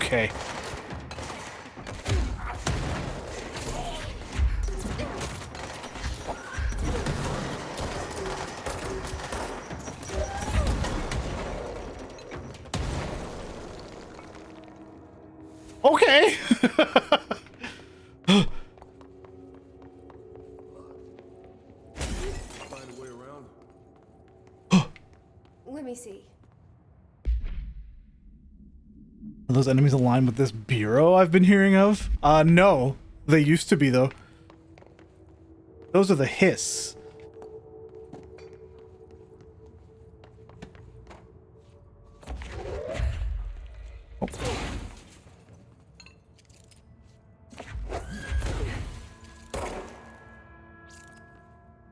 Okay. Okay. Find a way around. Let me see. Are those enemies aligned with this bureau I've been hearing of? No. They used to be, though. Those are the hiss. Oh.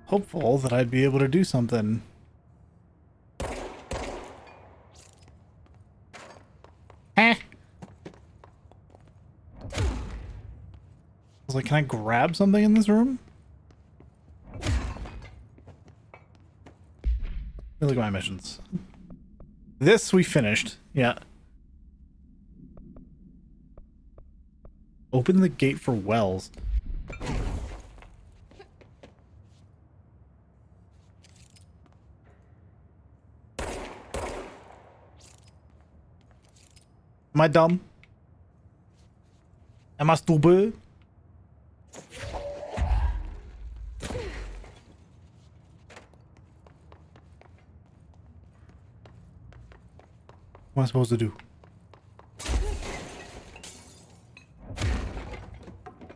Hopeful that I'd be able to do something. I was like, can I grab something in this room? Look at my missions. This we finished. Yeah. Open the gate for wells. Am I dumb? Am I stupid? What am I supposed to do?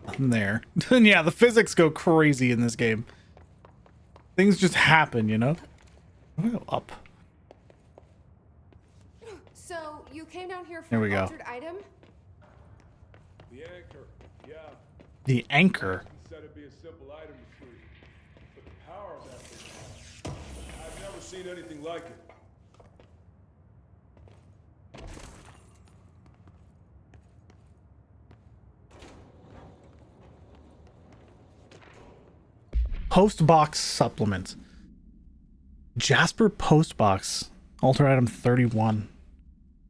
Nothing there. Yeah, the physics go crazy in this game. Things just happen, you know? I'm gonna go up. So, you came down here for There we an go. altered item? The anchor, yeah. The anchor. Said it'd be a simple item to free. But the power of that thing, I've never seen anything like it. Postbox supplement. Jasper Postbox. Alter item 31.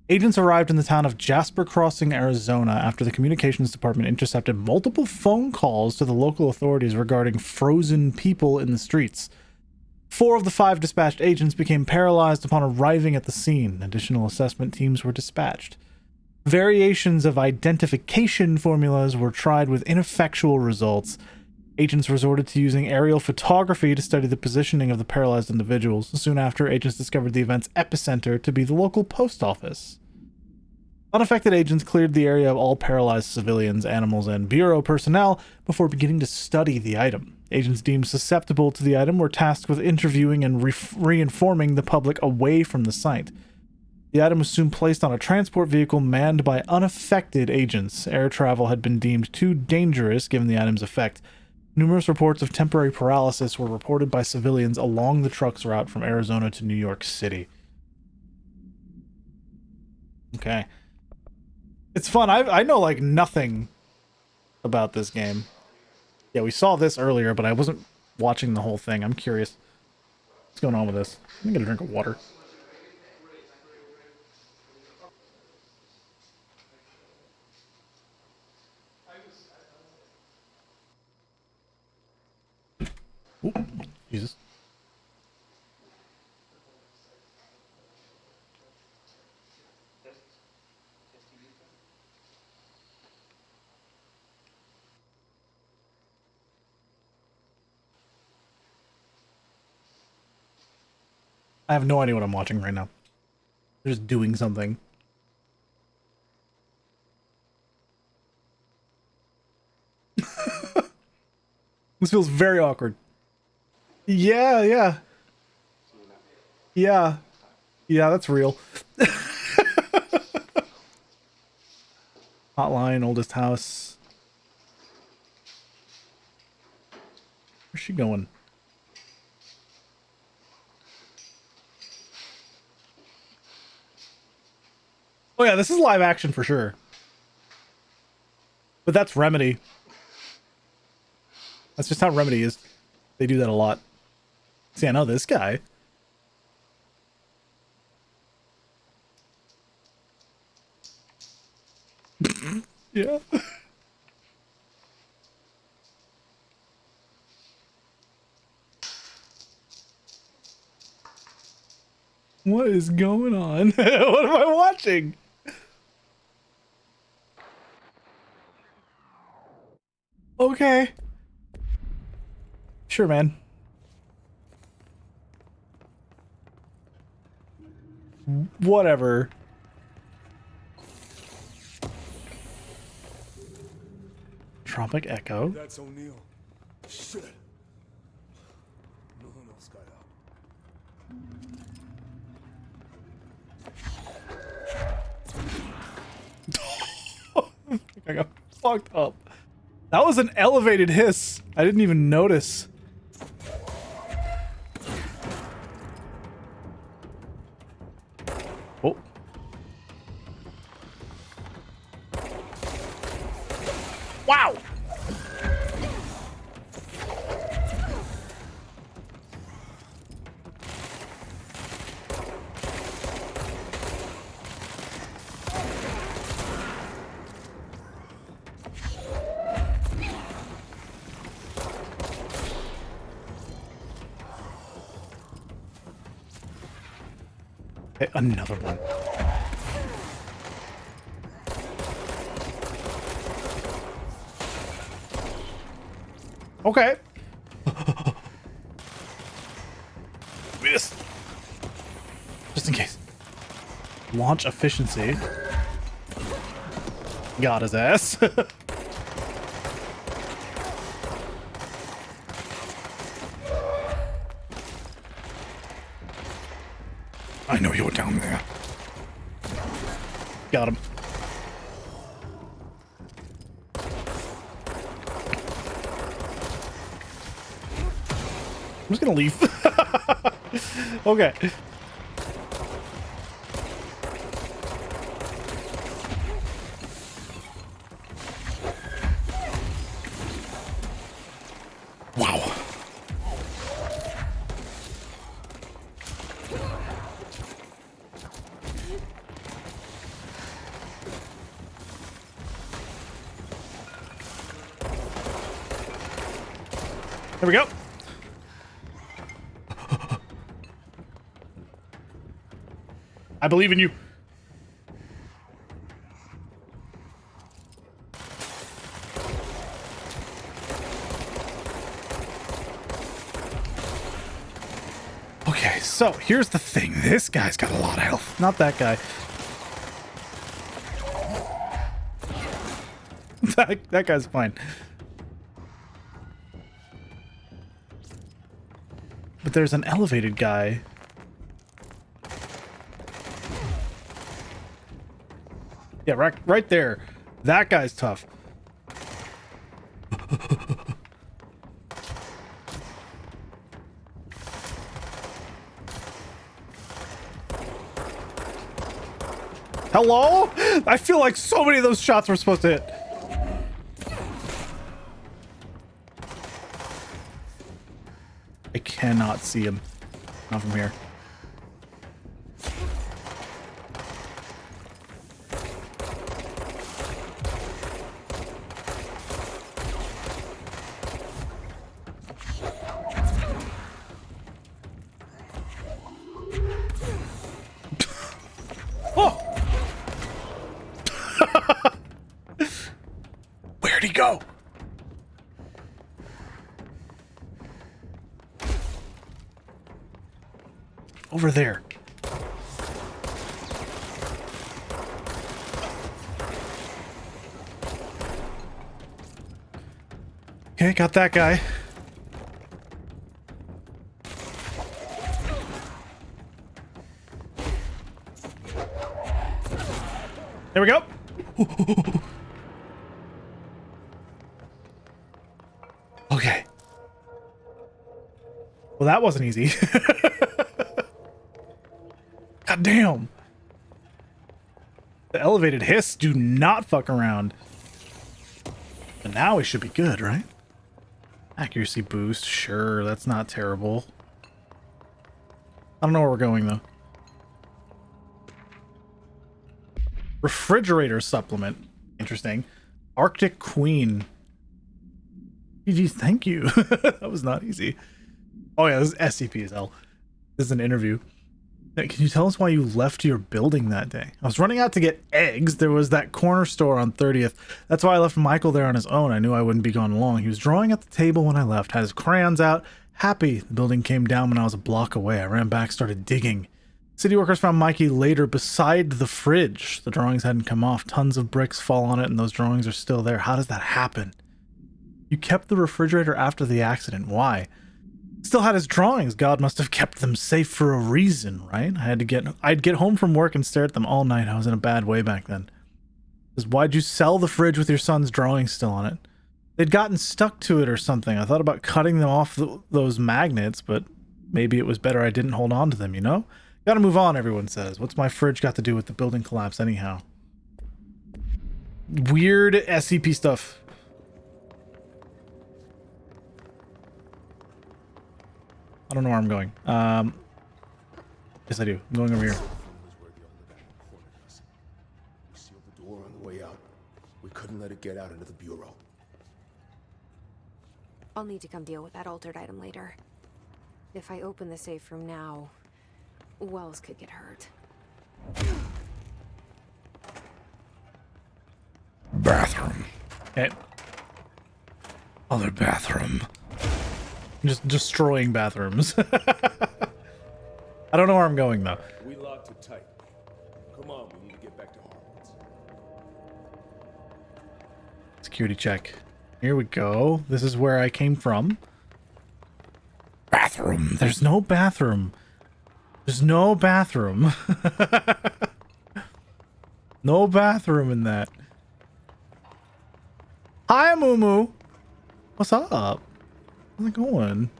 Agents arrived in the town of Jasper Crossing, Arizona after the communications department intercepted multiple phone calls to the local authorities regarding frozen people in the streets. 4 of the 5 dispatched agents became paralyzed upon arriving at the scene. Additional assessment teams were dispatched. Variations of identification formulas were tried with ineffectual results. Agents resorted to using aerial photography to study the positioning of the paralyzed individuals. Soon after, agents discovered the event's epicenter to be the local post office. Unaffected agents cleared the area of all paralyzed civilians, animals, and Bureau personnel before beginning to study the item. Agents deemed susceptible to the item were tasked with interviewing and reinforming the public away from the site. The item was soon placed on a transport vehicle manned by unaffected agents. Air travel had been deemed too dangerous given the item's effect. Numerous reports of temporary paralysis were reported by civilians along the truck's route from Arizona to New York City. Okay. It's fun. I know, like, nothing about this game. Yeah, we saw this earlier, but I wasn't watching the whole thing. I'm curious. What's going on with this? I'm gonna get a drink of water. Ooh, Jesus. I have no idea what I'm watching right now. They're just doing something. This feels very awkward. Yeah, yeah. Yeah. Yeah, that's real. Hotline, oldest house. Where's she going? Oh yeah, this is live action for sure. But that's Remedy. That's just how Remedy is. They do that a lot. See, I know this guy. Yeah. What is going on? What am I watching? Okay. Sure, man. Whatever. Tropic Echo. That's O'Neill. Shit. No, Skylar. I got fucked up. That was an elevated hiss. I didn't even notice. Oh. Wow. Okay, another one. Okay. Miss. Just in case. Launch efficiency. Got his ass. I know you're down there. Got him. I'm just gonna leave. Okay. Wow. There we go. I believe in you. Okay, so here's the thing. This guy's got a lot of health. Not that guy. That guy's fine. But there's an elevated guy. Yeah, right there. That guy's tough. Hello? I feel like so many of those shots were supposed to hit. I cannot see him. Not from here. Where'd he go? Over there. Okay, got that guy. There we go. Okay. Well, that wasn't easy. God damn. The elevated hiss do not fuck around. But now we should be good, right? Accuracy boost. Sure, that's not terrible. I don't know where we're going, though. Refrigerator supplement. Interesting. Arctic Queen. GG's, thank you. That was not easy. Oh yeah, this is SCP as hell. This is an interview. Can you tell us why you left your building that day? I was running out to get eggs. There was that corner store on 30th. That's why I left Michael there on his own. I knew I wouldn't be gone long. He was drawing at the table when I left, had his crayons out. Happy. The building came down when I was a block away. I ran back, started digging. City workers found Mikey later beside the fridge. The drawings hadn't come off. Tons of bricks fall on it, and those drawings are still there. How does that happen? You kept the refrigerator after the accident. Why? Still had his drawings. God must have kept them safe for a reason, right? I'd get home from work and stare at them all night. I was in a bad way back then. Says, why'd you sell the fridge with your son's drawings still on it? They'd gotten stuck to it or something. I thought about cutting them off those magnets, but maybe it was better I didn't hold on to them, you know? Gotta move on, everyone says. What's my fridge got to do with the building collapse anyhow? Weird SCP stuff. I don't know where I'm going. Yes, I do. I'm going over here. We sealed the door on the way out. We couldn't let it get out into the bureau. I'll need to come deal with that altered item later. If I open the safe room now, Wells could get hurt. Bathroom. Okay. Other bathroom. Just destroying bathrooms. I don't know where I'm going, though. We locked it tight. Come on, we need to get back to Harwood's. Security check. Here we go. This is where I came from. Bathroom. There's no bathroom. There's no bathroom. No bathroom in that. Hi, Moo. What's up? How's it going?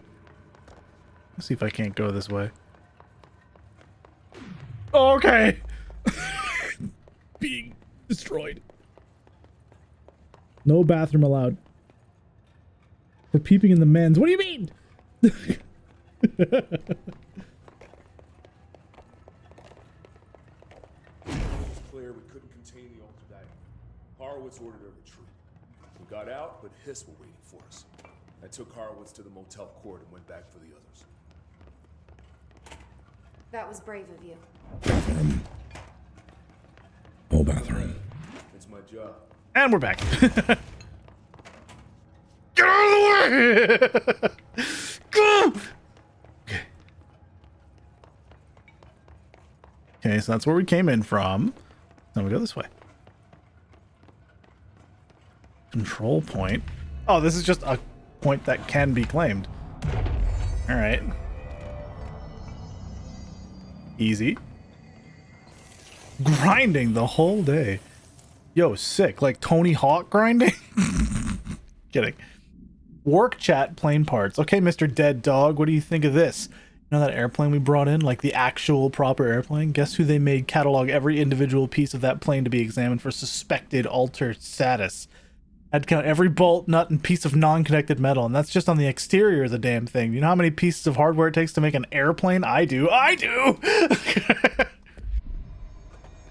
Let's see if I can't go this way. Okay. Being destroyed. No bathroom allowed. For peeping in the men's. What do you mean? It's clear we couldn't contain the altered item. Horowitz ordered a retreat. We got out, but Hiss were waiting for us. I took Horowitz to the motel court and went back for the others. That was brave of you. Bathroom. No bathroom. It's my job. And we're back. Get out of the way! Go! Okay. Okay, so that's where we came in from. Then we go this way. Control point. Oh, this is just a point that can be claimed. All right. Easy. Grinding the whole day. Yo, sick. Like Tony Hawk grinding? Kidding. Work chat plane parts. Okay, Mr. Dead Dog, what do you think of this? You know that airplane we brought in? Like the actual proper airplane? Guess who they made catalog every individual piece of that plane to be examined for suspected altered status. I'd count every bolt, nut, and piece of non-connected metal, and that's just on the exterior of the damn thing. You know how many pieces of hardware it takes to make an airplane? I do. I do!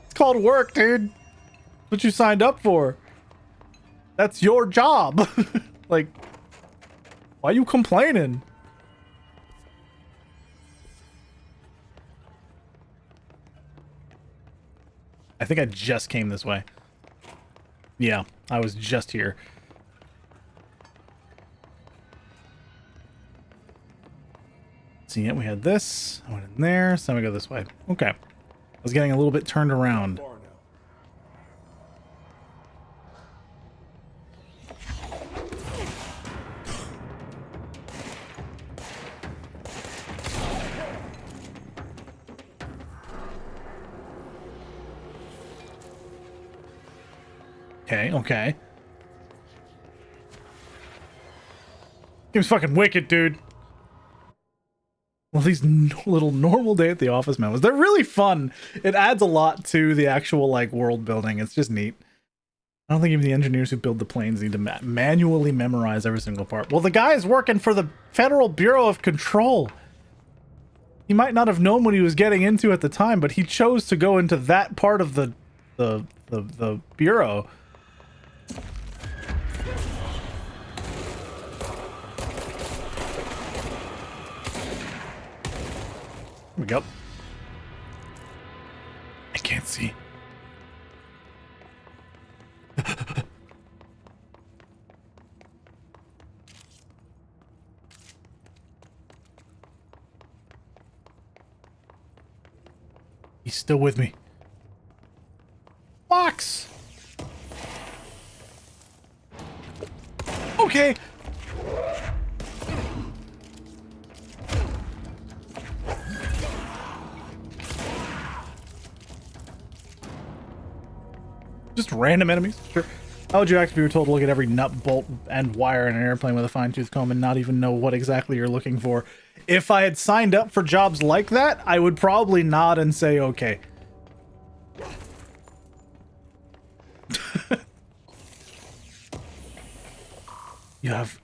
It's called work, dude. What you signed up for. That's your job. Like, why are you complaining? I think I just came this way. Yeah, I was just here. See it? We had this. I went in there, so now we go this way. Okay. I was getting a little bit turned around. Okay. Game's fucking wicked, dude. Well, these little normal day at the office memos, they're really fun. It adds a lot to the actual, like, world building. It's just neat. I don't think even the engineers who build the planes need to manually memorize every single part. Well, the guy is working for the Federal Bureau of Control. He might not have known what he was getting into at the time, but he chose to go into that part of the bureau. Here we go. I can't see. He's still with me. Box! Okay! Just random enemies? Sure. How would you act if you were told to look at every nut, bolt, and wire in an airplane with a fine-tooth comb and not even know what exactly you're looking for? If I had signed up for jobs like that, I would probably nod and say, okay. You have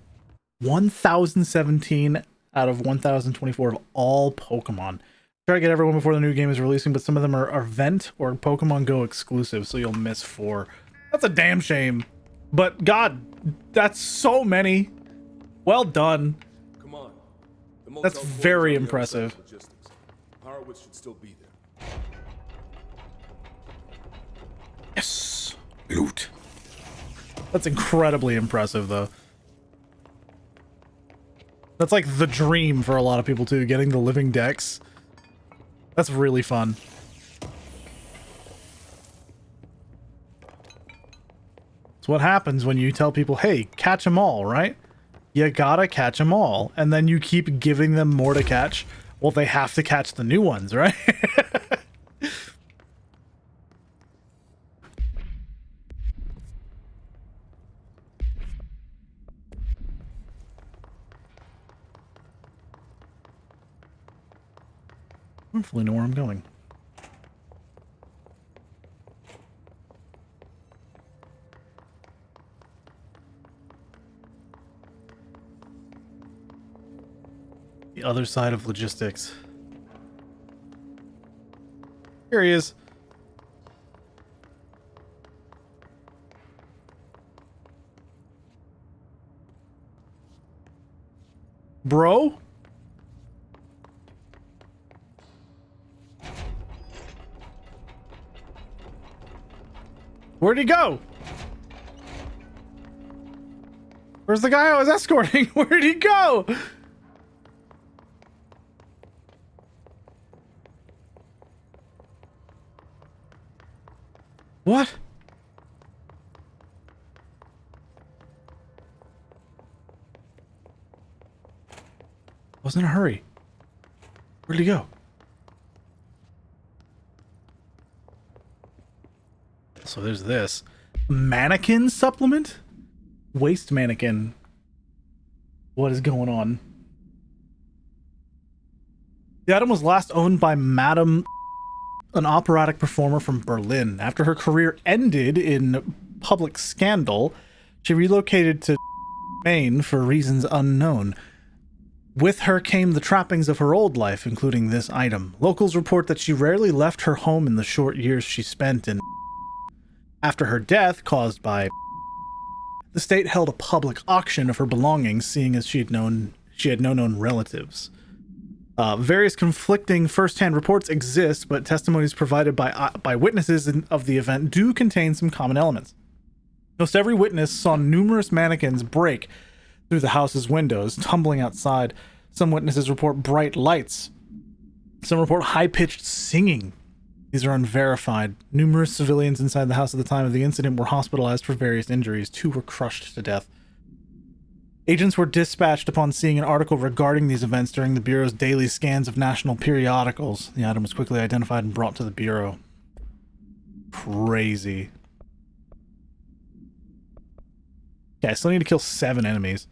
1,017 out of 1,024 of all Pokemon. Try to get everyone before the new game is releasing, but some of them are Vent or Pokemon Go exclusive, so you'll miss 4. That's a damn shame. But God, that's so many. Well done. Come on. That's very impressive. Harwood should still be there. Yes. Loot. That's incredibly impressive, though. That's like the dream for a lot of people, too, getting the living decks. That's really fun. It's what happens when you tell people, hey, catch them all, right? You gotta catch them all. And then you keep giving them more to catch. Well, they have to catch the new ones, right? Hopefully know where I'm going. The other side of logistics. Here he is. Bro? Where'd he go? Where's the guy I was escorting? Where'd he go? What? I was in a hurry. Where'd he go? So there's this. Mannequin supplement? Waste mannequin. What is going on? The item was last owned by Madame, an operatic performer from Berlin. After her career ended in public scandal, she relocated to Maine for reasons unknown. With her came the trappings of her old life, including this item. Locals report that she rarely left her home in the short years she spent in. After her death, caused by the state held a public auction of her belongings, seeing as she had no known relatives. Various conflicting first-hand reports exist, but testimonies provided by witnesses of the event do contain some common elements. Most every witness saw numerous mannequins break through the house's windows, tumbling outside. Some witnesses report bright lights. Some report high-pitched singing. These are unverified. Numerous civilians inside the house at the time of the incident were hospitalized for various injuries. 2 were crushed to death. Agents were dispatched upon seeing an article regarding these events during the Bureau's daily scans of national periodicals. The item was quickly identified and brought to the Bureau. Crazy. Okay, I still need to kill 7 enemies.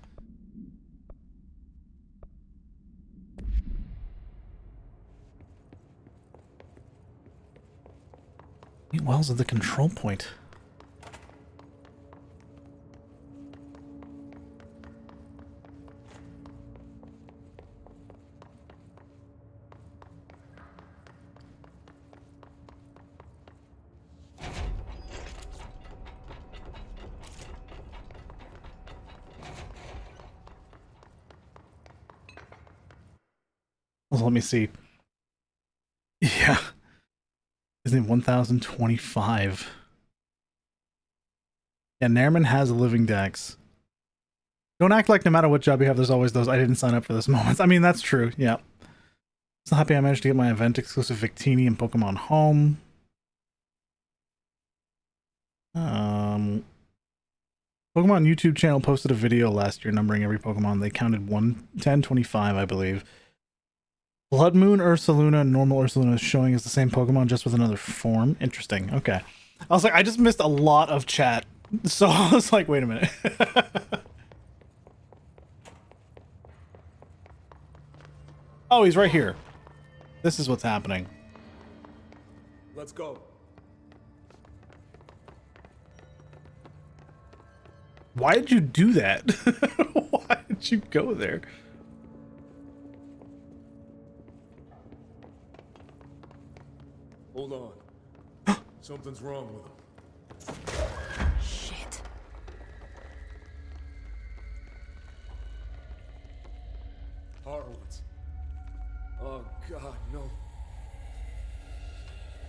Wells at the control point. Well, let me see. Yeah. Isn't it 1025? Yeah, Nairman has a living dex. Don't act like no matter what job you have, there's always those I didn't sign up for this moments. I mean, that's true, yeah. So happy I managed to get my event-exclusive Victini and Pokemon home. Pokemon YouTube channel posted a video last year numbering every Pokemon. They counted 1025, I believe. Blood Moon Ursaluna and normal Ursaluna is showing as the same Pokemon, just with another form. Interesting. Okay. I was like, I just missed a lot of chat. So I was like, wait a minute. Oh, he's right here. This is what's happening. Let's go. Why did you do that? Why did you go there? Hold on. Something's wrong with him. Shit. Horowitz. Oh God, no.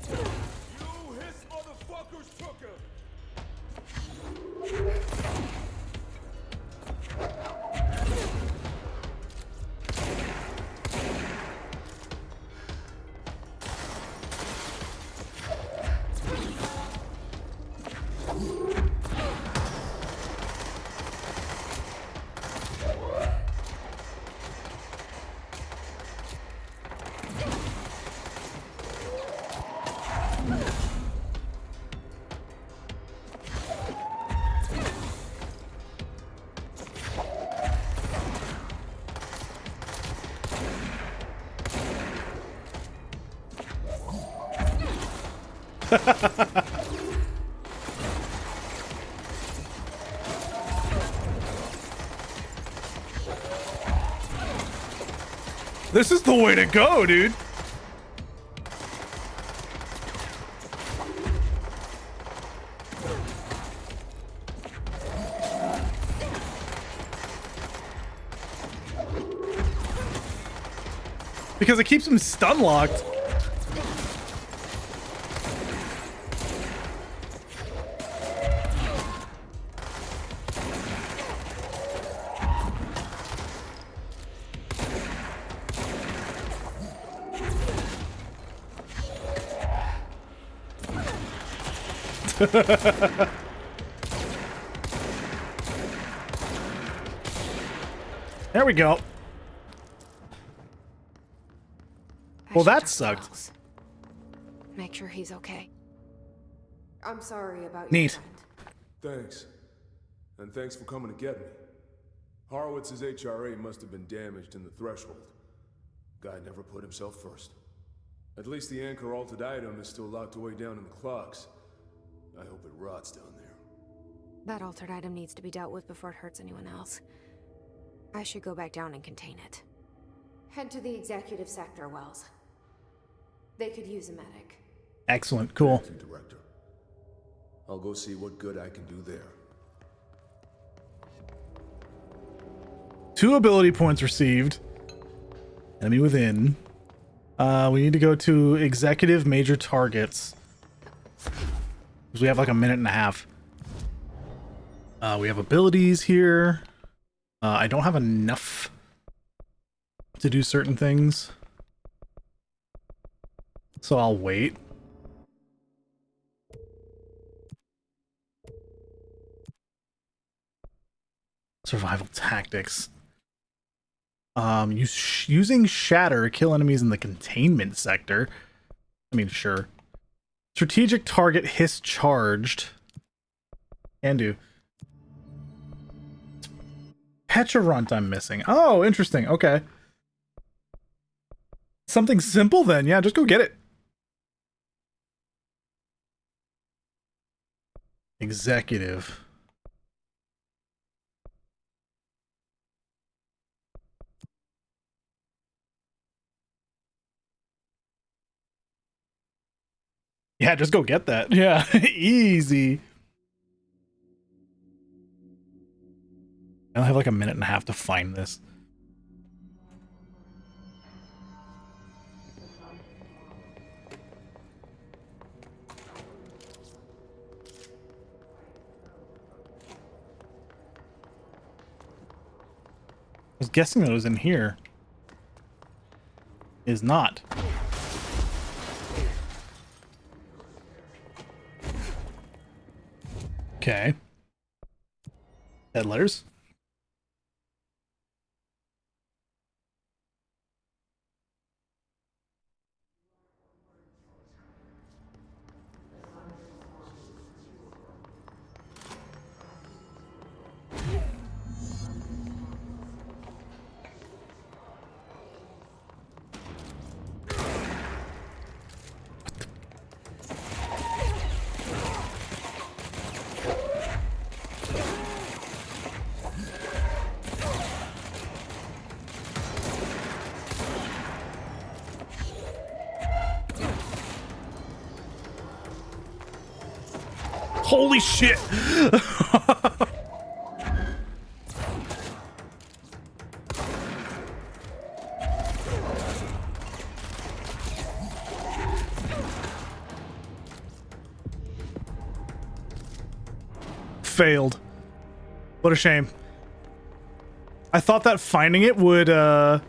You his motherfuckers took him! This is the way to go, dude. Because it keeps him stun locked. There we go. I Well, should that talk to sucked. Wells. Make sure he's okay. I'm sorry about Neat. your friend. Thanks. And thanks for coming to get me. Horowitz's HRA must have been damaged in the threshold. Guy never put himself first. At least the anchor altered item is still locked away down in the clocks. I hope it rots down there. That altered item needs to be dealt with before it hurts anyone else. I should go back down and contain it. Head to the executive sector, Wells. They could use a medic. Excellent. Cool. Thank you, Director. I'll go see what good I can do there. 2 ability points received. Enemy within. We need to go to executive major targets. Because we have like a minute and a half. We have abilities here. I don't have enough to do certain things. So I'll wait. Survival tactics. Using shatter, kill enemies in the containment sector. I mean, sure. Strategic target hiss charged. Can do. Petrarunt I'm missing. Oh, interesting. Okay. Something simple then. Yeah, just go get it. Executive. Yeah, just go get that. Yeah, easy. I only have like a minute and a half to find this. I was guessing that it was in here. Is not. Okay. Dead letters. Holy shit! Failed. What a shame. I thought that finding it would, I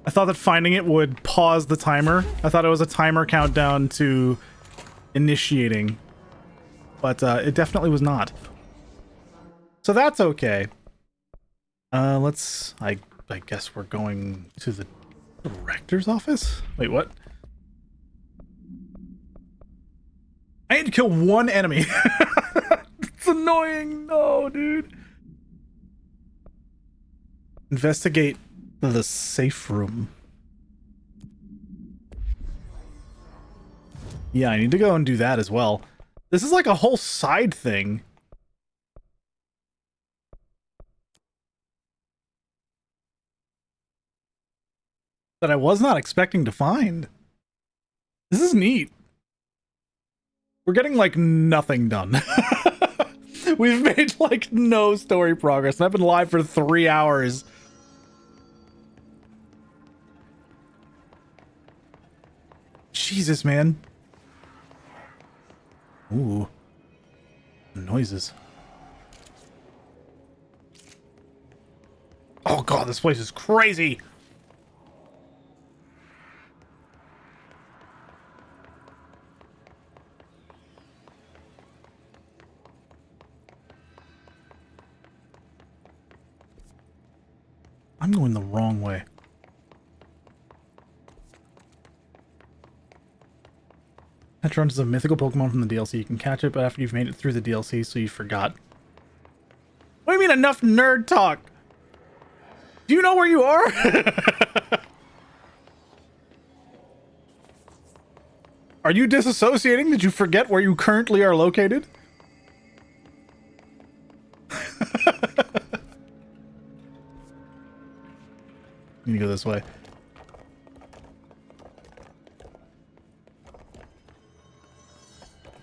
thought that finding it would pause the timer. I thought it was a timer countdown to initiating, but it definitely was not. So that's okay. I guess we're going to the director's office? Wait, what? I need to kill one enemy. It's annoying. No, dude. Investigate the safe room. Yeah, I need to go and do that as well. This is like a whole side thing. That I was not expecting to find. This is neat. We're getting like nothing done. We've made like no story progress, and I've been live for 3 hours. Jesus, man. Ooh. Noises. Oh god, this place is crazy. I'm going the wrong way. Petron is a mythical Pokemon from the DLC. You can catch it, but after you've made it through the DLC, so you forgot. What do you mean enough nerd talk? Do you know where you are? Are you disassociating? Did you forget where you currently are located? Need to go this way.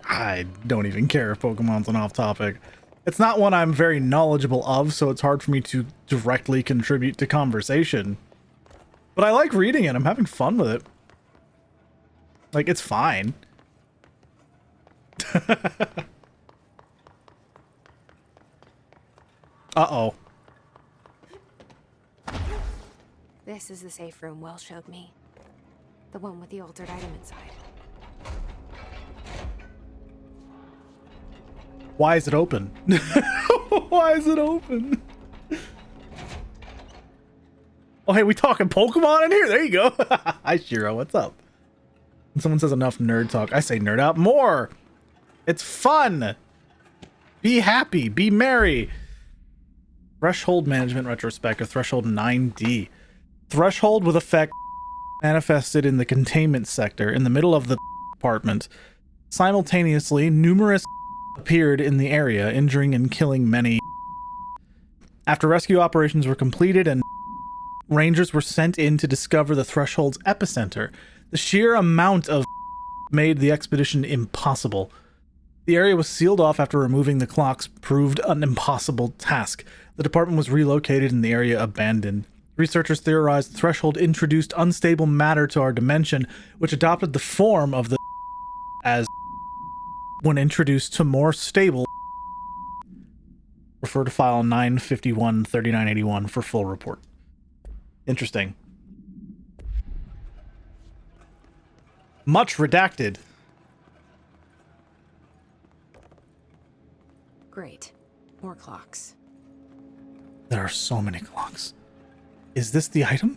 I don't even care if Pokemon's an off topic. It's not one I'm very knowledgeable of, so it's hard for me to directly contribute to conversation. But I like reading it. I'm having fun with it. Like, it's fine. Uh-oh. This is the safe room Will showed me. The one with the altered item inside. Why is it open? Why is it open? Oh, hey, we talking Pokemon in here? There you go. Hi, Shiro. What's up? When someone says enough nerd talk, I say nerd out more. It's fun. Be happy. Be merry. Threshold management retrospective. Threshold 9D. Threshold with effect manifested in the containment sector in the middle of the apartment. Simultaneously, numerous appeared in the area, injuring and killing many. After rescue operations were completed and rangers were sent in to discover the Threshold's epicenter, the sheer amount of made the expedition impossible. The area was sealed off after removing the clocks proved an impossible task. The department was relocated and the area abandoned. Researchers theorized the Threshold introduced unstable matter to our dimension, which adopted the form of the as when introduced to more stable. Refer to file 951-3981 for full report. Interesting. Much redacted. Great. More clocks. There are so many clocks. Is this the item?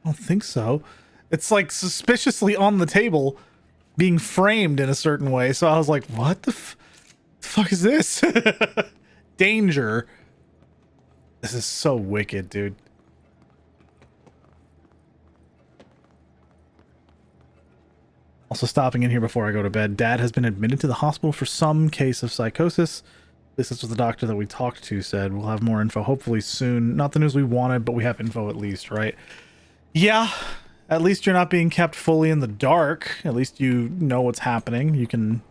I don't think so. It's like suspiciously on the table, being framed in a certain way. So I was like, what the fuck is this? Danger. This is so wicked, dude. Also stopping in here before I go to bed. Dad has been admitted to the hospital for some case of psychosis. This is what the doctor that we talked to said. We'll have more info hopefully soon. Not the news we wanted, but we have info at least, right? Yeah, at least you're not being kept fully in the dark. At least you know what's happening. You can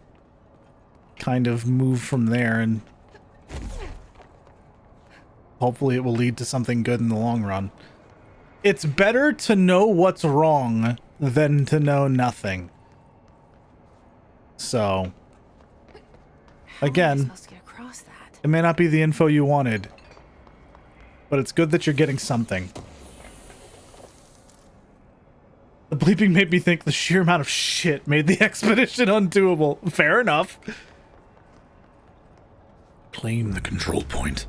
kind of move from there and hopefully it will lead to something good in the long run. It's better to know what's wrong than to know nothing. So, again, it may not be the info you wanted, but it's good that you're getting something. The bleeping made me think the sheer amount of shit made the expedition undoable. Fair enough. Claim the control point.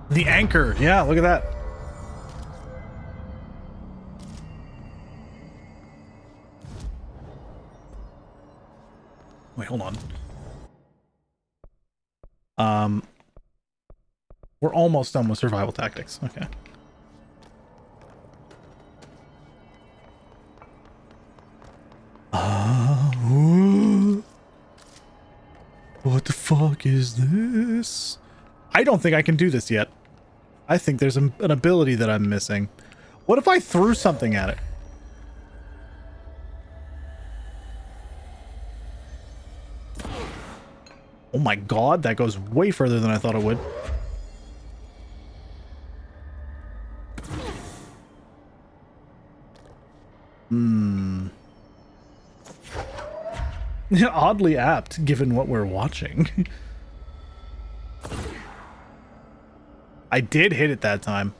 The anchor. Yeah, look at that. Wait, hold on. We're almost done with survival tactics. Okay. What the fuck is this? I don't think I can do this yet. I think there's an ability that I'm missing. What if I threw something at it? Oh my god, that goes way further than I thought it would. Oddly apt, given what we're watching. I did hit it that time.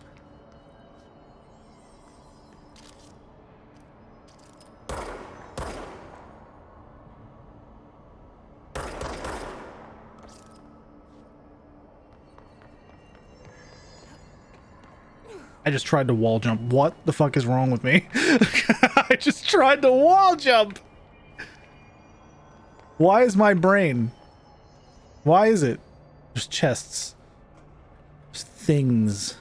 I just tried to wall jump. What the fuck is wrong with me? I just tried to wall jump. Why is my brain? Why is it? There's chests. There's things.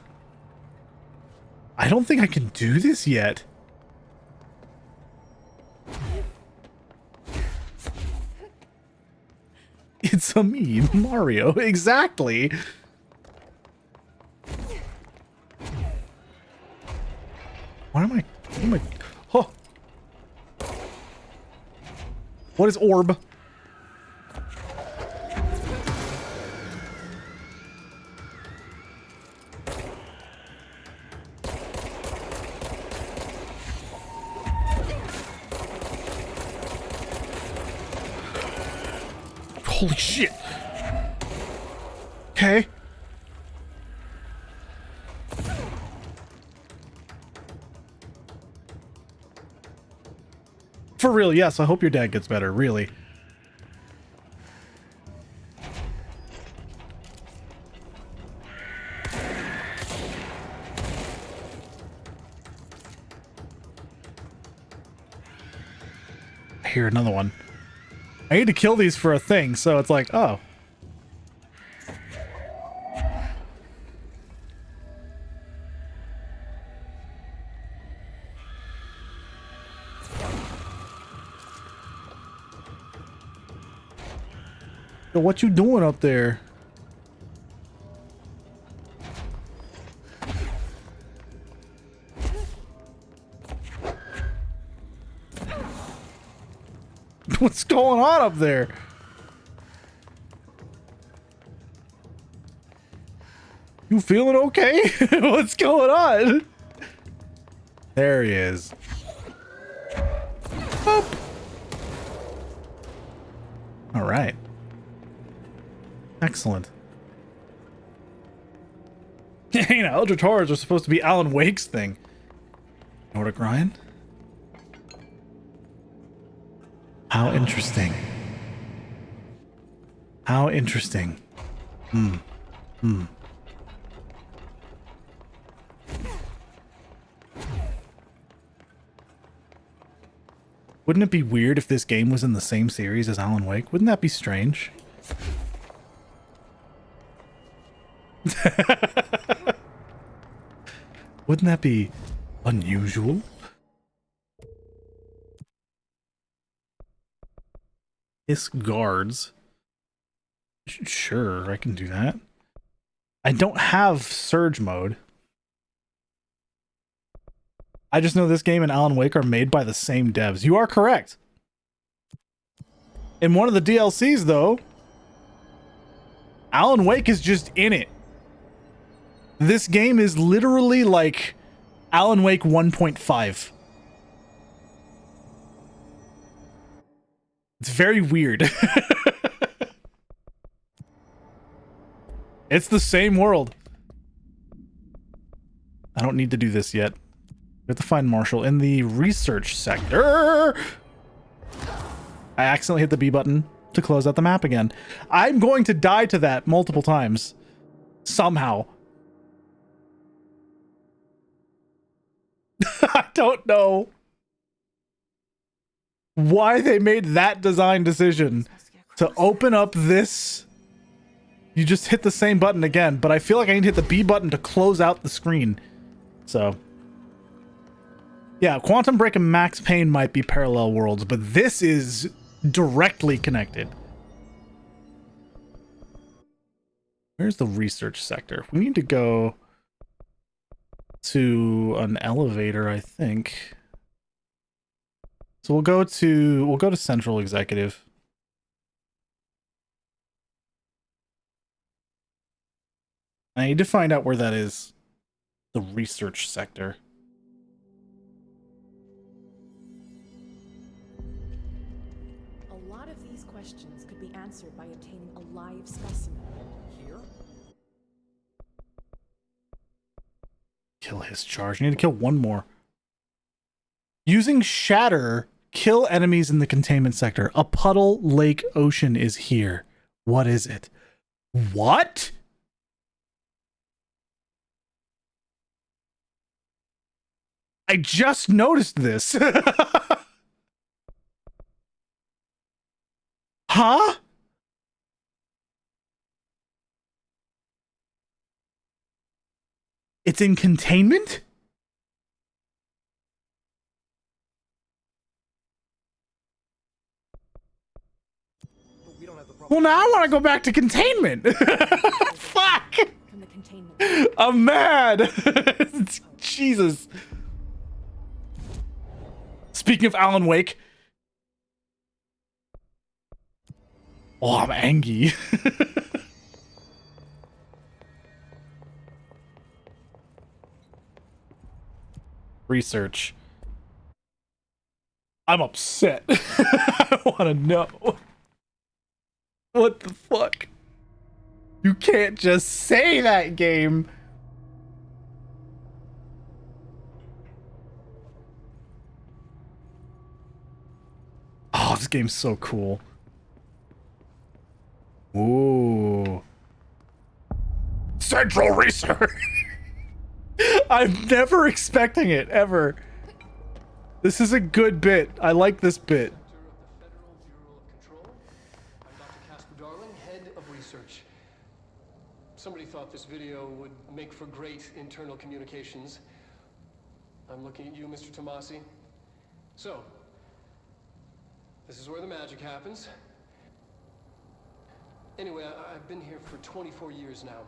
I don't think I can do this yet. It's a me, Mario. Exactly. What am I? Oh. What is orb? Holy shit. Okay. For real, yes, I hope your dad gets better, really. I hear another one. I need to kill these for a thing, so it's like, oh. Yo, what you doing up there? What's going on up there? You feeling okay? What's going on? There he is. Boop. All right. Excellent. You know, Eldritch Horrors are supposed to be Alan Wake's thing. Nordic Ryan? How interesting. How interesting. Hmm. Hmm. Wouldn't it be weird if this game was in the same series as Alan Wake? Wouldn't that be strange? Wouldn't that be unusual? Hiss guards. Sure, I can do that. I don't have surge mode. I just know this game and Alan Wake are made by the same devs. You are correct. In one of the DLCs, though, Alan Wake is just in it. This game is literally like Alan Wake 1.5. It's very weird. It's the same world. I don't need to do this yet. We have to find Marshall in the research sector. I accidentally hit the B button to close out the map again. I'm going to die to that multiple times. Somehow. I don't know why they made that design decision to open up this. You just hit the same button again, but I feel like I need to hit the B button to close out the screen. So, yeah, Quantum Break and Max Payne might be parallel worlds, but this is directly connected. Where's the research sector? We need to go to an elevator, I think. So we'll go to Central Executive. I need to find out where that is. The research sector. A lot of these questions could be answered by obtaining a live specimen. Here? Kill his charge. I need to kill one more. Using Shatter, kill enemies in the containment sector. A puddle, lake, ocean is here. What is it? What? I just noticed this. Huh? It's in containment? Well, now I want to go back to containment. Fuck! I'm mad. Jesus. Speaking of Alan Wake. Oh, I'm angry. Research. I'm upset. I want to know. What the fuck? You can't just say that, game. Oh, this game's so cool. Ooh. Central Research. I'm never expecting it, ever. This is a good bit. I like this bit. Head of research. Somebody thought this video would make for great internal communications. I'm looking at you, Mr. Tomasi. So, this is where the magic happens. Anyway, I've been here for 24 years now.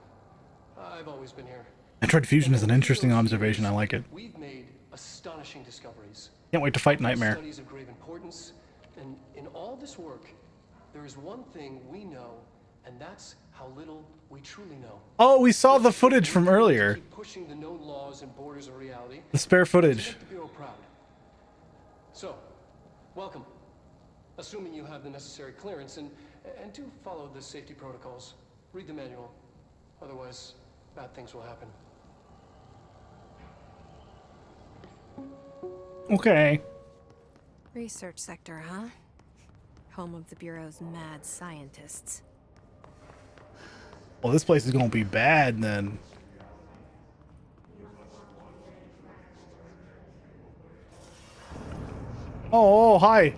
I've always been here. Android fusion is an interesting observation. I like it. We've made astonishing discoveries. Can't wait to fight Nightmare. Studies of grave importance, and in all this work, there is one thing we know, and that's how little we truly know. Oh, we saw the footage from earlier. Keep pushing the known laws and borders of reality. The spare footage. To make the Bureau proud. So, welcome. Assuming you have the necessary clearance, and do follow the safety protocols. Read the manual. Otherwise, bad things will happen. Okay. Research sector, huh? Home of the Bureau's mad scientists. Well, this place is gonna be bad then. Oh, hi.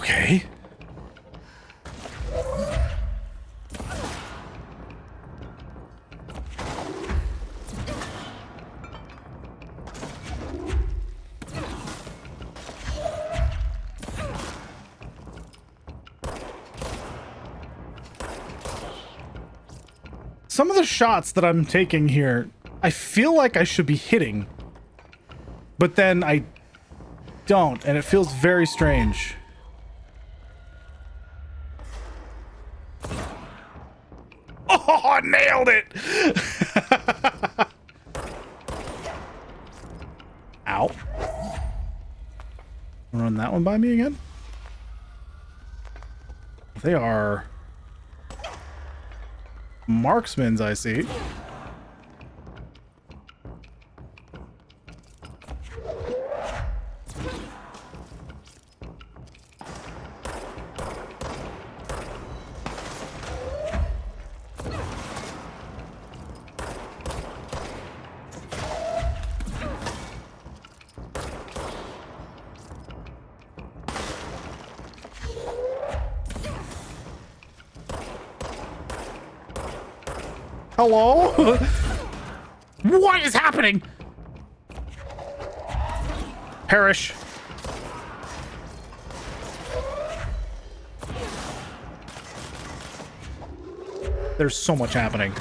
Okay. Some of the shots that I'm taking here, I feel like I should be hitting, but then I don't, and it feels very strange. Oh, I nailed it! Ow. Run that one by me again? They are marksmen, I see. Hello? What is happening? Perish. There's so much happening.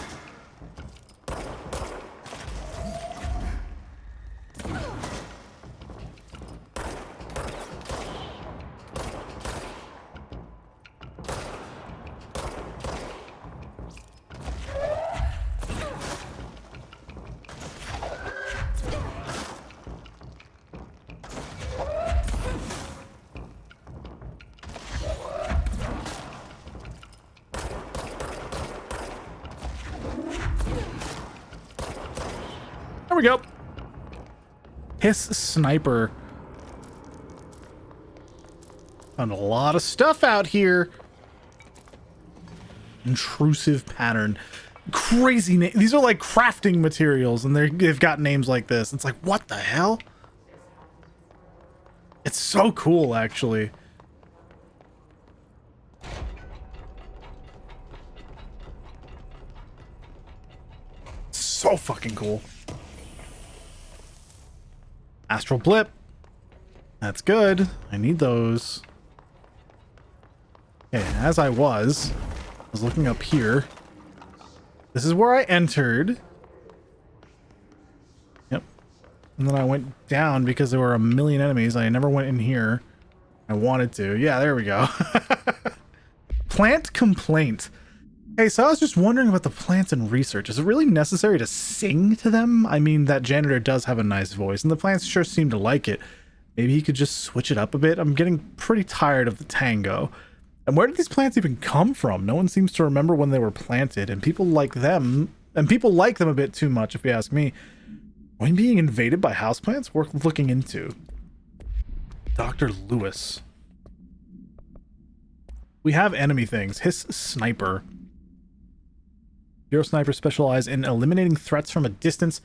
we go. Hiss sniper. Found a lot of stuff out here. Intrusive pattern. Crazy name. These are like crafting materials, and they've got names like this. It's like, what the hell? It's so cool, actually. So fucking cool. Astral blip. That's good. I need those. Okay, as I was looking up here. This is where I entered. Yep. And then I went down because there were a million enemies. I never went in here. I wanted to. Yeah, there we go. Plant complaint. Hey, so I was just wondering about the plants and research. Is it really necessary to sing to them? I mean, that janitor does have a nice voice, and the plants sure seem to like it. Maybe he could just switch it up a bit. I'm getting pretty tired of the tango. And where did these plants even come from? No one seems to remember when they were planted, and people like them a bit too much, if you ask me. Are we being invaded by houseplants? Worth looking into. Dr. Lewis. We have enemy things. Hiss sniper. Bureau snipers specialize in eliminating threats from a distance,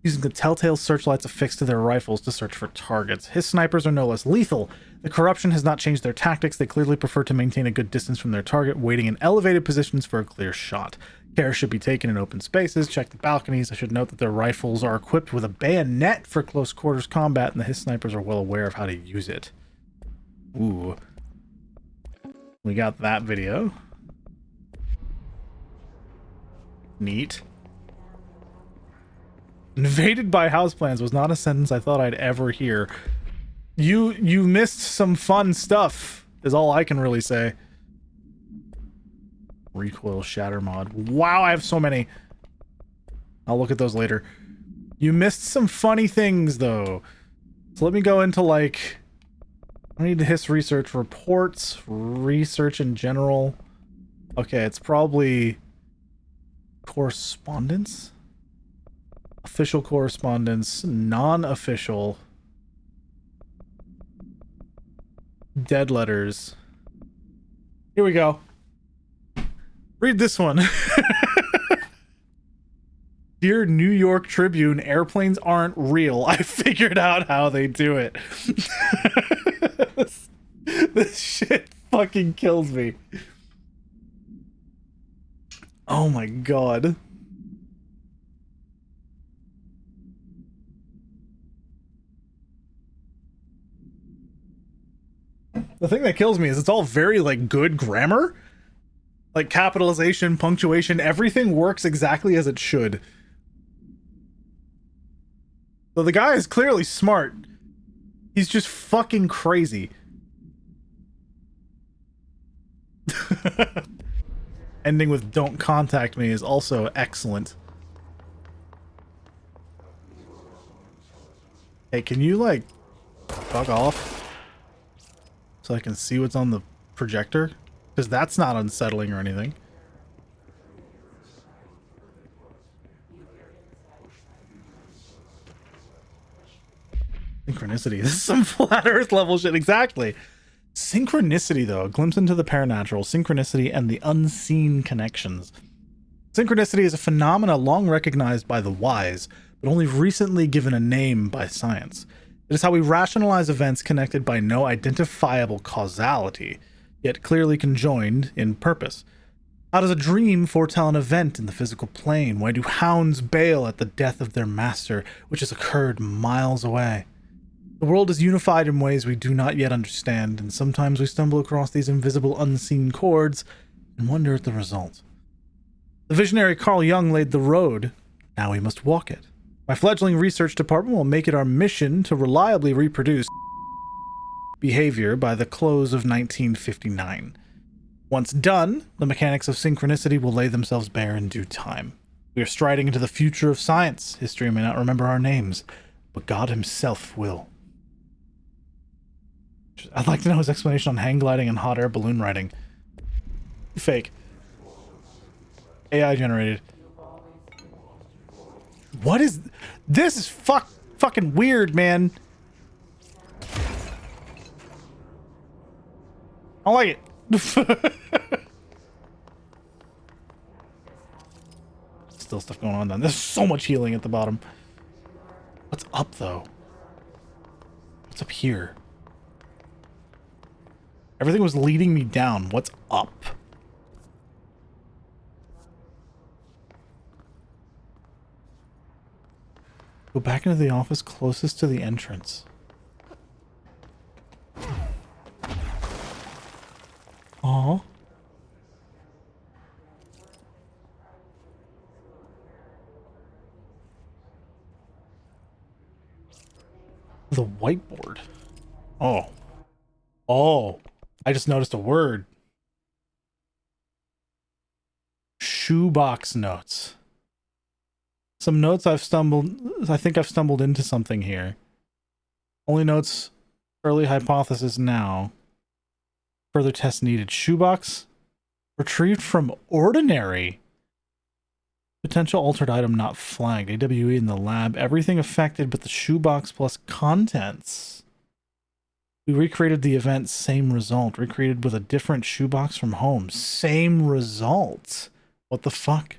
using the telltale searchlights affixed to their rifles to search for targets. His snipers are no less lethal. The corruption has not changed their tactics. They clearly prefer to maintain a good distance from their target, waiting in elevated positions for a clear shot. Care should be taken in open spaces. Check the balconies. I should note that their rifles are equipped with a bayonet for close quarters combat, and the His snipers are well aware of how to use it. Ooh. We got that video. Neat. Invaded by houseplants was not a sentence I thought I'd ever hear. You missed some fun stuff, is all I can really say. Recoil shatter mod. Wow, I have so many. I'll look at those later. You missed some funny things, though. So let me go into, like... I need to hiss research reports, research in general. Okay, it's probably... correspondence? Official correspondence, non-official, dead letters. Here we go. Read this one. Dear New York Tribune, airplanes aren't real. I figured out how they do it. This shit fucking kills me. Oh my god. The thing that kills me is it's all very, like, good grammar. Like, capitalization, punctuation, everything works exactly as it should. So the guy is clearly smart. He's just fucking crazy. Ending with "don't contact me" is also excellent. Hey, can you, like, fuck off? So I can see what's on the projector? Because that's not unsettling or anything. Synchronicity. This is some flat earth level shit. Exactly. Synchronicity, though. A glimpse into the paranatural. Synchronicity and the unseen connections. Synchronicity is a phenomena long recognized by the wise, but only recently given a name by science. It is how we rationalize events connected by no identifiable causality, yet clearly conjoined in purpose. How does a dream foretell an event in the physical plane? Why do hounds bail at the death of their master, which has occurred miles away? The world is unified in ways we do not yet understand, and sometimes we stumble across these invisible, unseen chords and wonder at the result. The visionary Carl Jung laid the road. Now we must walk it. My fledgling research department will make it our mission to reliably reproduce behavior by the close of 1959. Once done, the mechanics of synchronicity will lay themselves bare in due time. We are striding into the future of science. History may not remember our names, but God himself will. I'd like to know his explanation on hang gliding and hot air balloon riding. Fake. AI generated. What is... This is fucking weird, man. I don't like it. Still stuff going on down. There's so much healing at the bottom. What's up, though? What's up here? Everything was leading me down. What's up? Go back into the office closest to the entrance. Aww. The whiteboard. Oh. Oh. I just noticed a word. Shoebox notes. Some notes I think I've stumbled into something here. Only notes, early hypothesis now. Further tests needed. Shoebox retrieved from ordinary. Potential altered item not flagged. AWE in the lab. Everything affected but the shoebox plus contents. We recreated the event, same result. Recreated with a different shoebox from home. Same result. What the fuck?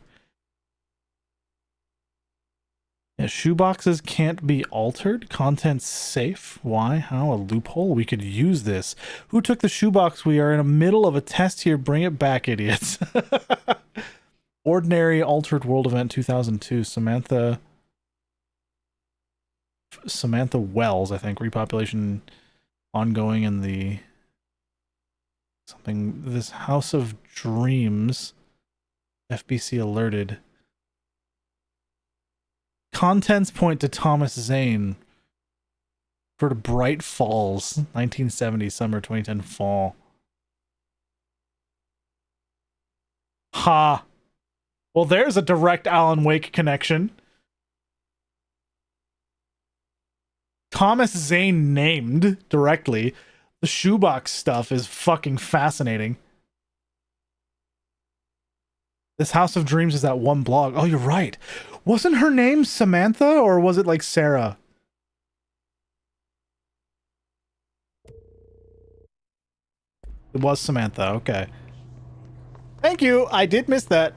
Yeah, shoeboxes can't be altered. Contents safe. Why? How? A loophole? We could use this. Who took the shoebox? We are in the middle of a test here. Bring it back, idiots. Ordinary Altered World Event 2002. Samantha Wells, I think. Repopulation ongoing in the... something... This House of Dreams. FBC alerted. Contents point to Thomas Zane. For Bright Falls. 1970, summer 2010 fall. Ha! Well, there's a direct Alan Wake connection. Thomas Zane named directly. The shoebox stuff is fucking fascinating. This House of Dreams is that one blog. Oh, you're right. Wasn't her name Samantha, or was it like Sarah? It was Samantha, okay. Thank you, I did miss that.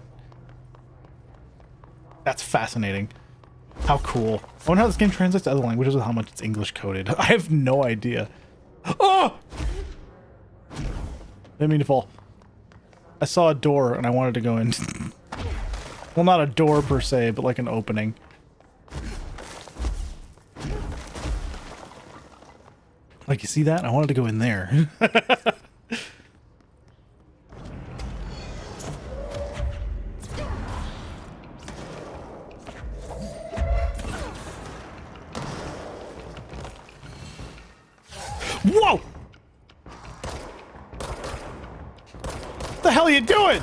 That's fascinating. How cool. I wonder how this game translates to other languages and how much it's English coded. I have no idea. Oh! Didn't mean to fall. I saw a door and I wanted to go in. Well, not a door per se, but like an opening. Like, you see that? I wanted to go in there. Whoa! What the hell are you doing?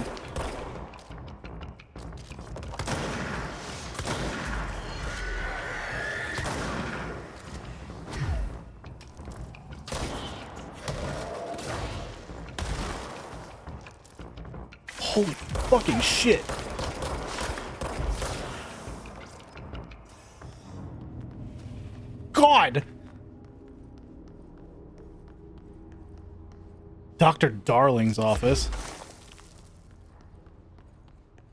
Holy fucking shit. God! Dr. Darling's office.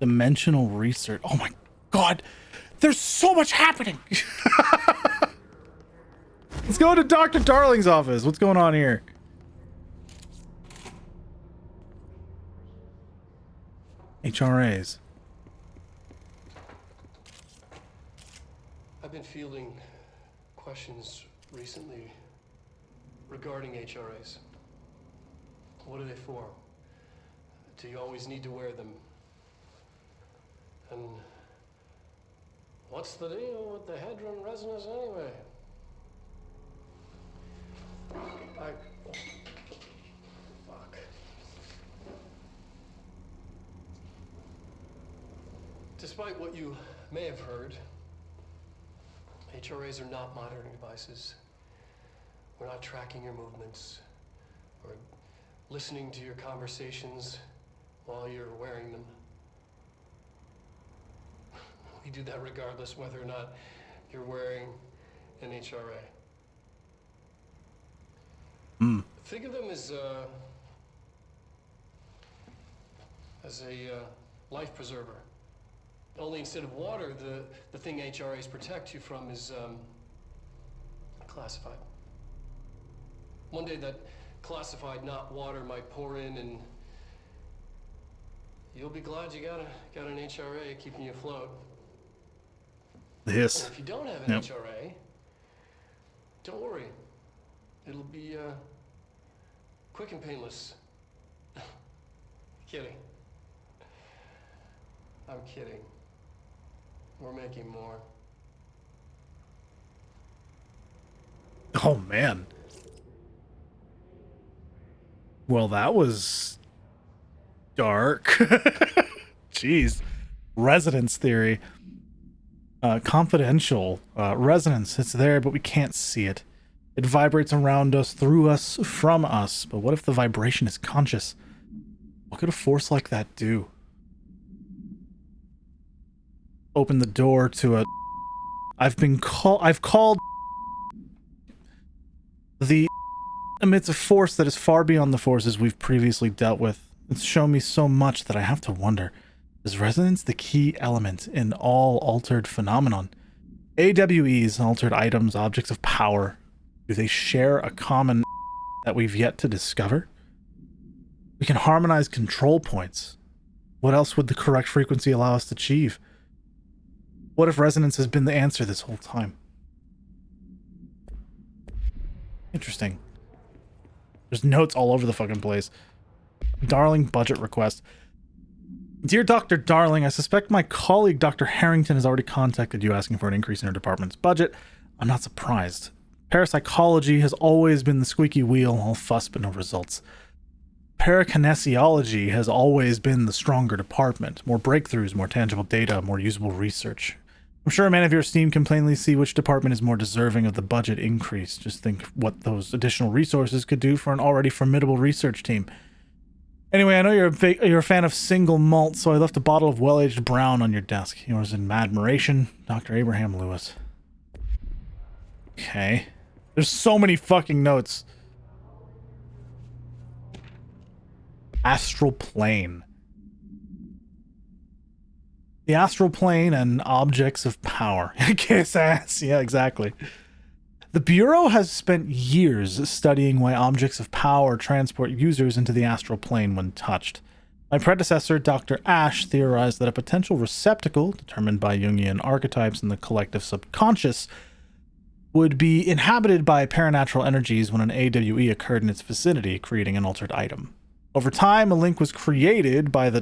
Dimensional research. Oh my god. There's so much happening. Let's go to Dr. Darling's office. What's going on here? HRAs. I've been fielding questions recently regarding HRAs. What are they for? Do you always need to wear them? And what's the deal with the Hadron resonance anyway? Fuck. Despite what you may have heard, HRAs are not monitoring devices. We're not tracking your movements or listening to your conversations while you're wearing them. We do that regardless whether or not you're wearing an HRA. Think of them as a life preserver. Only instead of water, the thing HRAs protect you from is classified. One day that classified, not water, might pour in, and you'll be glad you got an HRA keeping you afloat. This. And if you don't have an HRA, don't worry. It'll be quick and painless. Kidding. I'm kidding. We're making more. Oh, man. Well, that was dark. Jeez. Resonance theory. Confidential. Resonance. It's there, but we can't see it. It vibrates around us, through us, from us. But what if the vibration is conscious? What could a force like that do? Open the door to a... I've called... The emits a force that is far beyond the forces we've previously dealt with. It's shown me so much that I have to wonder, is resonance the key element in all altered phenomenon? AWEs, altered items, objects of power, do they share a common that we've yet to discover? We can harmonize control points. What else would the correct frequency allow us to achieve? What if resonance has been the answer this whole time? Interesting. There's notes all over the fucking place. Darling budget request. Dear Dr. Darling, I suspect my colleague Dr. Harrington has already contacted you asking for an increase in her department's budget. I'm not surprised. Parapsychology has always been the squeaky wheel, all fuss but no results. Parakinesiology has always been the stronger department. More breakthroughs, more tangible data, more usable research. I'm sure a man of your esteem can plainly see which department is more deserving of the budget increase. Just think what those additional resources could do for an already formidable research team. Anyway, I know you're a fan of single malt, so I left a bottle of well-aged brown on your desk. Yours in admiration, Dr. Abraham Lewis. Okay. There's so many fucking notes. Astral plane. The astral plane and objects of power. Kiss ass. Yeah, exactly. The Bureau has spent years studying why objects of power transport users into the astral plane when touched. My predecessor, Dr. Ash, theorized that a potential receptacle, determined by Jungian archetypes in the collective subconscious, would be inhabited by paranatural energies when an AWE occurred in its vicinity, creating an altered item. Over time, a link was created by the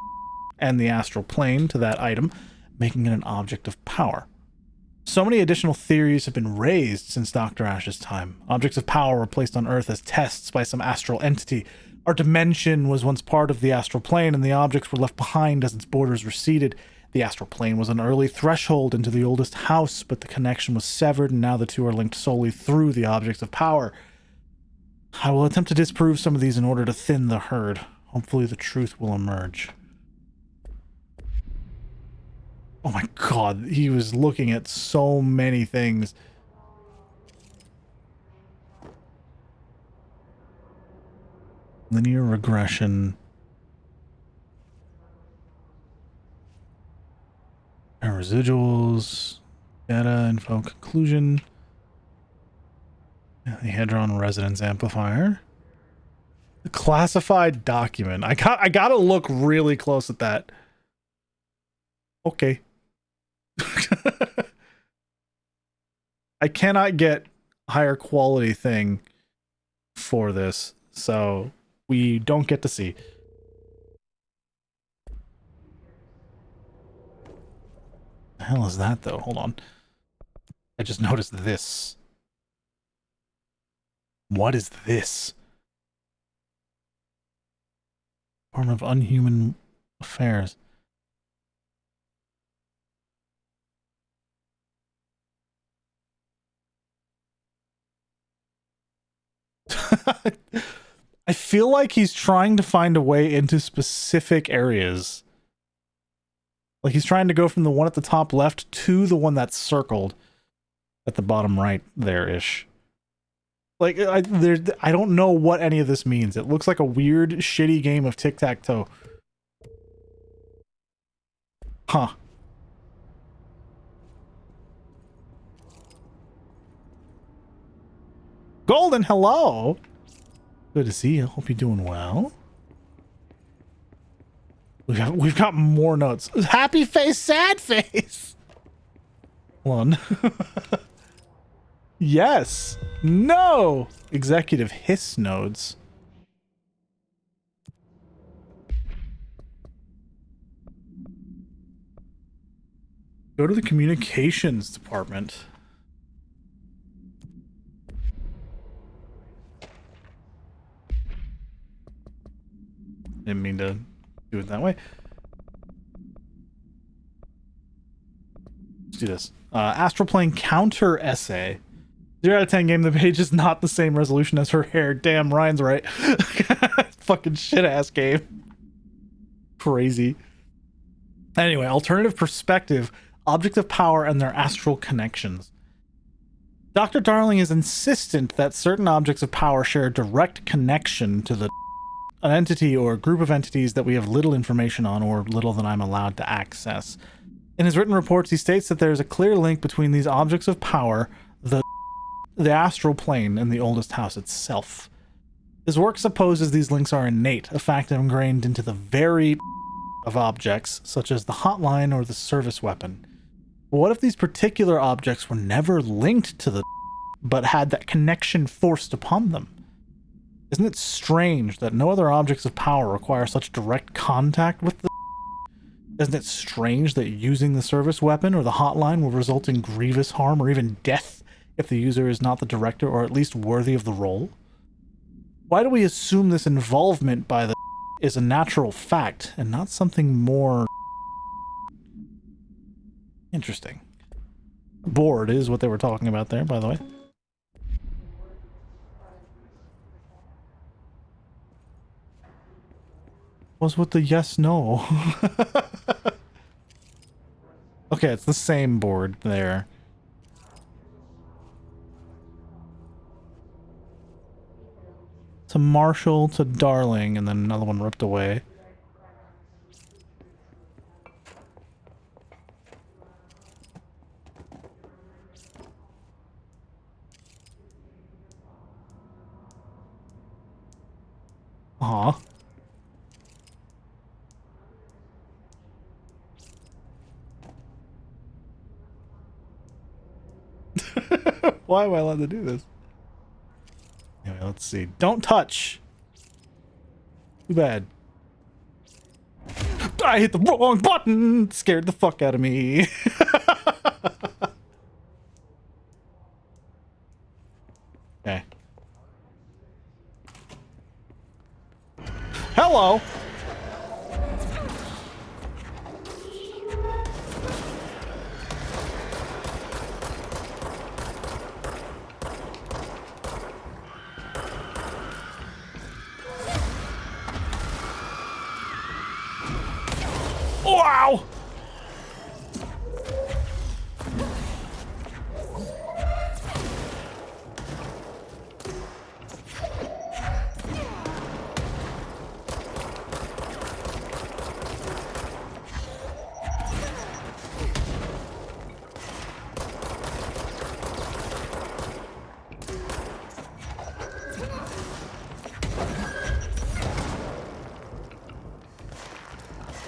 and the astral plane to that item, making it an object of power. So many additional theories have been raised since Dr. Ash's time. Objects of power were placed on Earth as tests by some astral entity. Our dimension was once part of the astral plane, and the objects were left behind as its borders receded. The astral plane was an early threshold into the oldest house, but the connection was severed, and now the two are linked solely through the objects of power. I will attempt to disprove some of these in order to thin the herd. Hopefully the truth will emerge. Oh my god, he was looking at so many things. Linear regression. And residuals. Data info conclusion. The Hadron Resonance Amplifier. The classified document. I gotta look really close at that. Okay. I cannot get higher quality thing for this, so we don't get to see. The hell is that though? Hold on. I just noticed this. What is this? Form of unhuman affairs. I feel like he's trying to find a way into specific areas. Like he's trying to go from the one at the top left to the one that's circled. At the bottom right there-ish. Like, I don't know what any of this means. It looks like a weird, shitty game of tic-tac-toe. Huh. Golden, hello! Good to see you. Hope you're doing well. We've got more notes. Happy face, sad face! Hold on. Yes! No! Executive hiss nodes. Go to the communications department. Didn't mean to do it that way. Let's do this. Astral Plane counter essay. 0 out of 10 game. The page is not the same resolution as her hair. Damn, Ryan's right. Fucking shit ass game. Crazy. Anyway, alternative perspective, objects of power and their astral connections. Dr. Darling is insistent that certain objects of power share a direct connection to an entity or a group of entities that we have little information on or little that I'm allowed to access. In his written reports, he states that there is a clear link between these objects of power, the astral plane, and the oldest house itself. His work supposes these links are innate, a fact ingrained into the very of objects, such as the hotline or the service weapon. But what if these particular objects were never linked to the but had that connection forced upon them? Isn't it strange that no other objects of power require such direct contact with the Isn't it strange that using the service weapon or the hotline will result in grievous harm or even death if the user is not the director or at least worthy of the role? Why do we assume this involvement by the is a natural fact and not something more interesting? Bored is what they were talking about there, by the way. What's with the yes, no? Okay, it's the same board there. To Marshall, to Darling, and then another one ripped away. Aw. Why am I allowed to do this? Anyway, let's see. Don't touch. Too bad. I hit the wrong button. Scared the fuck out of me. Okay. Hello. Wow!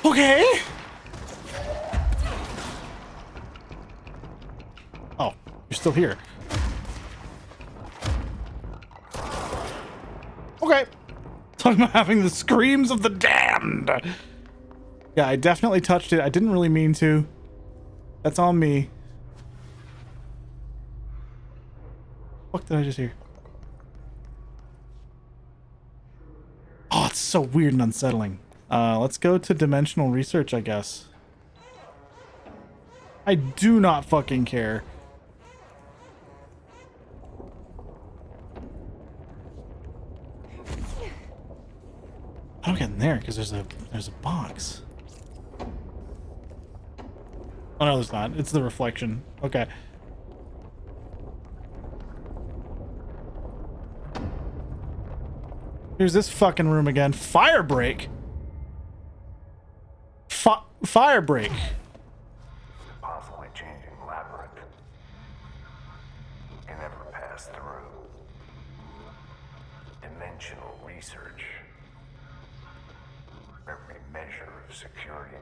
Okay. Oh, you're still here. Okay. Talking about having the screams of the damned. Yeah, I definitely touched it. I didn't really mean to. That's on me. What did I just hear? Oh, it's so weird and unsettling. Let's go to dimensional research, I guess. I do not fucking care. I don't get in there because there's a box. Oh no, there's not. It's the reflection. Okay. Here's this fucking room again. Fire break. Fire break. Possibly changing labyrinth. Can never pass through. Dimensional research. Every measure of security.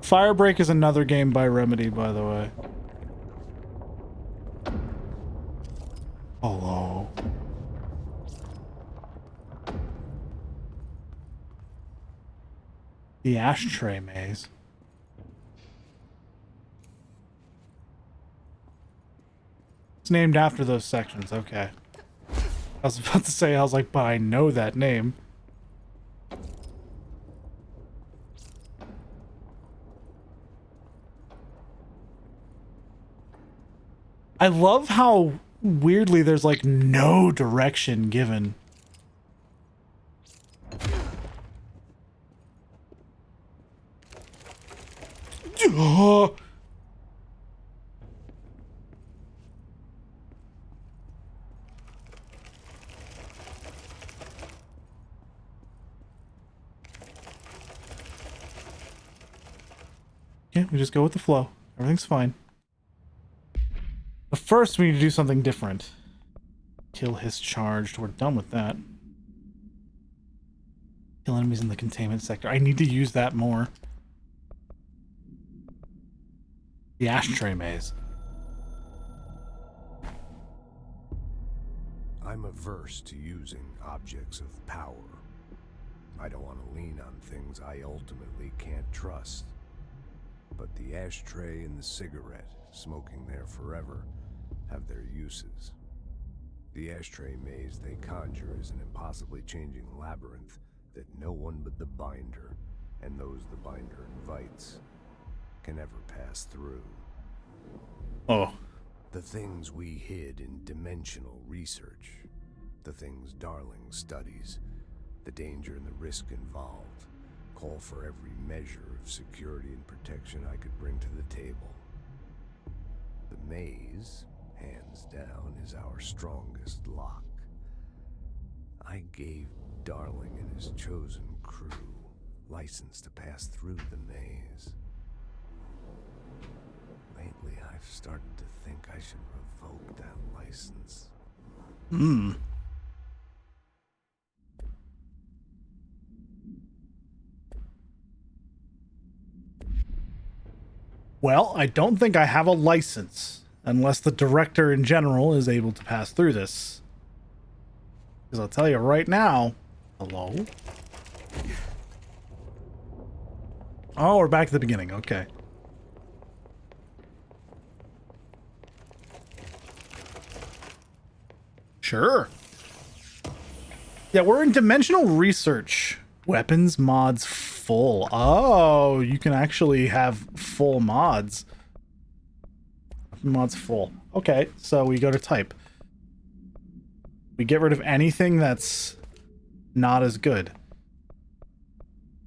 Firebreak is another game by Remedy, by the way. Hello. The ashtray maze. It's named after those sections, okay. I was about to say, I was like, but I know that name. I love how weirdly there's like no direction given. Yeah, we just go with the flow. Everything's fine. But first, we need to do something different. Kill his charged. We're done with that. Kill enemies in the containment sector. I need to use that more. The ashtray maze. I'm averse to using objects of power. I don't want to lean on things I ultimately can't trust. But the ashtray and the cigarette, smoking there forever, have their uses. The ashtray maze they conjure is an impossibly changing labyrinth that no one but the binder, and those the binder invites, can ever pass through. Oh. The things we hid in dimensional research, the things Darling studies, the danger and the risk involved, call for every measure of security and protection I could bring to the table. The maze, hands down, is our strongest lock. I gave Darling and his chosen crew license to pass through the maze. Lately, I've started to think I should revoke that license. Hmm. Well, I don't think I have a license, unless the director in general is able to pass through this. Because I'll tell you right now... Hello? Oh, we're back to the beginning. Okay. Sure. Yeah, we're in dimensional research. Weapons mods full. Oh, you can actually have full mods. Mods full. Okay, so we go to type. We get rid of anything that's not as good.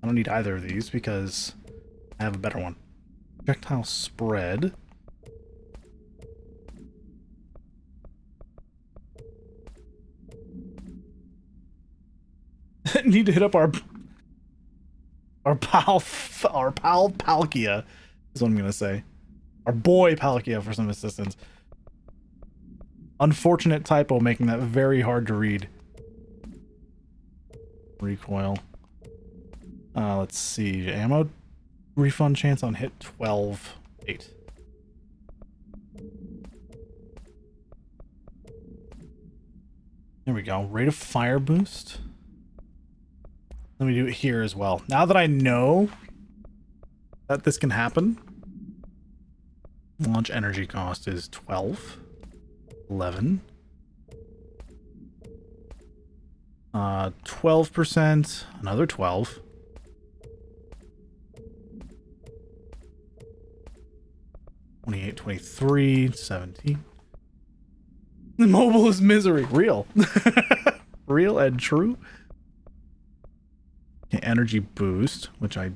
I don't need either of these because I have a better one. Projectile spread. Need to hit up our pal Palkia is what I'm gonna say. Our boy Palkia for some assistance. Unfortunate typo making that very hard to read. Recoil. Let's see. Ammo refund chance on hit 12.8. There we go. Rate of fire boost. Let me do it here as well. Now that I know that this can happen, launch energy cost is 12, 11, 12%, another 12, 28, 23, 17. Mobile is misery. Real. Real and true. Okay, energy boost, which I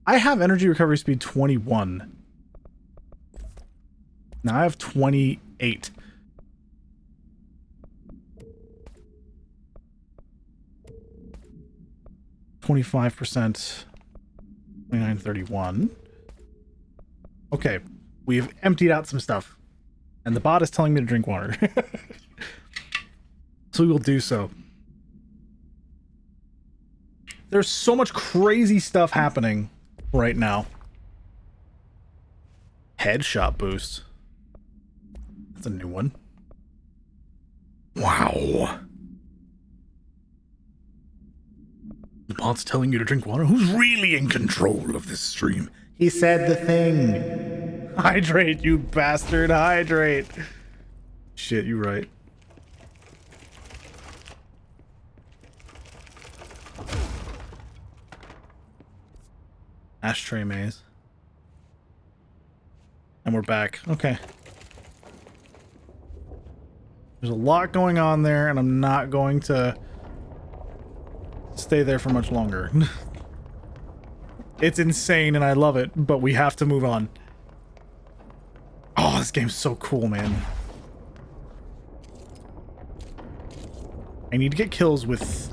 I have energy recovery speed 21. Now I have 28. %, 29.31. Okay, we've emptied out some stuff. And the bot is telling me to drink water. So we will do so. There's so much crazy stuff happening right now. Headshot boost. That's a new one. Wow. The bot's telling you to drink water? Who's really in control of this stream? He said the thing. Hydrate, you bastard. Hydrate. Shit, you're right. Ashtray maze. And we're back. Okay. There's a lot going on there, and I'm not going to stay there for much longer. It's insane, and I love it, but we have to move on. Oh, this game's so cool, man. I need to get kills with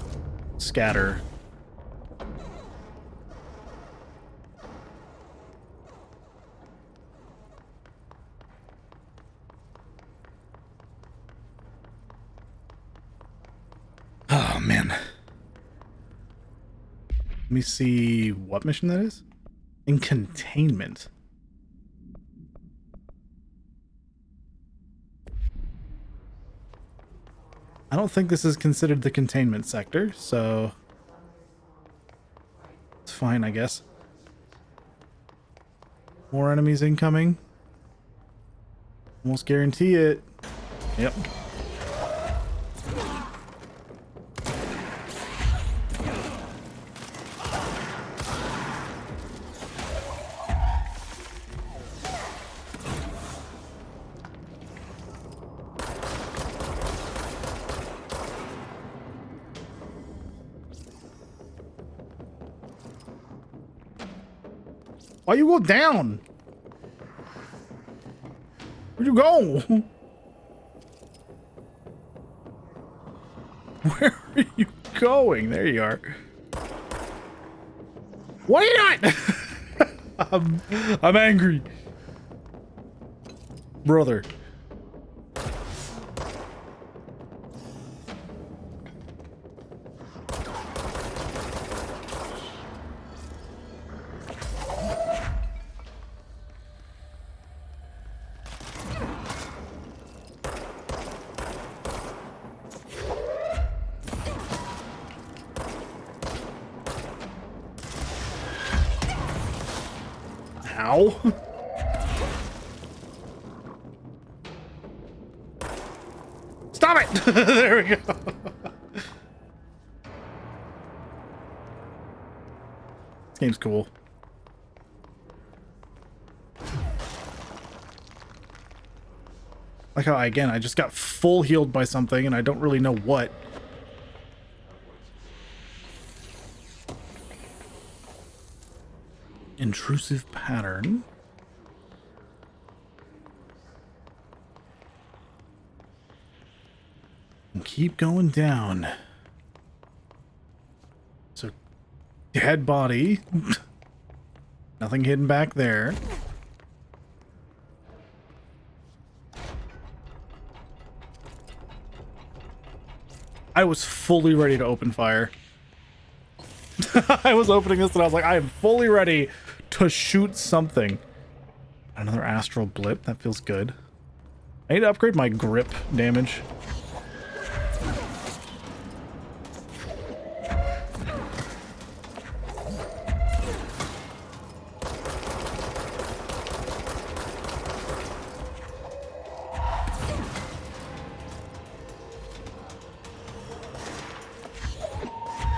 scatter. Oh, man. Let me see what mission that is. In containment. I don't think this is considered the containment sector, so it's fine, I guess. More enemies incoming. Almost guarantee it. Yep. Why you go down? Where'd you go? Where are you going? There you are. Why are you not? I'm angry. Brother. Ow. Stop it! There we go. This game's cool. Like how, again, I just got full healed by something and I don't really know what. Intrusive pattern. And keep going down. So, dead body. Nothing hidden back there. I was fully ready to open fire. I was opening this and I was like, I am fully ready to shoot something. Another astral blip. That feels good. I need to upgrade my grip damage.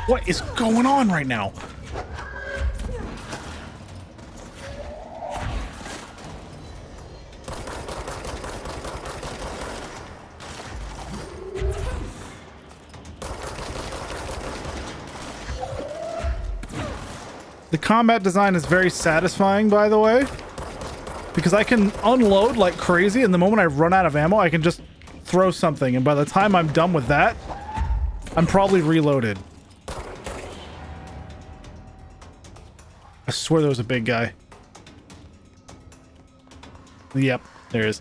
What is going on right now? The combat design is very satisfying, by the way, because I can unload like crazy, and the moment I run out of ammo, I can just throw something, and by the time I'm done with that, I'm probably reloaded. I swear there was a big guy. Yep, there is.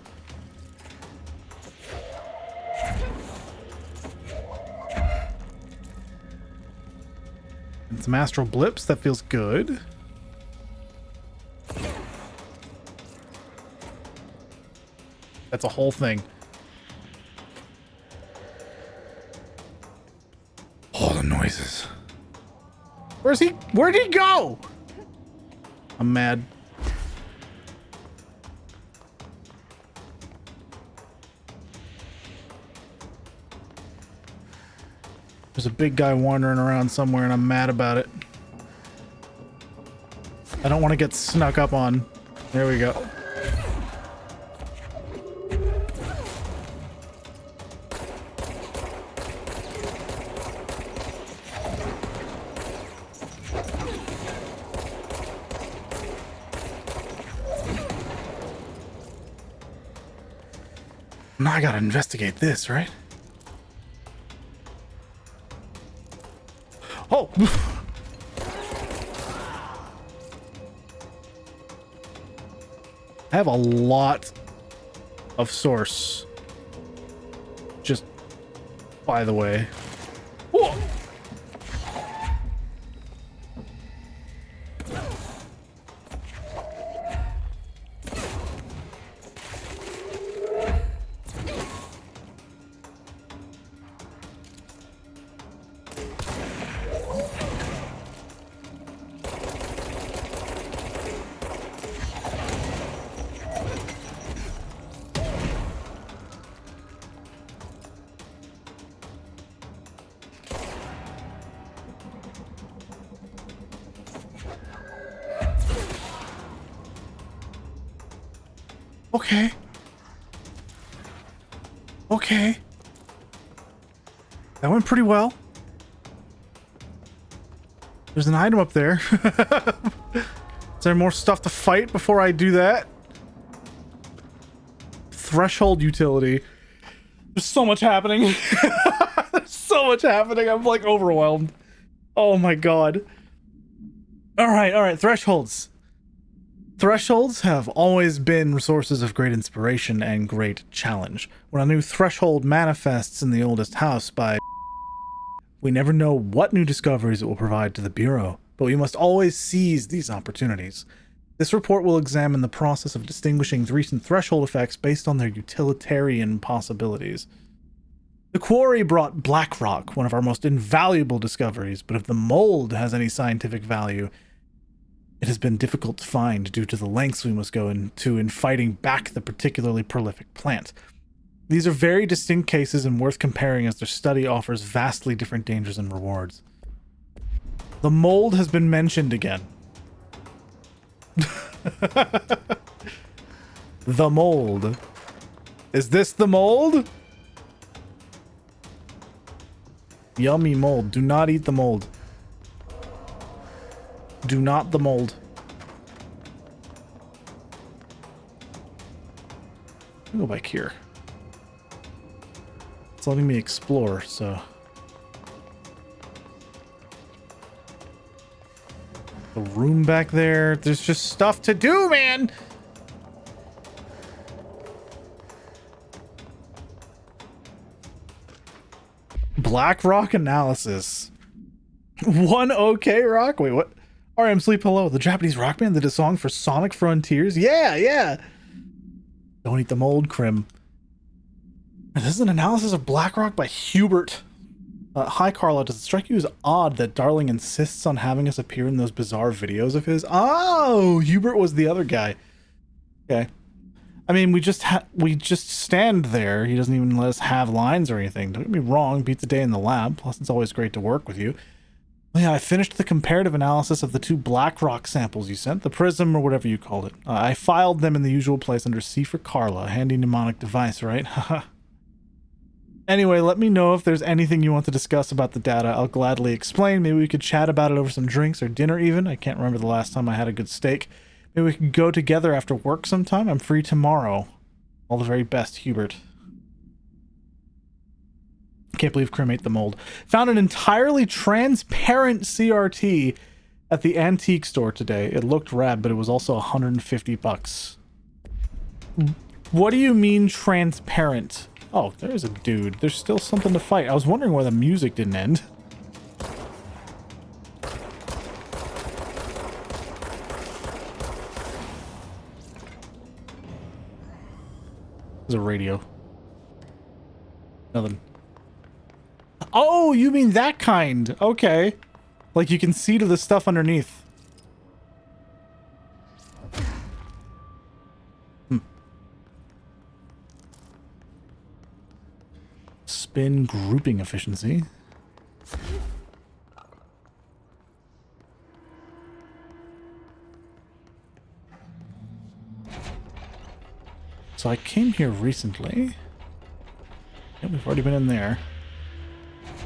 And some astral blips, that feels good. That's a whole thing. All the noises. Where's he? Where'd he go? I'm mad. There's a big guy wandering around somewhere and I'm mad about it. I don't want to get snuck up on. There we go. Now I gotta investigate this, right? Oh! I have a lot of source. Just by the way. Whoa! Okay. Okay. That went pretty well. There's an item up there. Is there more stuff to fight before I do that? Threshold utility. There's so much happening. There's so much happening. I'm like overwhelmed. Oh my god. All right. Thresholds. Thresholds have always been sources of great inspiration and great challenge. When a new threshold manifests in the oldest house by we never know what new discoveries it will provide to the Bureau, but we must always seize these opportunities. This report will examine the process of distinguishing recent threshold effects based on their utilitarian possibilities. The quarry brought black rock, one of our most invaluable discoveries, but if the mold has any scientific value, it has been difficult to find due to the lengths we must go into in fighting back the particularly prolific plant. These are very distinct cases and worth comparing as their study offers vastly different dangers and rewards. The mold has been mentioned again. The mold. Is this the mold? Yummy mold. Do not eat the mold. Do not the mold. I'll go back here. It's letting me explore, so. The room back there. There's just stuff to do, man! Black rock analysis. One okay rock? Wait, what? RM Sleep Hello, the Japanese rock band that did a song for Sonic Frontiers? Yeah! Don't eat the mold, Crim. This is an analysis of Black Rock by Hubert. Hi, Carla. Does it strike you as odd that Darling insists on having us appear in those bizarre videos of his? Oh, Hubert was the other guy. Okay. I mean, we just stand there. He doesn't even let us have lines or anything. Don't get me wrong. Beats a day in the lab. Plus, it's always great to work with you. Yeah, I finished the comparative analysis of the 2 Black Rock samples you sent, the Prism or whatever you called it. I filed them in the usual place under C for Carla, a handy mnemonic device, right? Haha. Anyway, let me know if there's anything you want to discuss about the data. I'll gladly explain. Maybe we could chat about it over some drinks or dinner even. I can't remember the last time I had a good steak. Maybe we could go together after work sometime. I'm free tomorrow. All the very best, Hubert. Can't believe Krim ate the mold. Found an entirely transparent CRT at the antique store today. It looked rad, but it was also 150 bucks. What do you mean transparent? Oh, there's a dude. There's still something to fight. I was wondering why the music didn't end. There's a radio. Nothing. Oh, you mean that kind. Okay. Like you can see to the stuff underneath. Spin grouping efficiency. So I came here recently. Yeah, we've already been in there.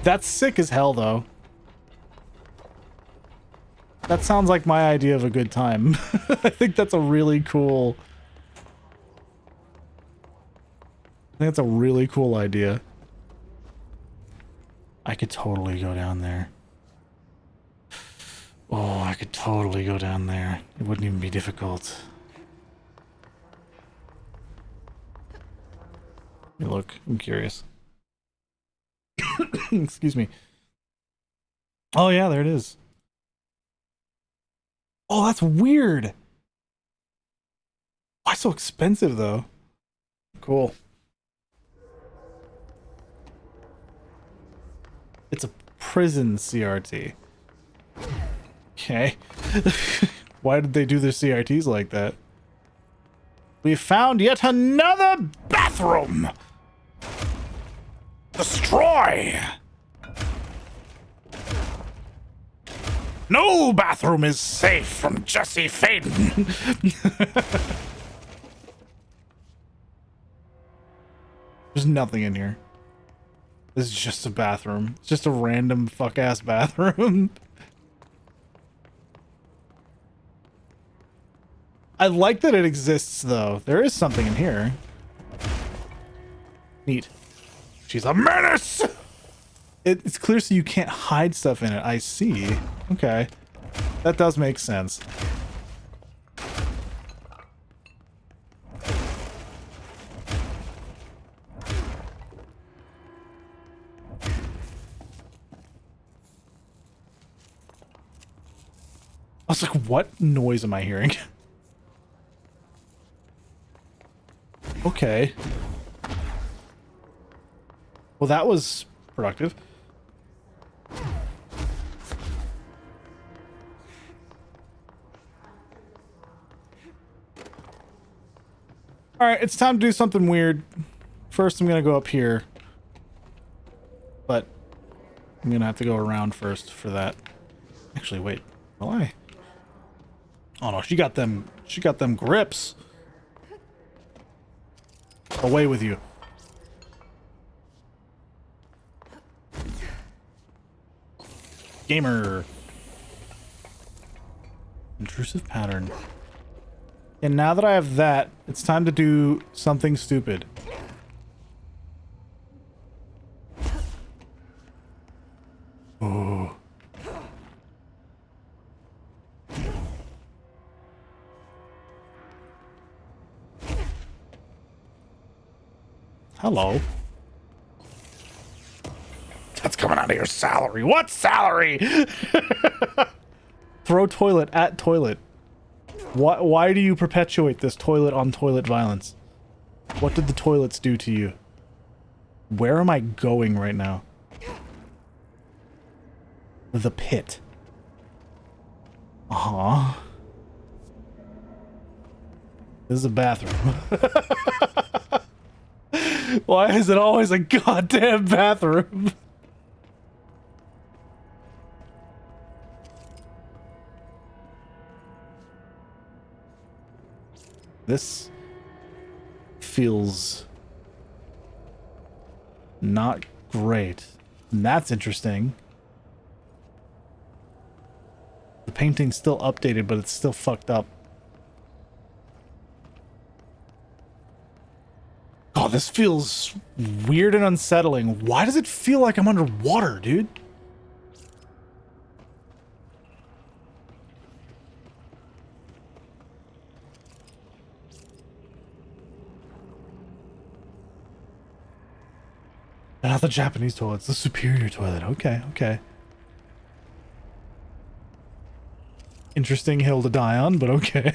That's sick as hell, though. That sounds like my idea of a good time. I think that's a really cool... I think that's a really cool idea. I could totally go down there. Oh, I could totally go down there. It wouldn't even be difficult. Let me look. I'm curious. Excuse me. Oh, yeah, there it is. Oh, that's weird. Why so expensive, though? Cool. It's a prison CRT. Okay. Why did they do their CRTs like that? We found yet another bathroom! Destroy! No bathroom is safe from Jesse Faden! There's nothing in here. This is just a bathroom. It's just a random fuck-ass bathroom. I like that it exists, though. There is something in here. Neat. She's a menace! It's clear so you can't hide stuff in it. I see. Okay. That does make sense. I was like, what noise am I hearing? Okay. Well, that was productive. Alright, it's time to do something weird. First, I'm gonna go up here. But I'm gonna have to go around first for that. Actually, wait. Will I? Oh no, she got them grips. Away with you. Gamer. Intrusive pattern. And now that I have that, it's time to do something stupid. Oh. Hello. That's coming out of your salary. What salary? Throw toilet at toilet. Why do you perpetuate this toilet on toilet violence? What did the toilets do to you? Where am I going right now? The pit. Uh-huh. This is a bathroom. Why is it always a goddamn bathroom? This feels Not great. And that's interesting. The painting's still updated, but it's still fucked up. Oh, this feels weird and unsettling. Why does it feel like I'm underwater, dude? Not the Japanese toilet, it's the superior toilet. Okay, okay. Interesting hill to die on, but okay.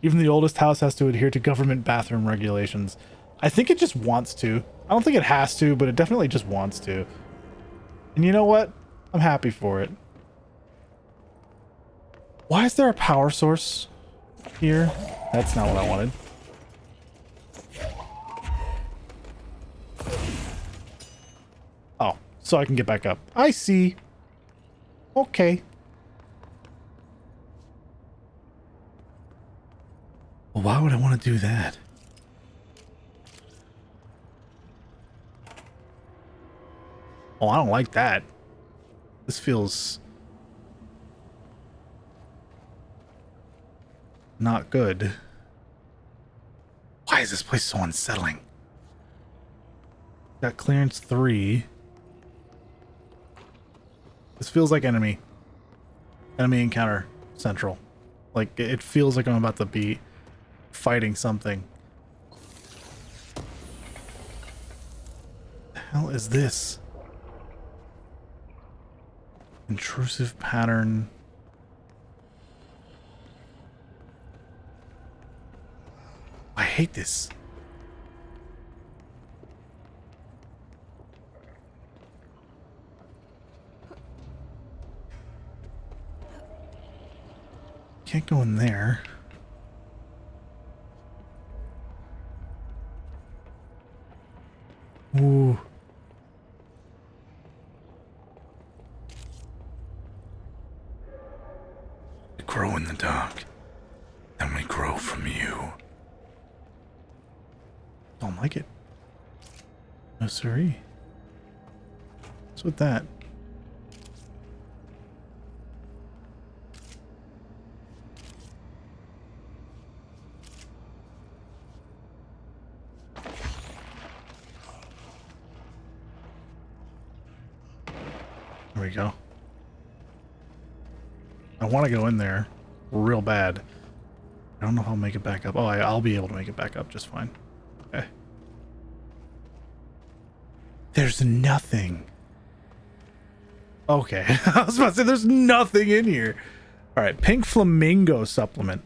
Even the oldest house has to adhere to government bathroom regulations. I think it just wants to. I don't think it has to, but it definitely just wants to. And you know what? I'm happy for it. Why is there a power source here? That's not what I wanted. Oh, so I can get back up. I see. Okay. Well, why would I want to do that? Oh, I don't like that. This feels not good. Why is this place so unsettling? Got clearance 3. This feels like enemy. Enemy encounter central. Like, it feels like I'm about to be fighting something. The hell is this? Intrusive pattern. I hate this. Can't go in there. Ooh. We grow in the dark, then we grow from you. Don't like it. No siree. What's with that? There we go. I want to go in there real bad. I don't know if I'll make it back up. Oh, I'll be able to make it back up just fine. Okay. There's nothing. Okay. I was about to say there's nothing in here. All right. Pink Flamingo supplement.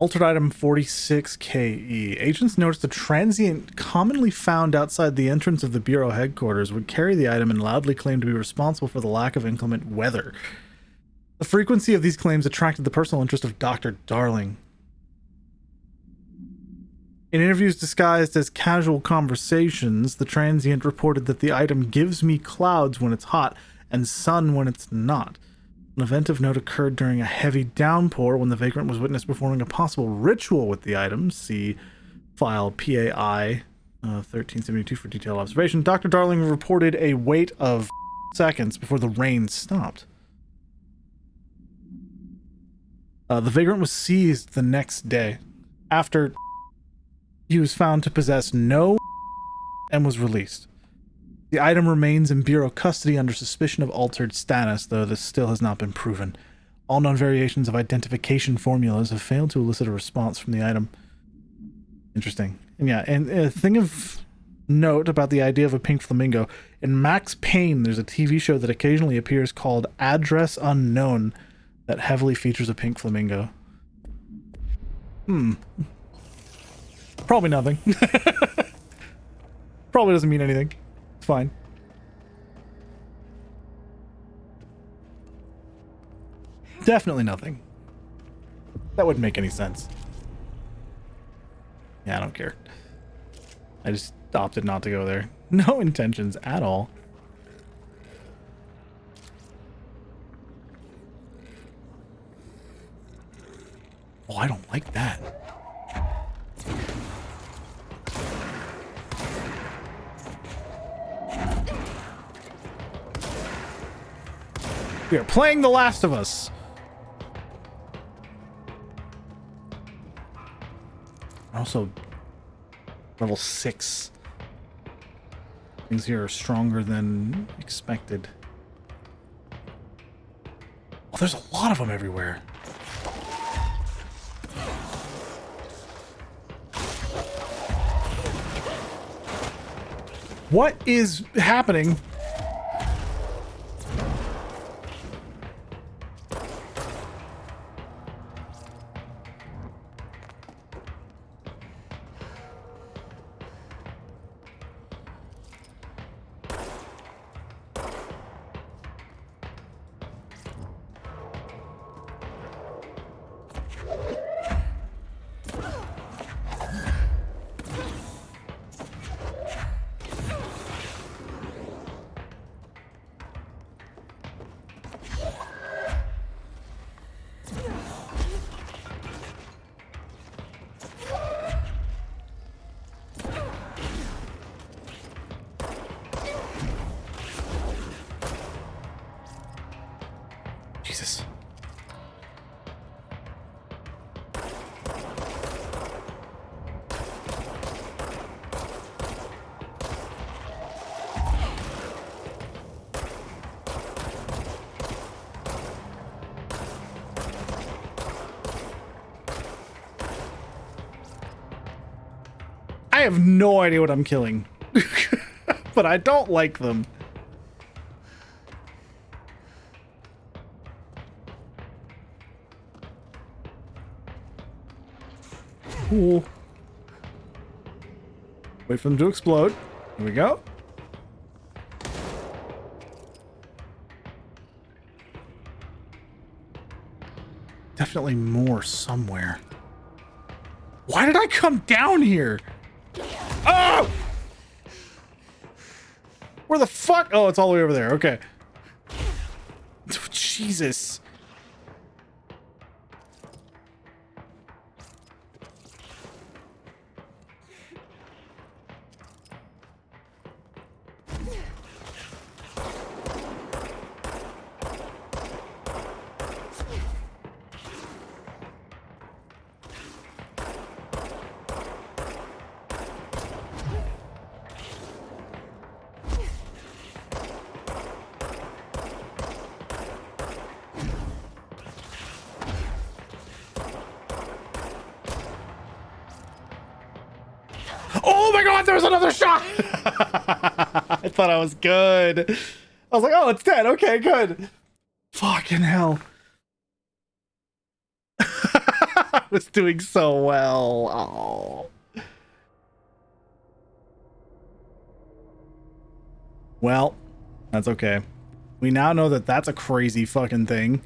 Altered item 46KE. Agents noticed a transient commonly found outside the entrance of the Bureau headquarters would carry the item and loudly claim to be responsible for the lack of inclement weather. The frequency of these claims attracted the personal interest of Dr. Darling. In interviews disguised as casual conversations, the transient reported that the item gives me clouds when it's hot and sun when it's not. An event of note occurred during a heavy downpour when the vagrant was witnessed performing a possible ritual with the item. See file PAI 1372 for detailed observation. Dr. Darling reported a wait of seconds before the rain stopped. The vagrant was seized the next day after he was found to possess no and was released. The item remains in Bureau custody under suspicion of altered status, though this still has not been proven. All known variations of identification formulas have failed to elicit a response from the item. Interesting. And yeah, and a thing of note about the idea of a pink flamingo. In Max Payne, there's a TV show that occasionally appears called Address Unknown that heavily features a pink flamingo. Probably nothing. Probably doesn't mean anything. It's fine. Definitely nothing. That wouldn't make any sense. Yeah, I don't care. I just opted not to go there. No intentions at all. Oh, I don't like that. We are playing The Last of Us. Also, level 6. Things here are stronger than expected. Oh, there's a lot of them everywhere. What is happening? Jesus. I have no idea what I'm killing, but I don't like them. Cool. Wait for them to explode. Here we go. Definitely more somewhere. Why did I come down here? Oh! Where the fuck? Oh, it's all the way over there. Okay. Oh, Jesus. Oh my god, there was another shot! I thought I was good. I was like, oh, it's dead. Okay, good. Fucking hell. I was doing so well. Oh. Well, that's okay. We now know that that's a crazy fucking thing.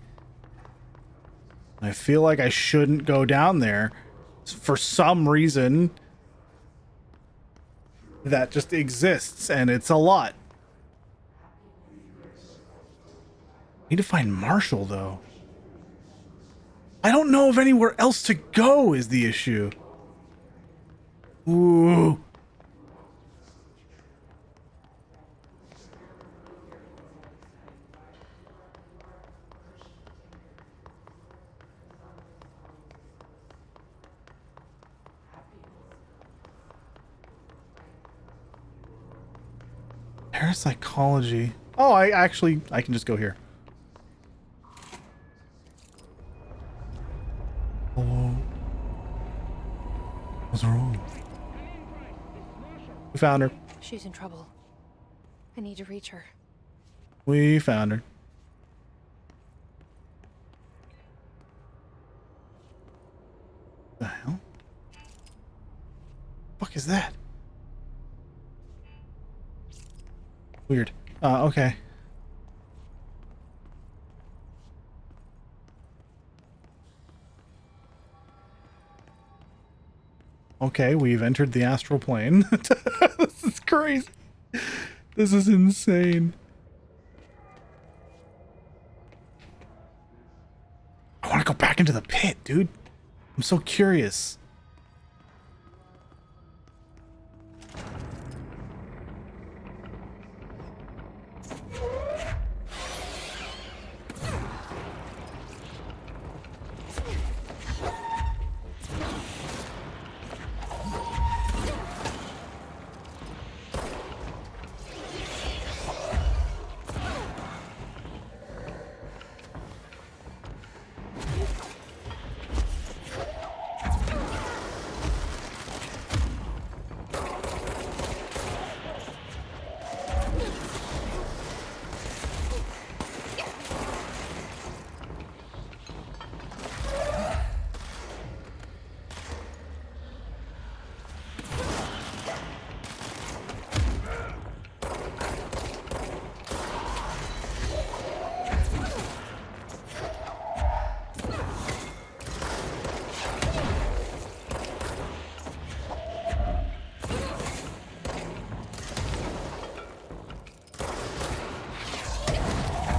I feel like I shouldn't go down there. For some reason, that just exists, and it's a lot. Need to find Marshall, though. I don't know of anywhere else to go is the issue. Ooh. Parapsychology. Oh, I can just go here. Hello. What's wrong? We found her. She's in trouble. I need to reach her. We found her. The hell? Fuck is that? Weird. Okay. Okay, we've entered the astral plane. This is crazy. This is insane. I want to go back into the pit, dude. I'm so curious.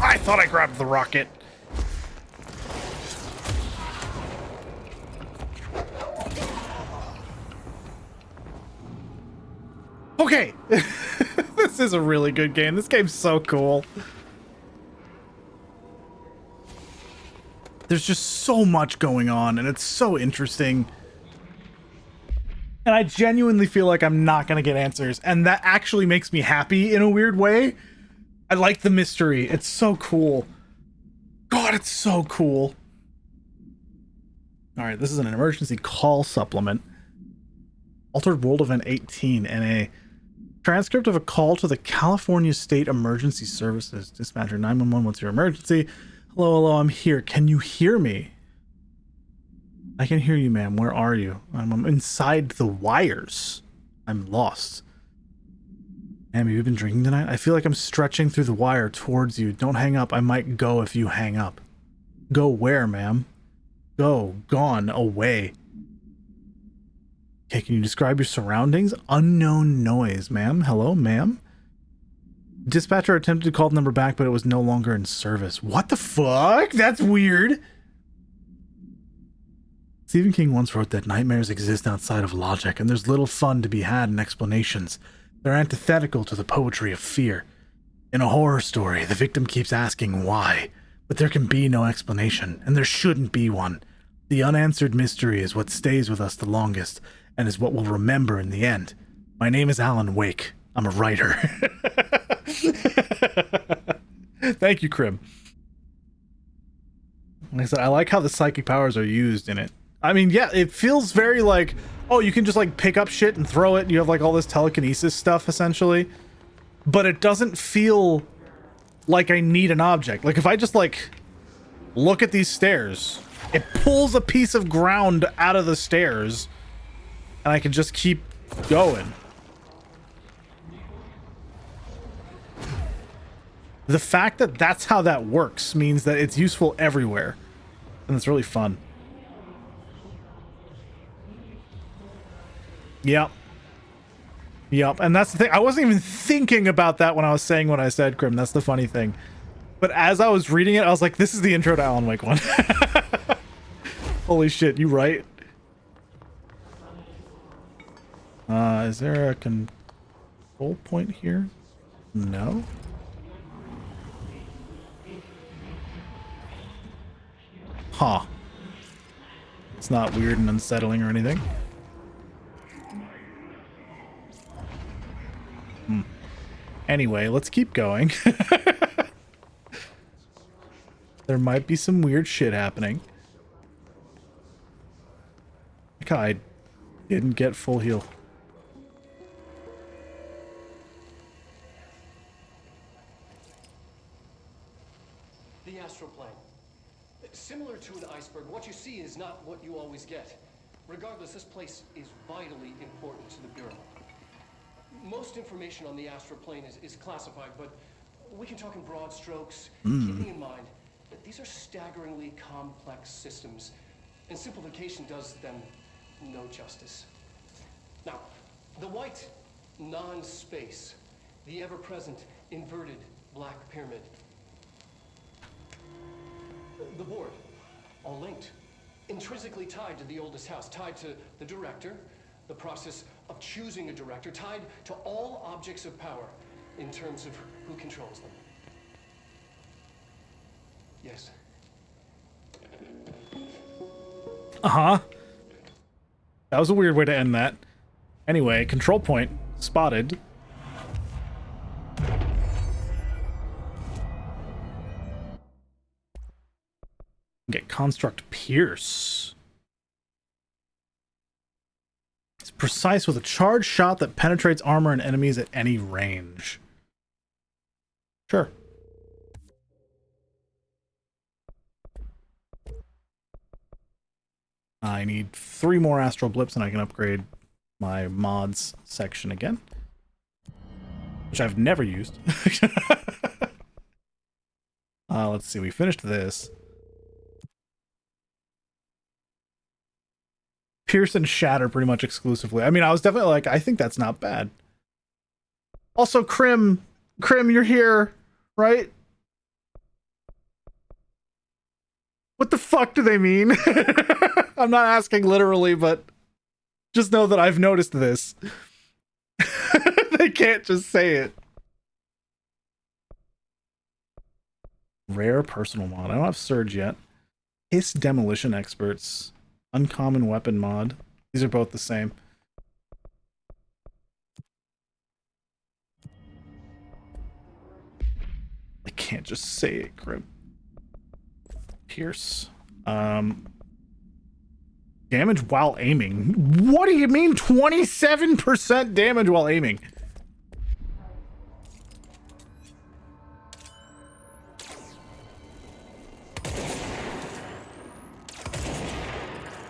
I thought I grabbed the rocket. Okay. This is a really good game. This game's so cool. There's just so much going on, and it's so interesting. And I genuinely feel like I'm not going to get answers, and that actually makes me happy in a weird way. I like the mystery. It's so cool. God, it's so cool. All right, this is an emergency call supplement. Altered World Event 18, NA. Transcript of a call to the California State Emergency Services. Dispatcher 911, what's your emergency? Hello, hello, I'm here. Can you hear me? I can hear you, ma'am. Where are you? I'm inside the wires. I'm lost. Ma'am, have you been drinking tonight? I feel like I'm stretching through the wire towards you. Don't hang up. I might go if you hang up. Go where, ma'am? Go. Gone. Away. Okay, can you describe your surroundings? Unknown noise, ma'am. Hello, ma'am? Dispatcher attempted to call the number back, but it was no longer in service. What the fuck? That's weird. Stephen King once wrote that nightmares exist outside of logic, and there's little fun to be had in explanations. They're antithetical to the poetry of fear. In a horror story, the victim keeps asking why, but there can be no explanation, and there shouldn't be one. The unanswered mystery is what stays with us the longest, and is what we'll remember in the end. My name is Alan Wake. I'm a writer. Thank you, Krim. Like I said, I like how the psychic powers are used in it. I mean, yeah, it feels very like, oh, you can just like pick up shit and throw it. You have like all this telekinesis stuff, essentially. But it doesn't feel like I need an object. Like if I just like look at these stairs, it pulls a piece of ground out of the stairs and I can just keep going. The fact that that's how that works means that it's useful everywhere. And it's really fun. Yep. Yep. And that's the thing. I wasn't even thinking about that when I was saying what I said, Grim. That's the funny thing. But as I was reading it, I was like, this is the intro to Alan Wake 1. Holy shit, you right? Is there a control point here? No. Huh. It's not weird and unsettling or anything. Anyway, let's keep going. There might be some weird shit happening. Like I didn't get full heal. The astral plane. Similar to an iceberg, what you see is not what you always get. Regardless, this place is vitally important to the Bureau. Most information on the astral plane is classified, but we can talk in broad strokes, keeping in mind that these are staggeringly complex systems, and simplification does them no justice. Now, the white non-space, the ever-present inverted black pyramid, the board, all linked, intrinsically tied to the oldest house, tied to the director, the process of choosing a director, tied to all objects of power in terms of who controls them. Yes. Uh-huh. That was a weird way to end that. Anyway, control point spotted. Get construct pierce. It's precise with a charged shot that penetrates armor and enemies at any range. Sure. I need 3 more astral blips and I can upgrade my mods section again, which I've never used. Let's see, we finished this. Pierce and shatter pretty much exclusively. I mean, I was definitely like, I think that's not bad. Also, Krim, you're here, right? What the fuck do they mean? I'm not asking literally, but just know that I've noticed this. They can't just say it. Rare personal mod. I don't have Surge yet. Hiss Demolition Experts. Uncommon Weapon mod. These are both the same. I can't just say it, Grim. Pierce. Damage while aiming. What do you mean 27% damage while aiming?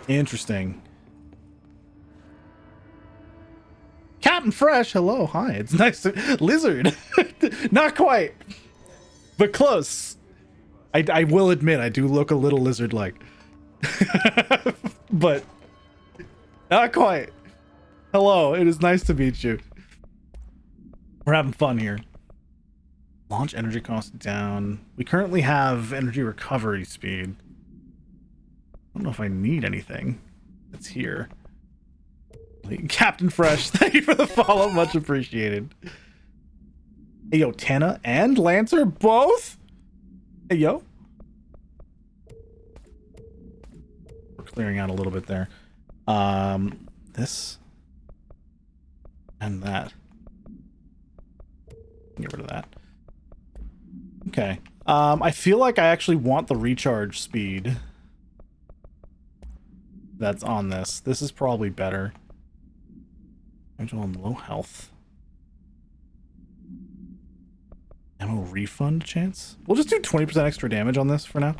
Interesting. Captain Fresh, hello, hi. It's nice to... Lizard. Not quite, but close. I will admit, I do look a little lizard-like. But not quite. Hello, it is nice to meet you. We're having fun here. Launch energy cost down. We currently have energy recovery speed. I don't know if I need anything that's here. Captain Fresh, thank you for the follow. Much appreciated. Hey, yo, Tana and Lancer both? Hey, yo. We're clearing out a little bit there. This. And that. Get rid of that. Okay. I feel like I actually want the recharge speed that's on this. This is probably better. Angel on low health. Ammo refund chance? We'll just do 20% extra damage on this for now.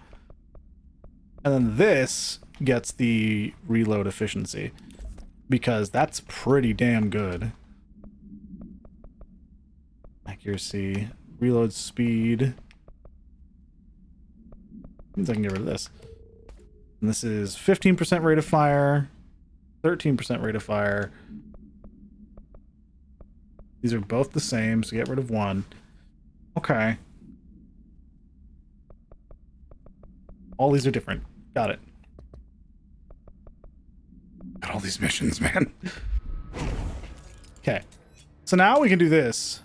And then this gets the reload efficiency. Because that's pretty damn good. Accuracy. Reload speed. Means I can get rid of this. And this is 15% rate of fire. 13% rate of fire. These are both the same, so get rid of one. Okay. All these are different. Got it. Got all these missions, man. Okay. So now we can do this.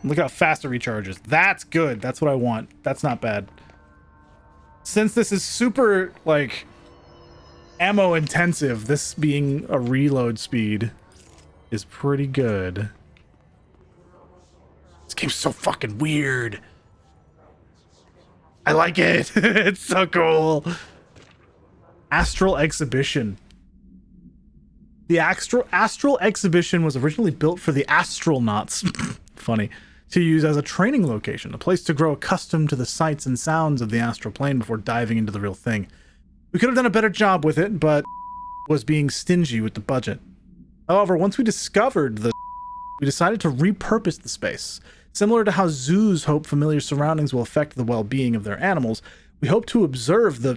Look how fast it recharges. That's good. That's what I want. That's not bad. Since this is super, like, ammo intensive, this being a reload speed is pretty good. This game's so fucking weird. I like it. It's so cool. Astral Exhibition. The Astral Exhibition was originally built for the astronauts. Funny. To use as a training location, a place to grow accustomed to the sights and sounds of the astral plane before diving into the real thing. We could have done a better job with it, but was being stingy with the budget. However, once we discovered we decided to repurpose the space. Similar to how zoos hope familiar surroundings will affect the well-being of their animals, we hope to observe the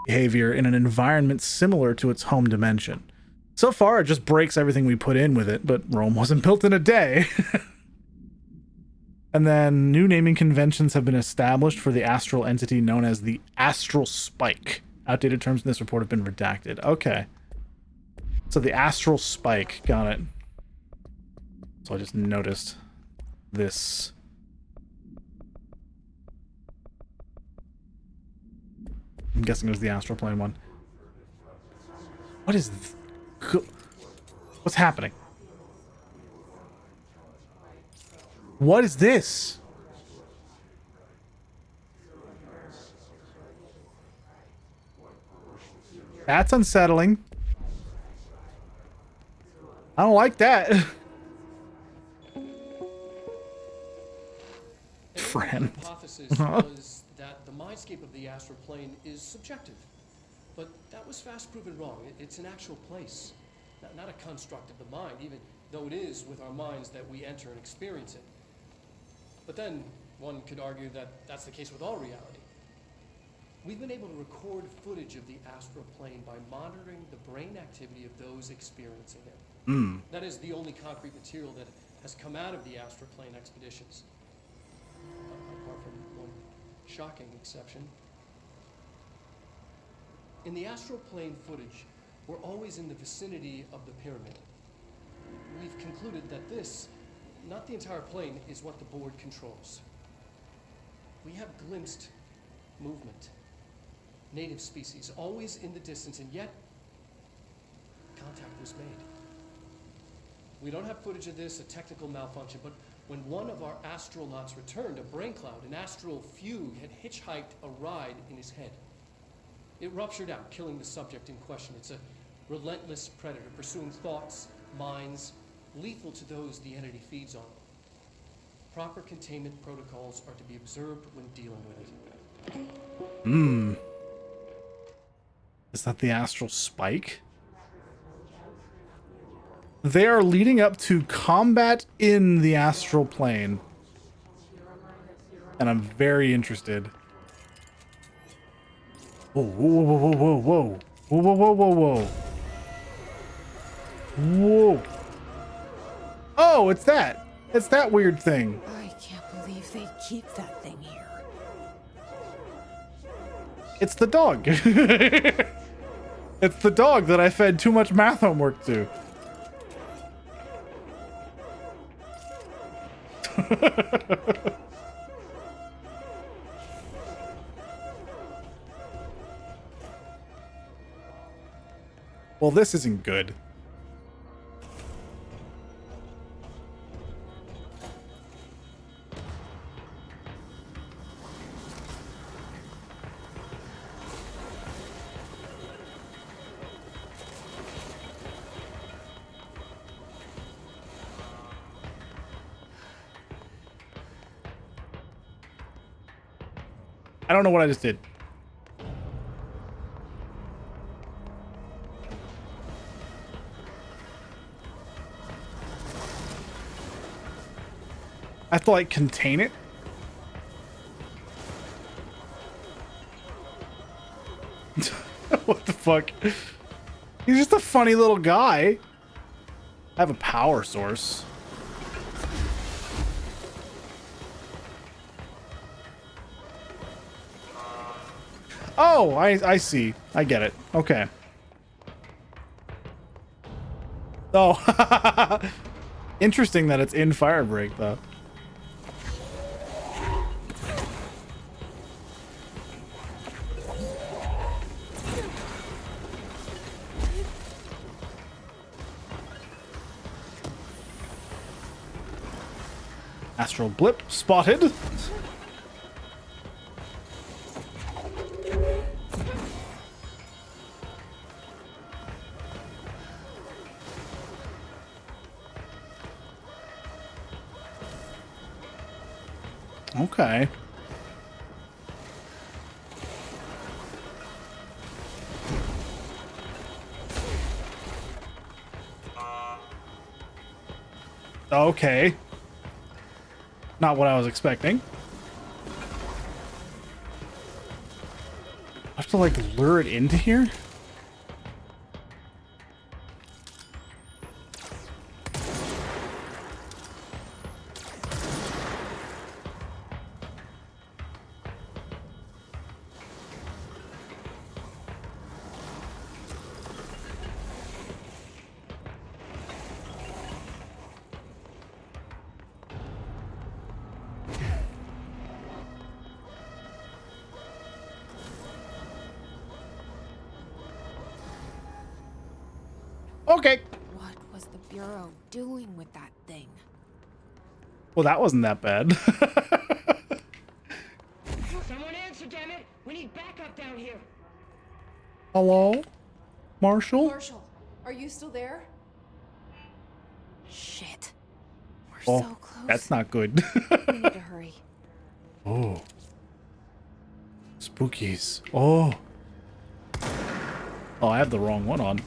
behavior in an environment similar to its home dimension. So far, it just breaks everything we put in with it, but Rome wasn't built in a day. And then new naming conventions have been established for the astral entity known as the Astral Spike. Outdated terms in this report have been redacted. Okay. So the Astral Spike. Got it. So I just noticed this. I'm guessing it was the astral plane one. What is... What's happening? What is this? That's unsettling. I don't like that. Friend. The hypothesis was that the mindscape of the astral plane is subjective. But that was fast proven wrong. It's an actual place, not a construct of the mind, even though it is with our minds that we enter and experience it. But then one could argue that that's the case with all reality. We've been able to record footage of the astral plane by monitoring the brain activity of those experiencing it. That is the only concrete material that has come out of the astral plane expeditions. apart from one shocking exception. In the astral plane footage, we're always in the vicinity of the pyramid. We've concluded that this, not the entire plane, is what the board controls. We have glimpsed movement, native species, always in the distance, and yet contact was made. We don't have footage of this, a technical malfunction, but when one of our astronauts returned, a brain cloud, an astral fugue, had hitchhiked a ride in his head. It ruptured out, killing the subject in question. It's a relentless predator, pursuing thoughts, minds, lethal to those the entity feeds on. Proper containment protocols are to be observed when dealing with it. Is that the astral spike? They are leading up to combat in the astral plane. And I'm very interested. Whoa, whoa, whoa, whoa, whoa, whoa. Whoa, whoa, whoa, whoa, whoa. Whoa. Oh, it's that. It's that weird thing. I can't believe they keep that thing here. It's the dog. It's the dog that I fed too much math homework to. Well, this isn't good. I don't know what I just did. I have to like contain it. What the fuck? He's just a funny little guy. I have a power source. Oh, I see. I get it. Okay. Oh. Interesting that it's in Firebreak, though. Astral blip spotted. Okay. Okay. Not what I was expecting. I have to like lure it into here? Okay. What was the Bureau doing with that thing? Well, that wasn't that bad. Someone answer, damn it! We need backup down here. Hello? Marshall? Marshall, are you still there? Shit. We're Oh, so close. that's not good. We need to hurry. Oh. Spookies. Oh. Oh, I have the wrong one on.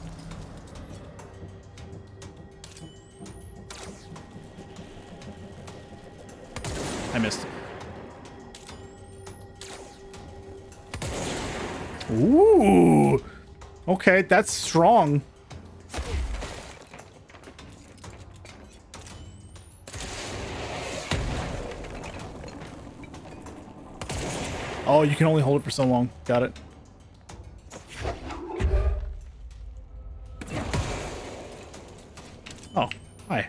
I missed. Ooh. Okay, that's strong. Oh, you can only hold it for so long. Got it. Oh, hi.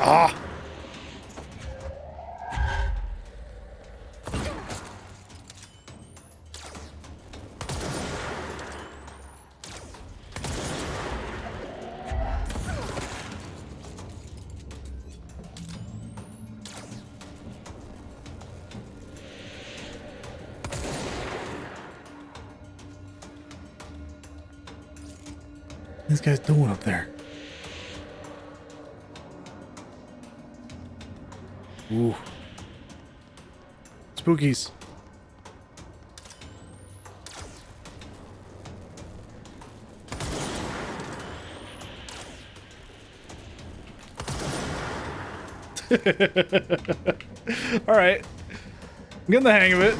Ah! These guys doing up there? Ooh. Spookies. All right. I'm getting the hang of it.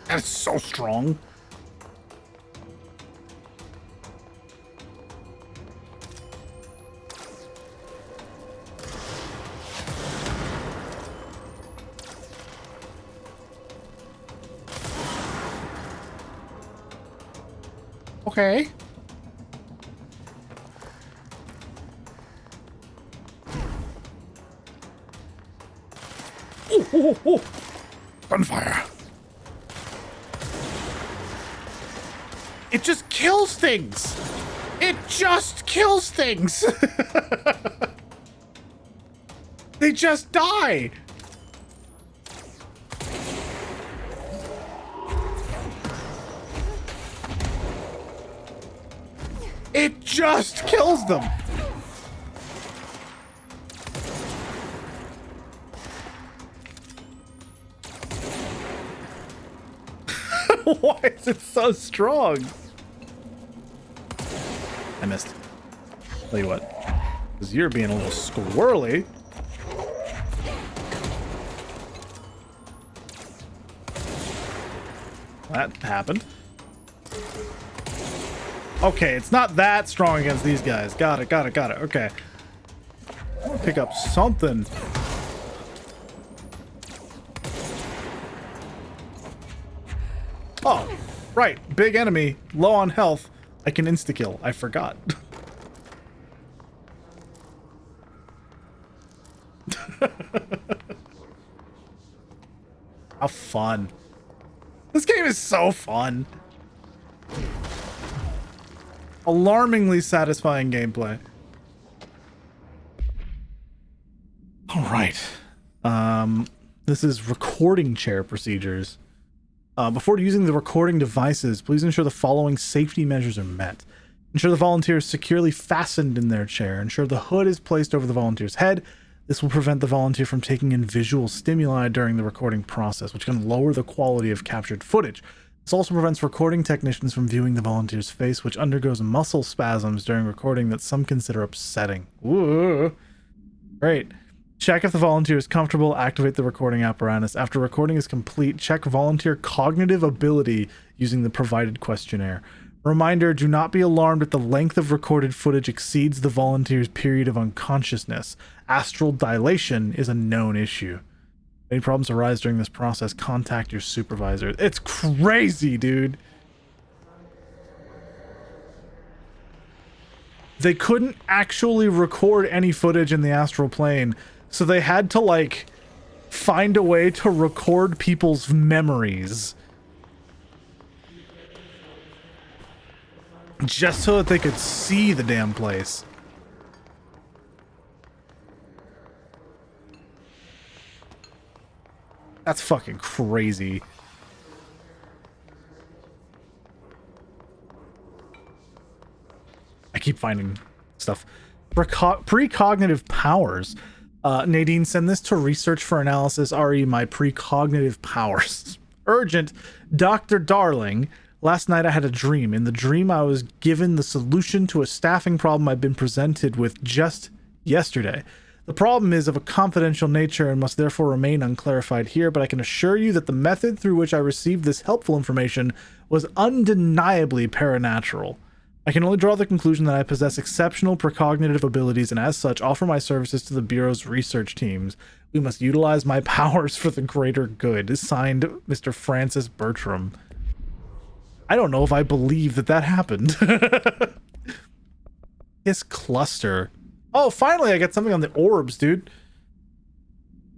That's so strong. Okay. Oh, oh, oh. Gunfire. It just kills things. It just kills things. They just die. It just kills them. Why is it so strong? I missed. Tell you what, because you're being a little squirrely. That happened. Okay, it's not that strong against these guys. Got it, got it, got it. Okay. I want to pick up something. Oh, right. Big enemy, low on health. I can insta-kill. I forgot. How fun. This game is so fun. Alarmingly satisfying gameplay. All right. This is recording chair procedures. Before using the recording devices, please ensure the following safety measures are met. Ensure the volunteer is securely fastened in their chair. Ensure the hood is placed over the volunteer's head. This will prevent the volunteer from taking in visual stimuli during the recording process, which can lower the quality of captured footage. This also prevents recording technicians from viewing the volunteer's face, which undergoes muscle spasms during recording that some consider upsetting. Ooh. Great. Check if the volunteer is comfortable. Activate the recording apparatus. After recording is complete, check volunteer cognitive ability using the provided questionnaire. Reminder, do not be alarmed if the length of recorded footage exceeds the volunteer's period of unconsciousness. Astral dilation is a known issue. If any problems arise during this process, contact your supervisor. It's crazy, dude. They couldn't actually record any footage in the astral plane, so they had to, like, find a way to record people's memories. Just so that they could see the damn place. That's fucking crazy. I keep finding stuff. Precognitive powers. Nadine, send this to research for analysis, re my precognitive powers. Urgent. Dr. Darling, last night I had a dream. In the dream, I was given the solution to a staffing problem I've been presented with just yesterday. The problem is of a confidential nature and must therefore remain unclarified here, but I can assure you that the method through which I received this helpful information was undeniably paranatural. I can only draw the conclusion that I possess exceptional precognitive abilities and as such offer my services to the Bureau's research teams. We must utilize my powers for the greater good. Signed, Mr. Francis Bertram. I don't know if I believe that that happened. His cluster. Oh, finally I got something on the orbs, dude.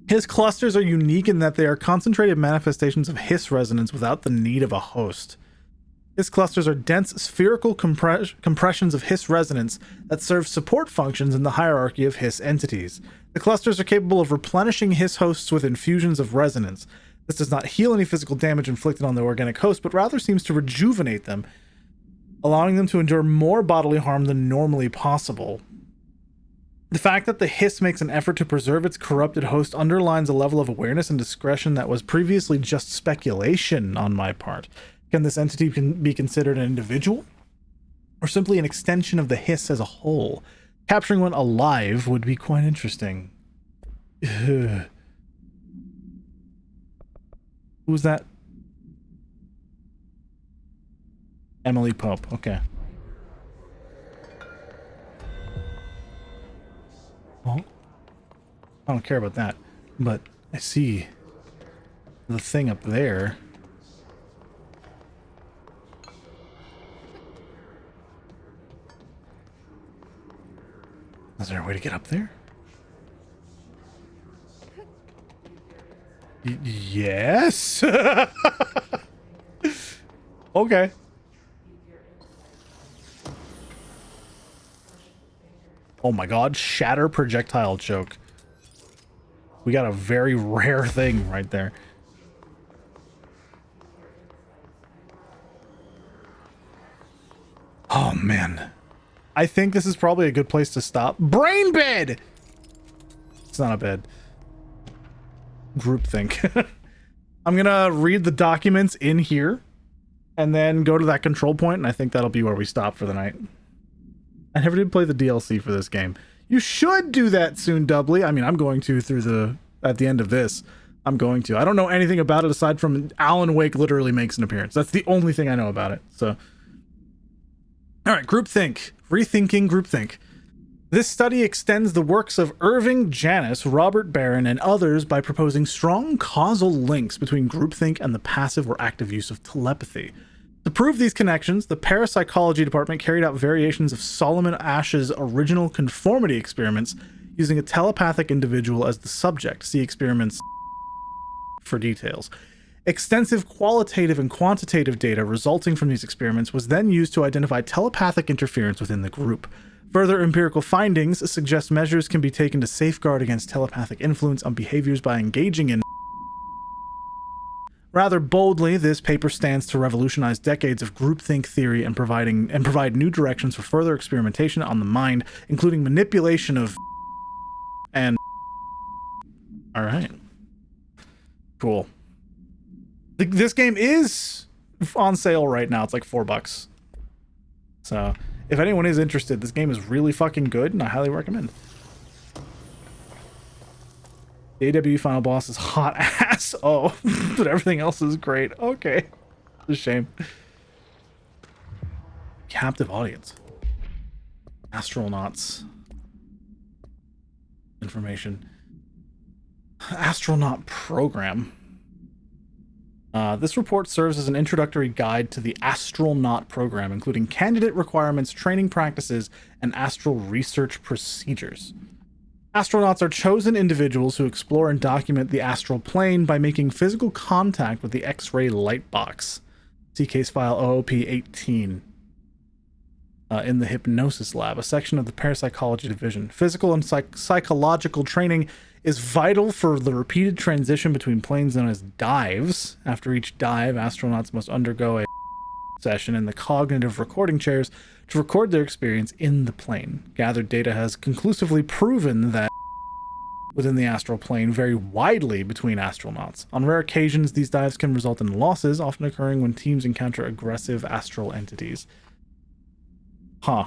His clusters are unique in that they are concentrated manifestations of Hiss resonance without the need of a host. Hiss clusters are dense spherical compressions of Hiss resonance that serve support functions in the hierarchy of Hiss entities. The clusters are capable of replenishing Hiss hosts with infusions of resonance. This does not heal any physical damage inflicted on the organic host, but rather seems to rejuvenate them, allowing them to endure more bodily harm than normally possible. The fact that the Hiss makes an effort to preserve its corrupted host underlines a level of awareness and discretion that was previously just speculation on my part. Can this entity be considered an individual? Or simply an extension of the Hiss as a whole? Capturing one alive would be quite interesting. Ugh. Who's that? Emily Pope. Okay. Oh. I don't care about that. But I see the thing up there. Is there a way to get up there? Yes. Okay. Oh my god, shatter projectile choke. We got a very rare thing right there. Oh man. I think this is probably a good place to stop. Brain bed! It's not a bed. Groupthink. I'm gonna read the documents in here and then go to that control point, and I think that'll be where we stop for the night. I never did play the DLC for this game. You should do that soon, Doubly. I mean, I'm going to at the end of this. I'm going to. I don't know anything about it aside from Alan Wake literally makes an appearance. That's the only thing I know about it. So, all right, groupthink. Rethinking groupthink. This study extends the works of Irving Janis, Robert Barron, and others by proposing strong causal links between groupthink and the passive or active use of telepathy. To prove these connections, the parapsychology department carried out variations of Solomon Asch's original conformity experiments using a telepathic individual as the subject. See experiments for details. Extensive qualitative and quantitative data resulting from these experiments was then used to identify telepathic interference within the group. Further empirical findings suggest measures can be taken to safeguard against telepathic influence on behaviors by engaging in. Rather boldly, this paper stands to revolutionize decades of groupthink theory and provide new directions for further experimentation on the mind, including manipulation of and. All right. Cool. This game is on sale right now. It's like $4. So if anyone is interested, this game is really fucking good, and I highly recommend. The AW final boss is hot ass. Oh, but everything else is great. Okay. It's a shame. Captive audience. Astronauts. Information. Astronaut program. This report serves as an introductory guide to the Astronaut program, including candidate requirements, training practices, and astral research procedures. Astronauts are chosen individuals who explore and document the astral plane by making physical contact with the X-ray light box. See case file OOP-18 in the Hypnosis Lab, a section of the Parapsychology Division. Physical and psychological training is vital for the repeated transition between planes known as dives. After each dive, astronauts must undergo a session in the cognitive recording chairs to record their experience in the plane. Gathered data has conclusively proven that within the astral plane vary widely between astronauts. On rare occasions, these dives can result in losses, often occurring when teams encounter aggressive astral entities. Huh.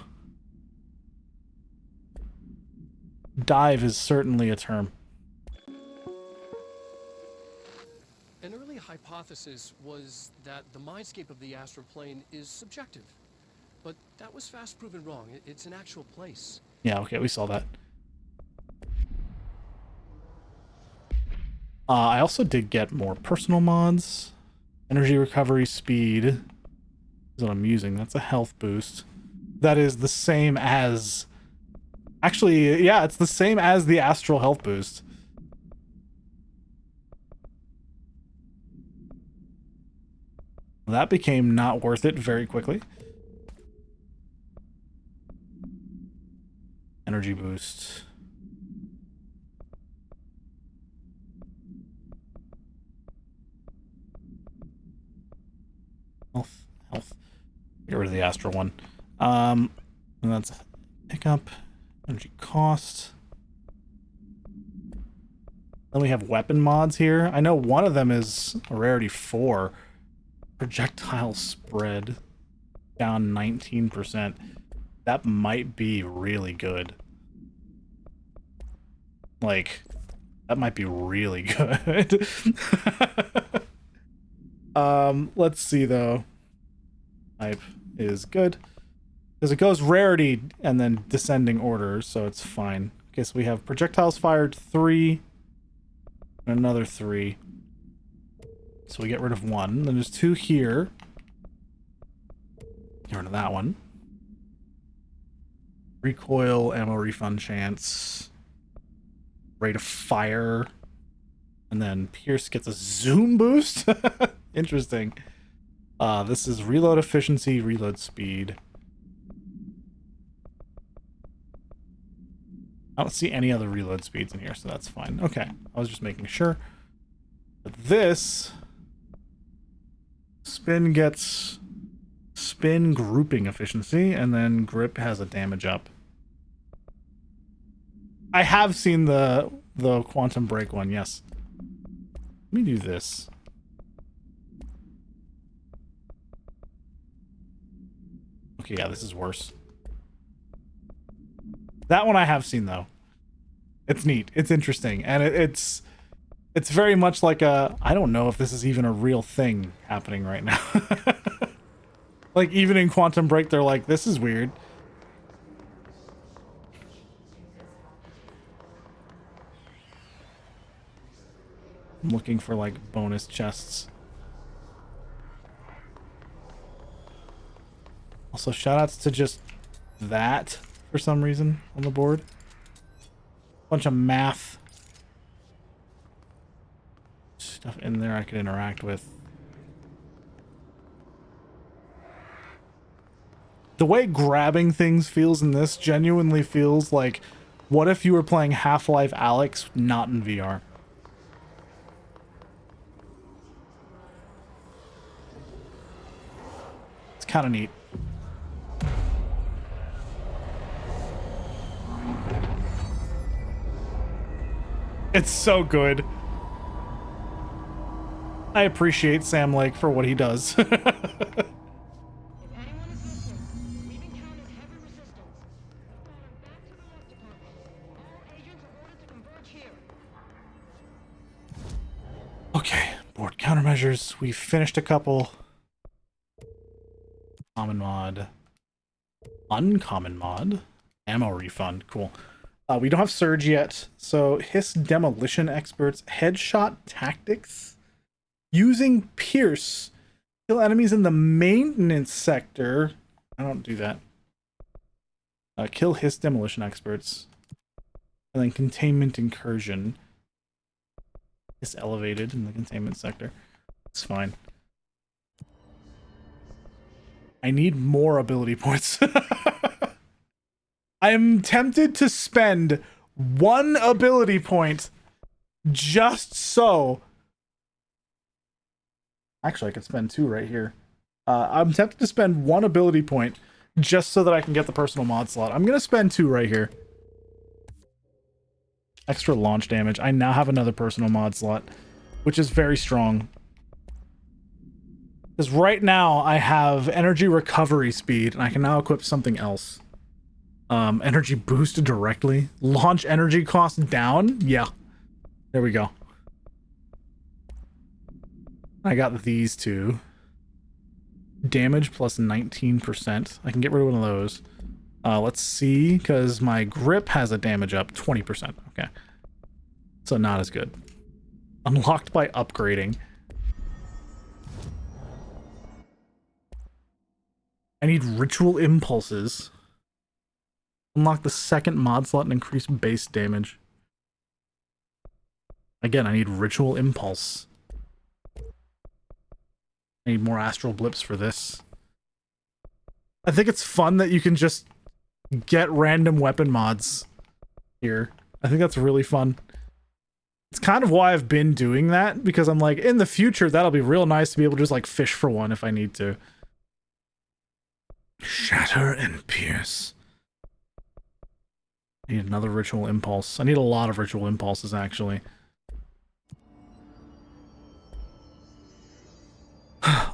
Dive is certainly a term. An early hypothesis was that the mindscape of the astral plane is subjective. But that was fast proven wrong. It's an actual place. Yeah, okay, we saw that. I also did get more personal mods. Energy recovery speed is what I'm using. That's a health boost. That is the same as... Actually, yeah, it's the same as the astral health boost. That became not worth it very quickly. Energy boost. Health. Get rid of the astral one. And that's pickup. Energy cost. Then we have weapon mods here. I know one of them is a rarity 4. Projectile spread. Down 19%. That might be really good. Like, that might be really good. Let's see though. Type is good. Because it goes rarity and then descending order, so it's fine. Okay, so we have projectiles fired 3 and another 3. So we get rid of 1. Then there's 2 here. Get rid of that one. Recoil, ammo refund chance. Rate of fire. And then Pierce gets a zoom boost. Interesting. This is reload efficiency, reload speed. I don't see any other reload speeds in here, so that's fine. Okay, I was just making sure. But this... Spin gets... Spin grouping efficiency, and then grip has a damage up. I have seen the quantum break one, yes. Let me do this. Okay, yeah, this is worse. That one I have seen, though. It's neat. It's interesting. And it's very much like a... I don't know if this is even a real thing happening right now. Like, even in Quantum Break, they're like, this is weird. I'm looking for, like, bonus chests. Also, shoutouts to just that for some reason on the board. Bunch of math stuff in there I could interact with. The way grabbing things feels in this genuinely feels like, what if you were playing Half-Life Alyx not in VR? It's kind of neat. It's so good. I appreciate Sam Lake for what he does. Okay, board countermeasures. We finished a couple. Common mod. Uncommon mod. Ammo refund. Cool. We don't have Surge yet, so Hiss Demolition Experts. Headshot Tactics. Using Pierce. Kill enemies in the maintenance sector. I don't do that. Kill Hiss Demolition Experts. And then Containment Incursion. Is elevated in the containment sector. It's fine. I need more ability points. I'm tempted to spend 1 ability point just so... Actually, I could spend 2 right here. I'm tempted to spend 1 ability point just so that I can get the personal mod slot. I'm going to spend 2 right here. Extra launch damage. I now have another personal mod slot, which is very strong. Because right now I have energy recovery speed, and I can now equip something else. Energy boost directly. Launch energy cost down? Yeah. There we go. I got these two. Damage plus 19%. I can get rid of one of those. Let's see, because my grip has a damage up 20%. Okay. So not as good. Unlocked by upgrading. I need ritual impulses. Unlock the second mod slot and increase base damage. Again, I need ritual impulse. I need more astral blips for this. I think it's fun that you can just get random weapon mods here. I think that's really fun. It's kind of why I've been doing that, because I'm like, in the future, that'll be real nice to be able to just like fish for one if I need to. Shatter and pierce. I need another ritual impulse. I need a lot of ritual impulses, actually.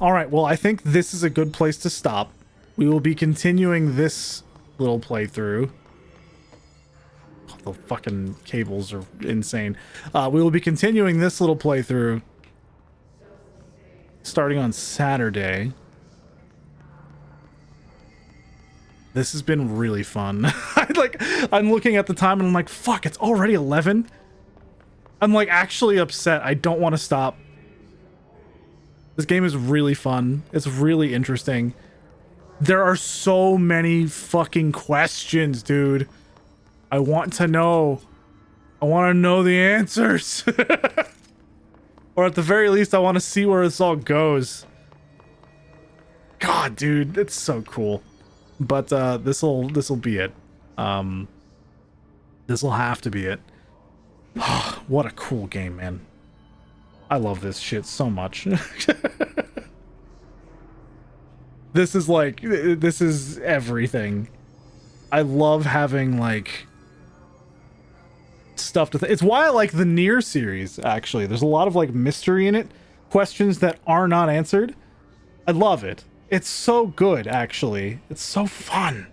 Alright, well, I think this is a good place to stop. We will be continuing this little playthrough. Oh, the fucking cables are insane. We will be continuing this little playthrough starting on Saturday. This has been really fun. I'm looking at the time and I'm like, fuck, it's already 11? I'm like actually upset. I don't want to stop. This game is really fun. It's really interesting. There are so many fucking questions, dude. I want to know. I want to know the answers. Or at the very least, I want to see where this all goes. God, dude, it's so cool. But this'll be it. This'll have to be it. What a cool game, man. I love this shit so much. This is everything. I love having like stuff to it's why I like the Nier series, actually. There's a lot of like mystery in it, questions that are not answered. I love it. It's so good, actually. It's so fun.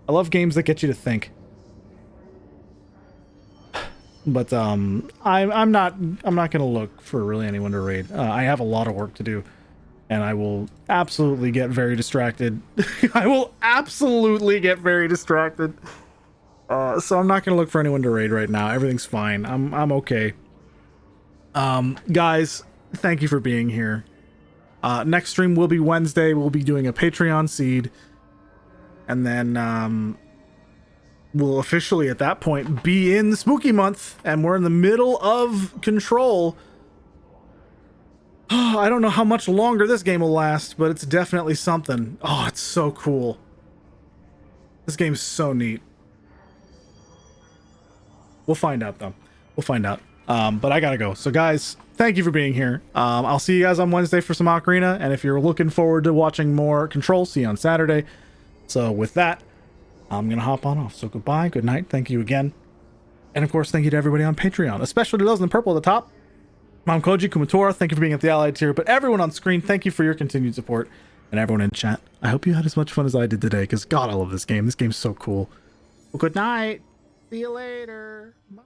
I love games that get you to think. But I'm not gonna look for really anyone to raid. I have a lot of work to do, and I will absolutely get very distracted. I will absolutely get very distracted. So I'm not gonna look for anyone to raid right now. Everything's fine. I'm okay. Guys, thank you for being here. Next stream will be Wednesday. We'll be doing a Patreon seed, and then we'll officially at that point be in the spooky month, and we're in the middle of Control. I don't know how much longer this game will last, but it's definitely something. Oh, it's so cool. This game's so neat. We'll find out, though. We'll find out. But I gotta go. So, guys, thank you for being here. I'll see you guys on Wednesday for some Ocarina, and if you're looking forward to watching more Control, see you on Saturday. So, with that, I'm gonna hop on off. So, goodbye, good night, thank you again. And, of course, thank you to everybody on Patreon, especially to those in the purple at the top. Mom Koji Kumatora, thank you for being at the Allied tier, but everyone on screen, thank you for your continued support. And everyone in chat, I hope you had as much fun as I did today, because God, I love this game. This game's so cool. Well, good night. See you later. Bye.